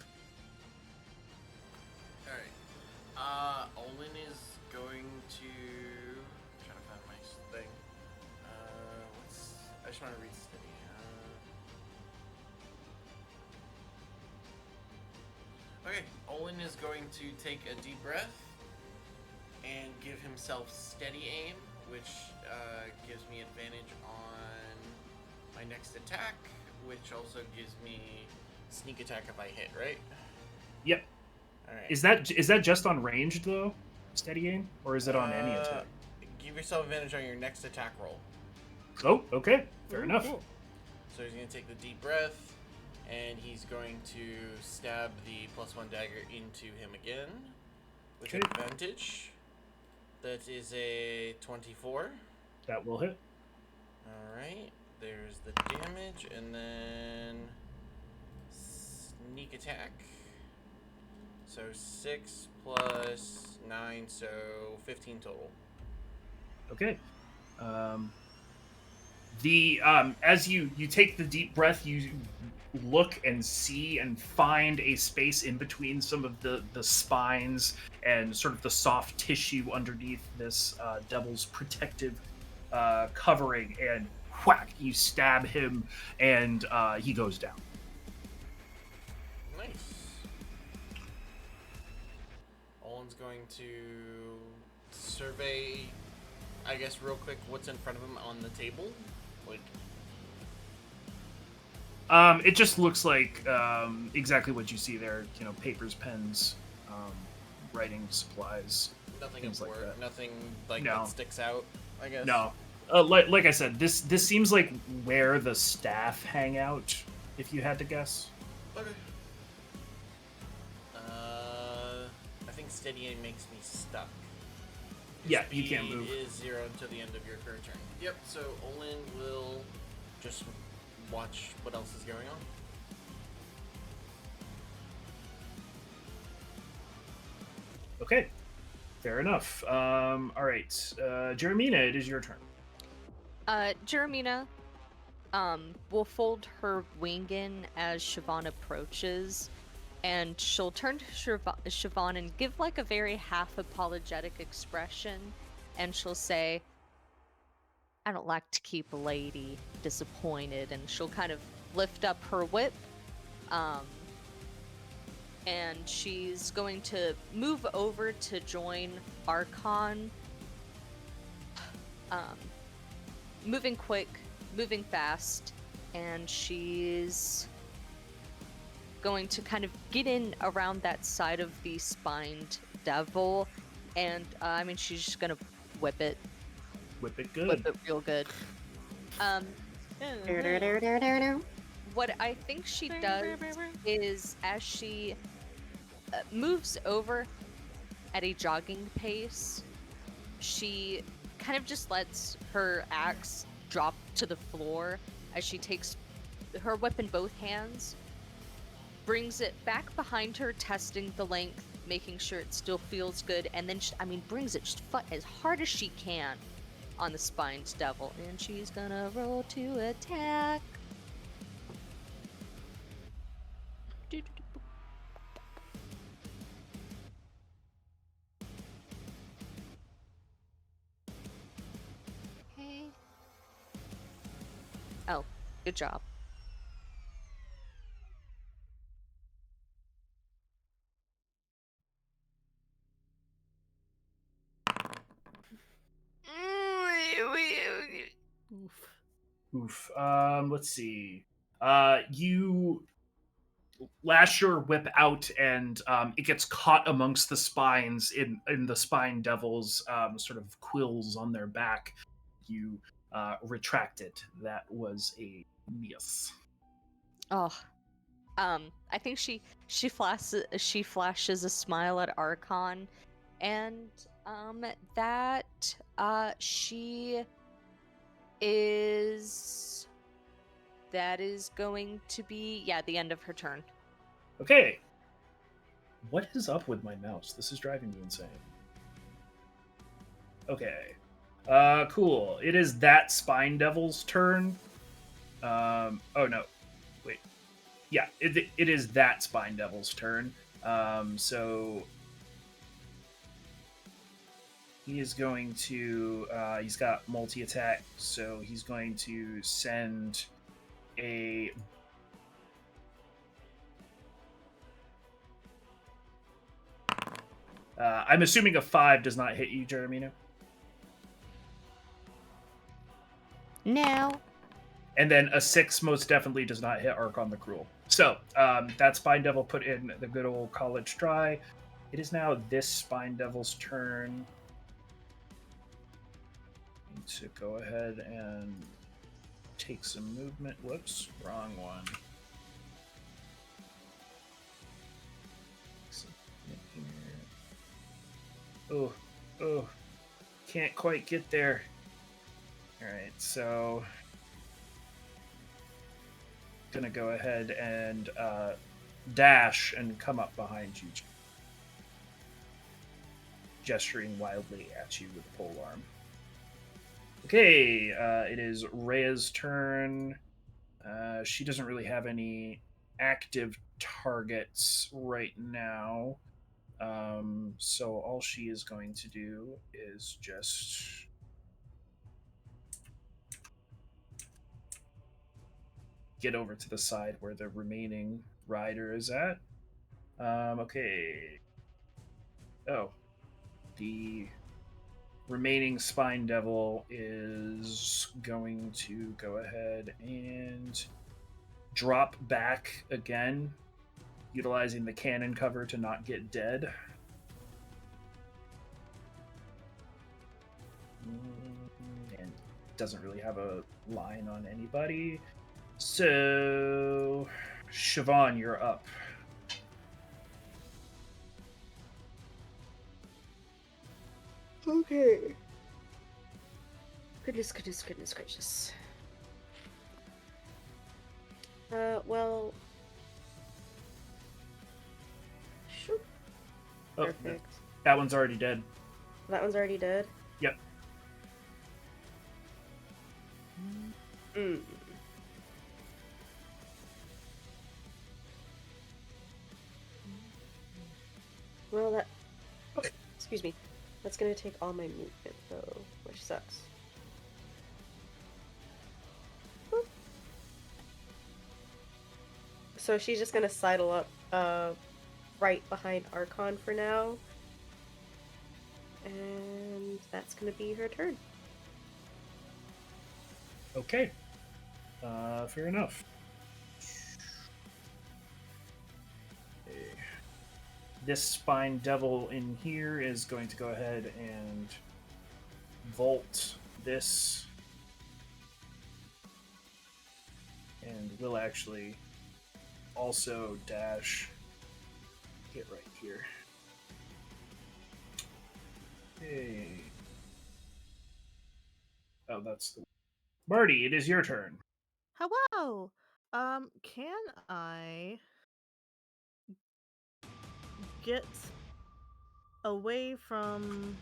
Alright. Olin is going to. I'm trying to find my thing. I just want to read steady. Okay, Olin is going to take a deep breath and give himself steady aim, which gives me advantage on my next attack, which also gives me sneak attack if I hit, right? Yep. All right. Is that just on ranged though? Steady aim, or is it on any attack? Give yourself advantage on your next attack roll. Oh, okay, fair enough. Cool. So he's going to take the deep breath, and he's going to stab the +1 dagger into him again with Okay. advantage. That is a 24. That will hit. Alright, there's the damage, and then sneak attack. So 6 plus 9, so 15 total. Okay. As you take the deep breath, you look and see and find a space in between some of the spines and sort of the soft tissue underneath this devil's protective covering, and whack, you stab him, and he goes down. Nice. Olin's going to survey, I guess, real quick, what's in front of him on the table. Like, It just looks like exactly what you see there. You know, papers, pens, writing supplies. nothing Things like important, that. nothing like No. that sticks out, I guess. No, like I said, this seems like where the staff hang out. If you had to guess. Okay. I think steady aim makes me stuck. Yeah, you can't Speed move. is 0 until the end of your current turn. Yep. So Olin will just watch what else is going on. Okay, fair enough. All right, Jeremina, it is your turn. Jeremina, will fold her wing in as Siobhan approaches, and she'll turn to Siobhan and give like a very half apologetic expression, and she'll say, I don't like to keep a lady disappointed, and she'll kind of lift up her whip, um, and she's going to move over to join Archon. Um, moving quick, moving fast, and she's going to kind of get in around that side of the spined devil, and I mean, she's just gonna whip it Whip it whip good. it real good. Um, what I think she does is, as she moves over at a jogging pace, she kind of just lets her axe drop to the floor as she takes her whip in both hands, brings it back behind her, testing the length, making sure it still feels good, and then, brings it just as hard as she can on the spined devil. And she's gonna roll to attack. Okay. Oh, good job. Oof. Oof. Let's see. You lash your whip out, and it gets caught amongst the spines in the spine devils, sort of quills on their back. You retract it. That was a miss. Oh, I think she flashes a smile at Archon, and that she is that is going to be, yeah, the end of her turn. Okay. What is up with my mouse? This is driving me insane. Okay. Cool. It is that spine devil's turn. Oh no. Wait. Yeah, it is that spine devil's turn. So he is going to he's got multi attack, so he's going to send a I'm assuming a 5 does not hit you, Jeremina. Now, And then a 6 most definitely does not hit Archon the Cruel. So that Spine Devil put in the good old college try. It is now this Spine Devil's turn to go ahead and take some movement. Whoops, wrong one. Oh, oh, can't quite get there. All right, so gonna go ahead and dash and come up behind you, gesturing wildly at you with a pole arm. Okay, it is Rhea's turn. She doesn't really have any active targets right now. So all she is going to do is just get over to the side where the remaining rider is at. Okay. Oh, the remaining Spine Devil is going to go ahead and drop back again, utilizing the cannon cover to not get dead. And doesn't really have a line on anybody. So, Siobhan, you're up. Okay. Goodness, goodness, goodness gracious. Well. Sure. Oh, Perfect. that one's already dead. That one's already dead? Yep. Hmm. Well, that. Excuse me. That's gonna take all my movement, though, which sucks. So she's just gonna sidle up right behind Archon for now. And that's gonna be her turn. Okay. Fair enough. Okay. This spine devil in here is going to go ahead and vault this. And will actually also dash. Get right here. Hey. Oh, that's the. Marty, it is your turn. Hello. Can I get away from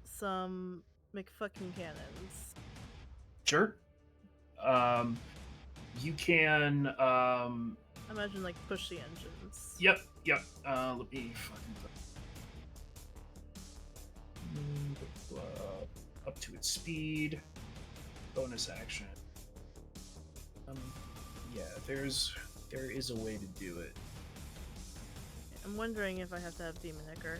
some McFucking cannons? Sure. Um, you can. Imagine like push the engines. Yep. Let me fucking up to its speed. Bonus action. Um, yeah, there is a way to do it. I'm wondering if I have to have Demon Icker.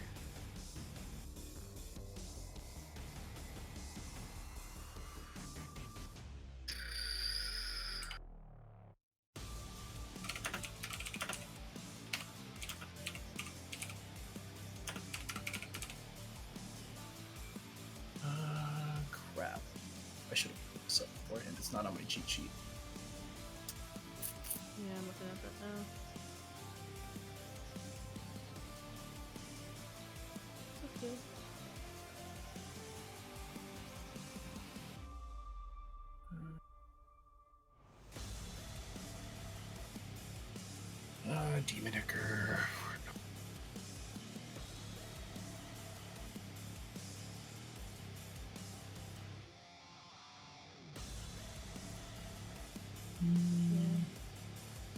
Crap. I should have put this up beforehand. It's not on my cheat sheet. Yeah, I'm looking at that now. It's okay. Demonicker.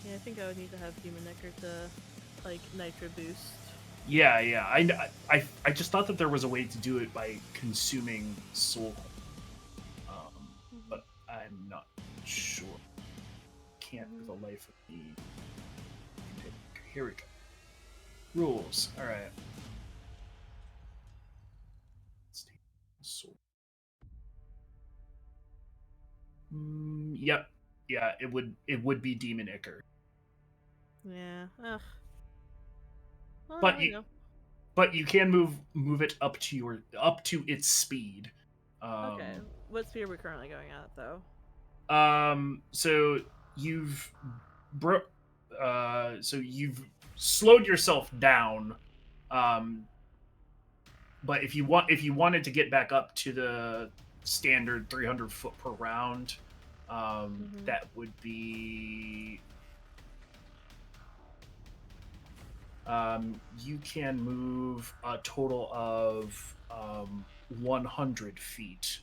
Yeah, I think I would need to have Demon Icker to like Nitro boost. Yeah. I just thought that there was a way to do it by consuming soul, but I'm not sure. Can't for the life of me. Here we go. Rules. All right. Let's take soul. Yep. Yeah. It would be Demon Icker. Yeah. Ugh. Well, But now I you know. but you can move it up to its speed. Okay. What speed are we currently going at though? So you've so you've slowed yourself down. But if you wanted to get back up to the standard 300 foot per round, that would be you can move a total of 100 feet.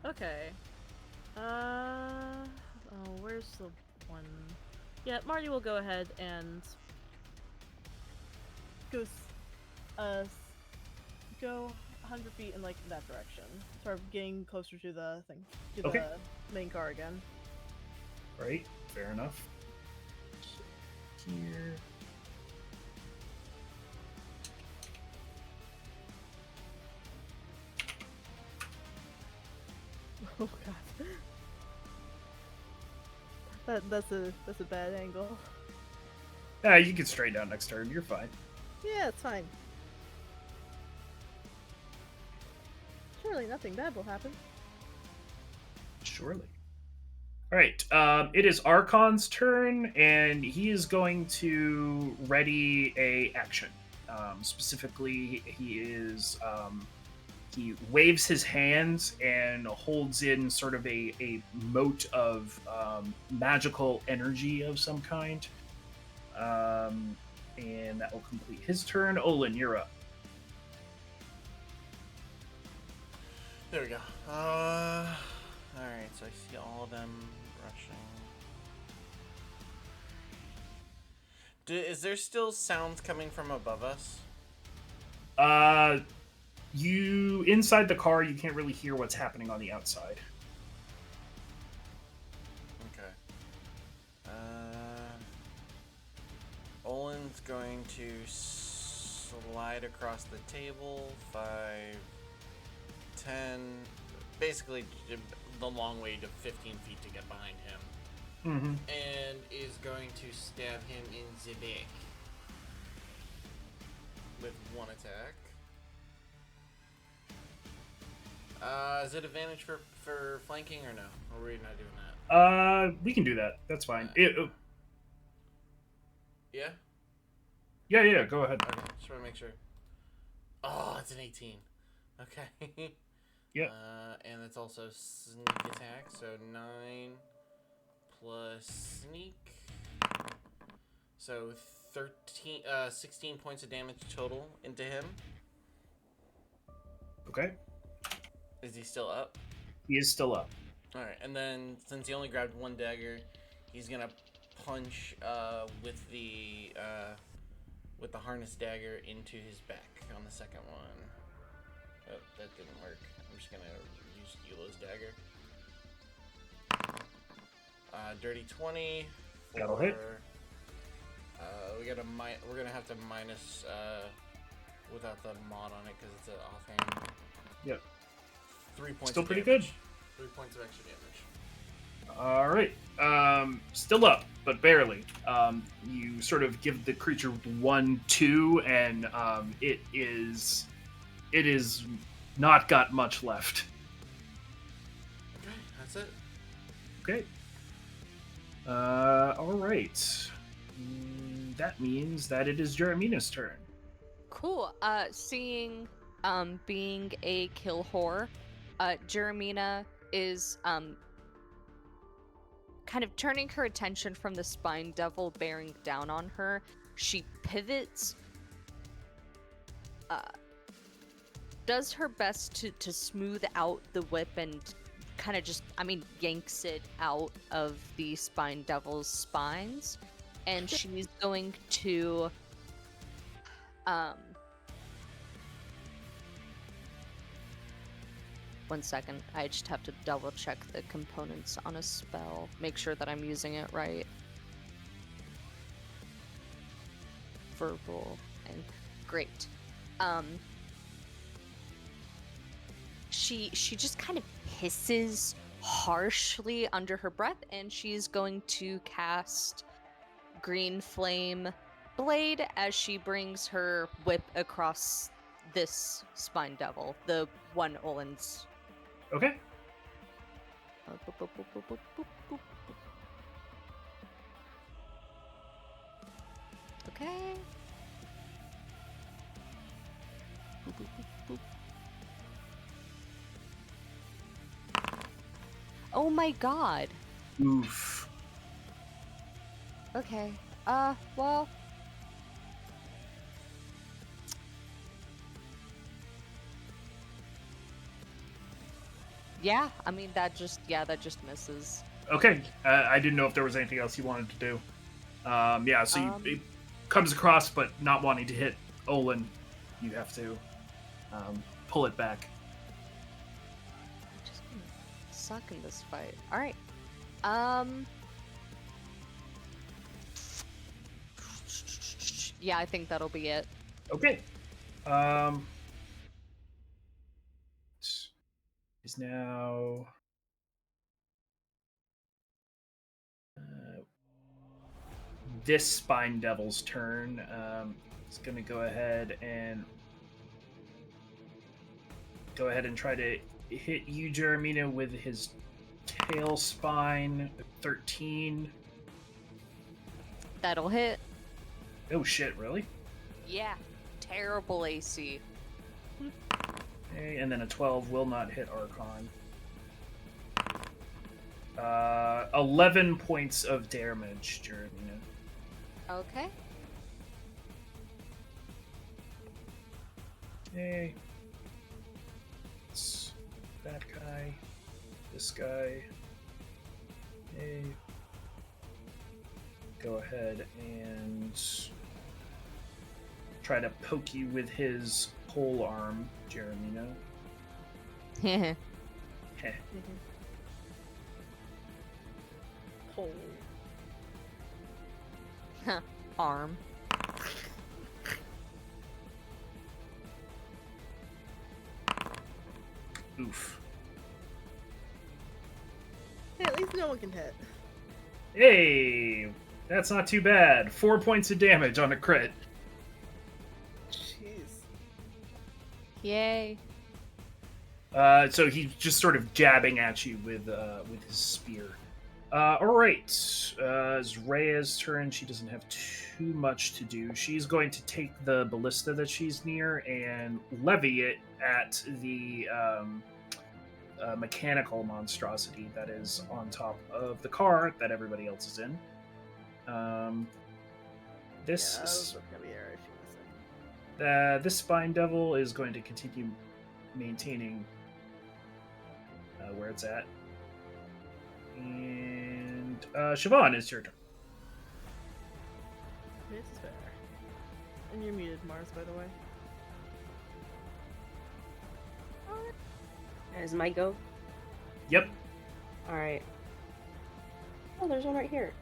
Okay. Where's the one? Yeah, Marty will go ahead and go, go 100 feet in like that direction. Start getting closer to the thing, to Okay. the main car again. Right, fair enough. Here. Oh god. That's a bad angle. Yeah, you can straighten out next turn. You're fine. Yeah, it's fine. Surely nothing bad will happen. Surely. All right. It is Archon's turn, and he is going to ready a action. Specifically, he waves his hands and holds in sort of a mote of magical energy of some kind. And that will complete his turn. Olin, you're up. There we go. Alright, so I see all of them rushing. Is there still sounds coming from above us? You inside the car, you can't really hear what's happening on the outside. Okay. Olin's going to slide across the table. 5, 10. Basically, the long way to 15 feet to get behind him. Mm-hmm. And is going to stab him in the back. With 1 attack. Is it advantage for flanking or no? Or are we not doing that? We can do that. That's fine. Yeah? Yeah. Go ahead. Okay, just want to make sure. Oh, it's an 18. Okay. Yep. And it's also sneak attack, so 9 plus sneak. So 16 points of damage total into him. Okay. Is he still up? He is still up. Alright, and then since he only grabbed 1 dagger, he's gonna punch with the harness dagger into his back on the second one. Oh, that didn't work. I'm just gonna use Elo's dagger. Dirty 20. That'll hit. We're gonna have to minus without the mod on it because it's an offhand. Yep. 3 points. Still of pretty damage. good. 3 points of extra damage. All right. Still up, but barely. You sort of give the creature 1-2, and it is not got much left. Okay, that's it. Okay. All right. That means that it is Jeremina's turn. Cool. Seeing being a kill whore, Jeremina is kind of turning her attention from the spine devil bearing down on her. She pivots, does her best to smooth out the whip and kind of just, yanks it out of the spine devil's spines. And she's going to, one second, I just have to double check the components on a spell. Make sure that I'm using it right. Verbal and great. She just kind of hisses harshly under her breath, and she's going to cast Green Flame Blade as she brings her whip across this spine devil, the one Olin's. Okay. Okay. Oh my god. Oof. Okay. Well. Yeah, that just misses. Okay. I didn't know if there was anything else you wanted to do. Yeah, so it comes across, but not wanting to hit Olin, you have to pull it back. I'm just gonna suck in this fight. Alright. Yeah, I think that'll be it. Okay. Is now this spine devil's turn. It's gonna go ahead and try to hit you, Jeremina, with his tail spine. 13. That'll hit. Oh shit! Really? Yeah. Terrible AC. Okay, and then a 12 will not hit Archon. 11 points of damage, Jeremina. Okay. Okay. It's that guy. This guy. Okay. Go ahead and try to poke you with his pole arm, Jeremina. Heh. Pole. Arm. Oof. Hey, at least no one can hit. Hey, that's not too bad. 4 points of damage on a crit. Jeez. Yay. So he's just sort of jabbing at you with his spear. All right. It's Rhea's turn. She doesn't have too much to do. She's going to take the ballista that she's near and levy it at the mechanical monstrosity that is on top of the car that everybody else is in. This Yeah, I was gonna be alright for a second. this spine devil is going to continue maintaining where it's at. And Siobhan, it's your turn. This is fair. And you're muted, Mars, by the way. As my go. Yep. Alright. Oh, there's one right here.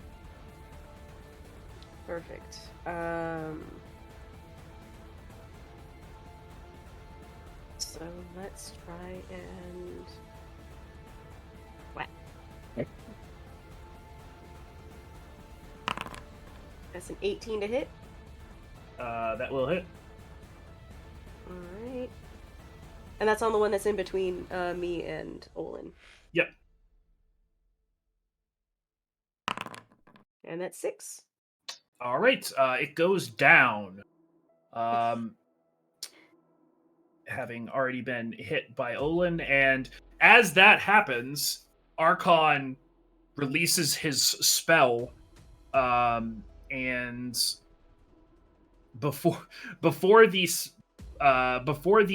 Perfect. So let's try and whack. That's an 18 to hit. That will hit. Alright. And that's on the one that's in between me and Olin. Yep. And that's 6. All right. It goes down. Having already been hit by Olin, and as that happens, Archon releases his spell, and before the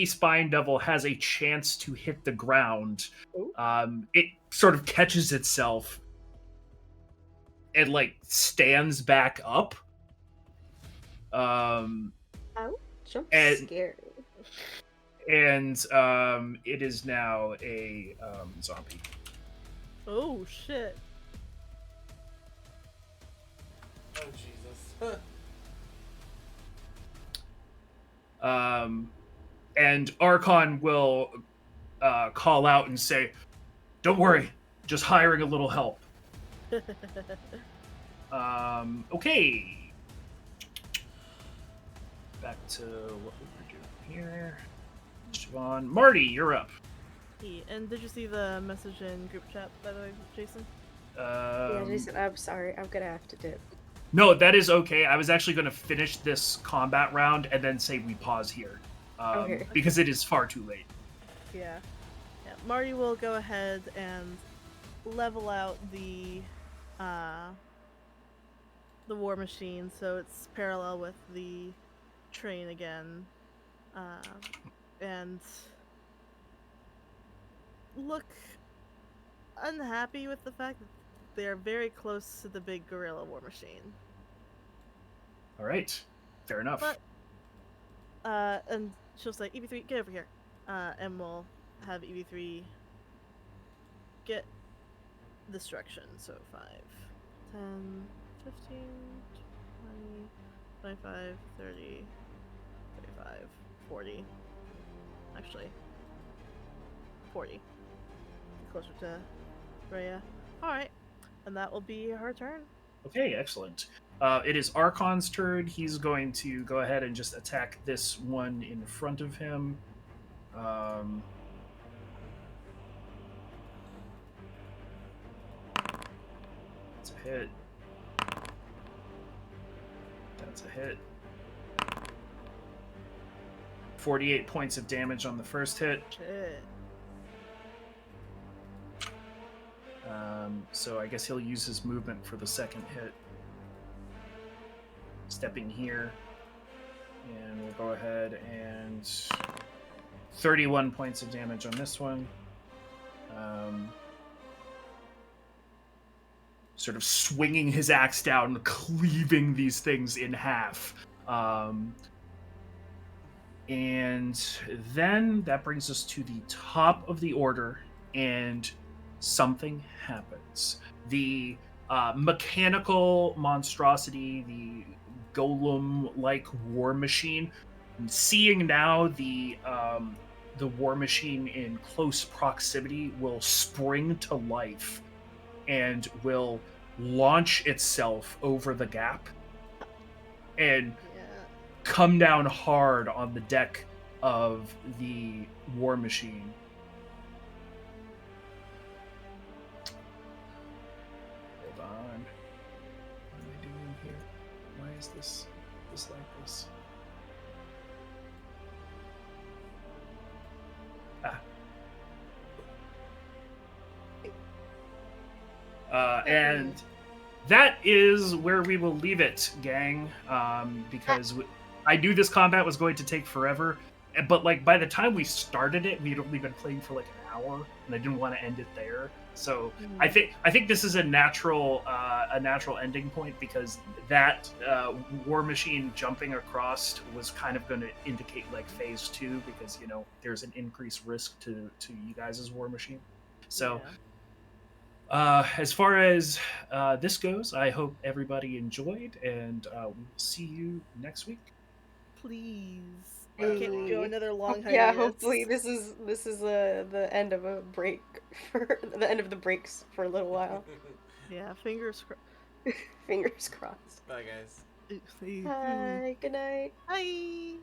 spine devil has a chance to hit the ground, it sort of catches itself and like stands back up. I'm And- scared. And it is now a zombie. Oh, shit. Oh Jesus. And Archon will call out and say, "Don't worry, just hiring a little help." Okay. Back to what we were doing here. Siobhan. Marty, you're up. And did you see the message in group chat, by the way, Jason? Yeah, Jason, I'm sorry. I'm gonna have to dip. No, that is okay. I was actually going to finish this combat round and then say we pause here. Okay. Because it is far too late. Yeah. Marty will go ahead and level out the war machine so it's parallel with the train again, and look unhappy with the fact that they are very close to the big gorilla war machine. All right. Fair enough. But and she'll say, EV3, get over here. And we'll have EV3 get destruction. So 5, 10, 15, 20, 25, 30, 35, 40. Actually, 40. Closer to Rhea. Alright. And that will be her turn. Okay, excellent. It is Archon's turn. He's going to go ahead and just attack this one in front of him. That's a hit. That's a hit. 48 points of damage on the first hit. Shit. So I guess he'll use his movement for the second hit. Stepping here. And we'll go ahead and 31 points of damage on this one. Sort of swinging his axe down, cleaving these things in half. And then that brings us to the top of the order, and something happens. The mechanical monstrosity, the golem-like war machine, seeing now the the war machine in close proximity will spring to life and will launch itself over the gap and Yeah. come down hard on the deck of the war machine. Hold on. What am I doing here? Why is this like this? Ah. And that is where we will leave it, gang. Because I knew this combat was going to take forever, but like by the time we started it, we had only been playing for like an hour, and I didn't want to end it there. So I think this is a natural ending point, because that war machine jumping across was kind of going to indicate like phase 2, because there's an increased risk to you guys' war machine. So. Yeah. As far as this goes, I hope everybody enjoyed, and we'll see you next week. Please. I Hey. can't go another long hiatus. Yeah, hopefully this is the end of a break for the end of the breaks for a little while. Yeah, fingers crossed. Fingers crossed. Bye, guys. Bye. Good night. Bye.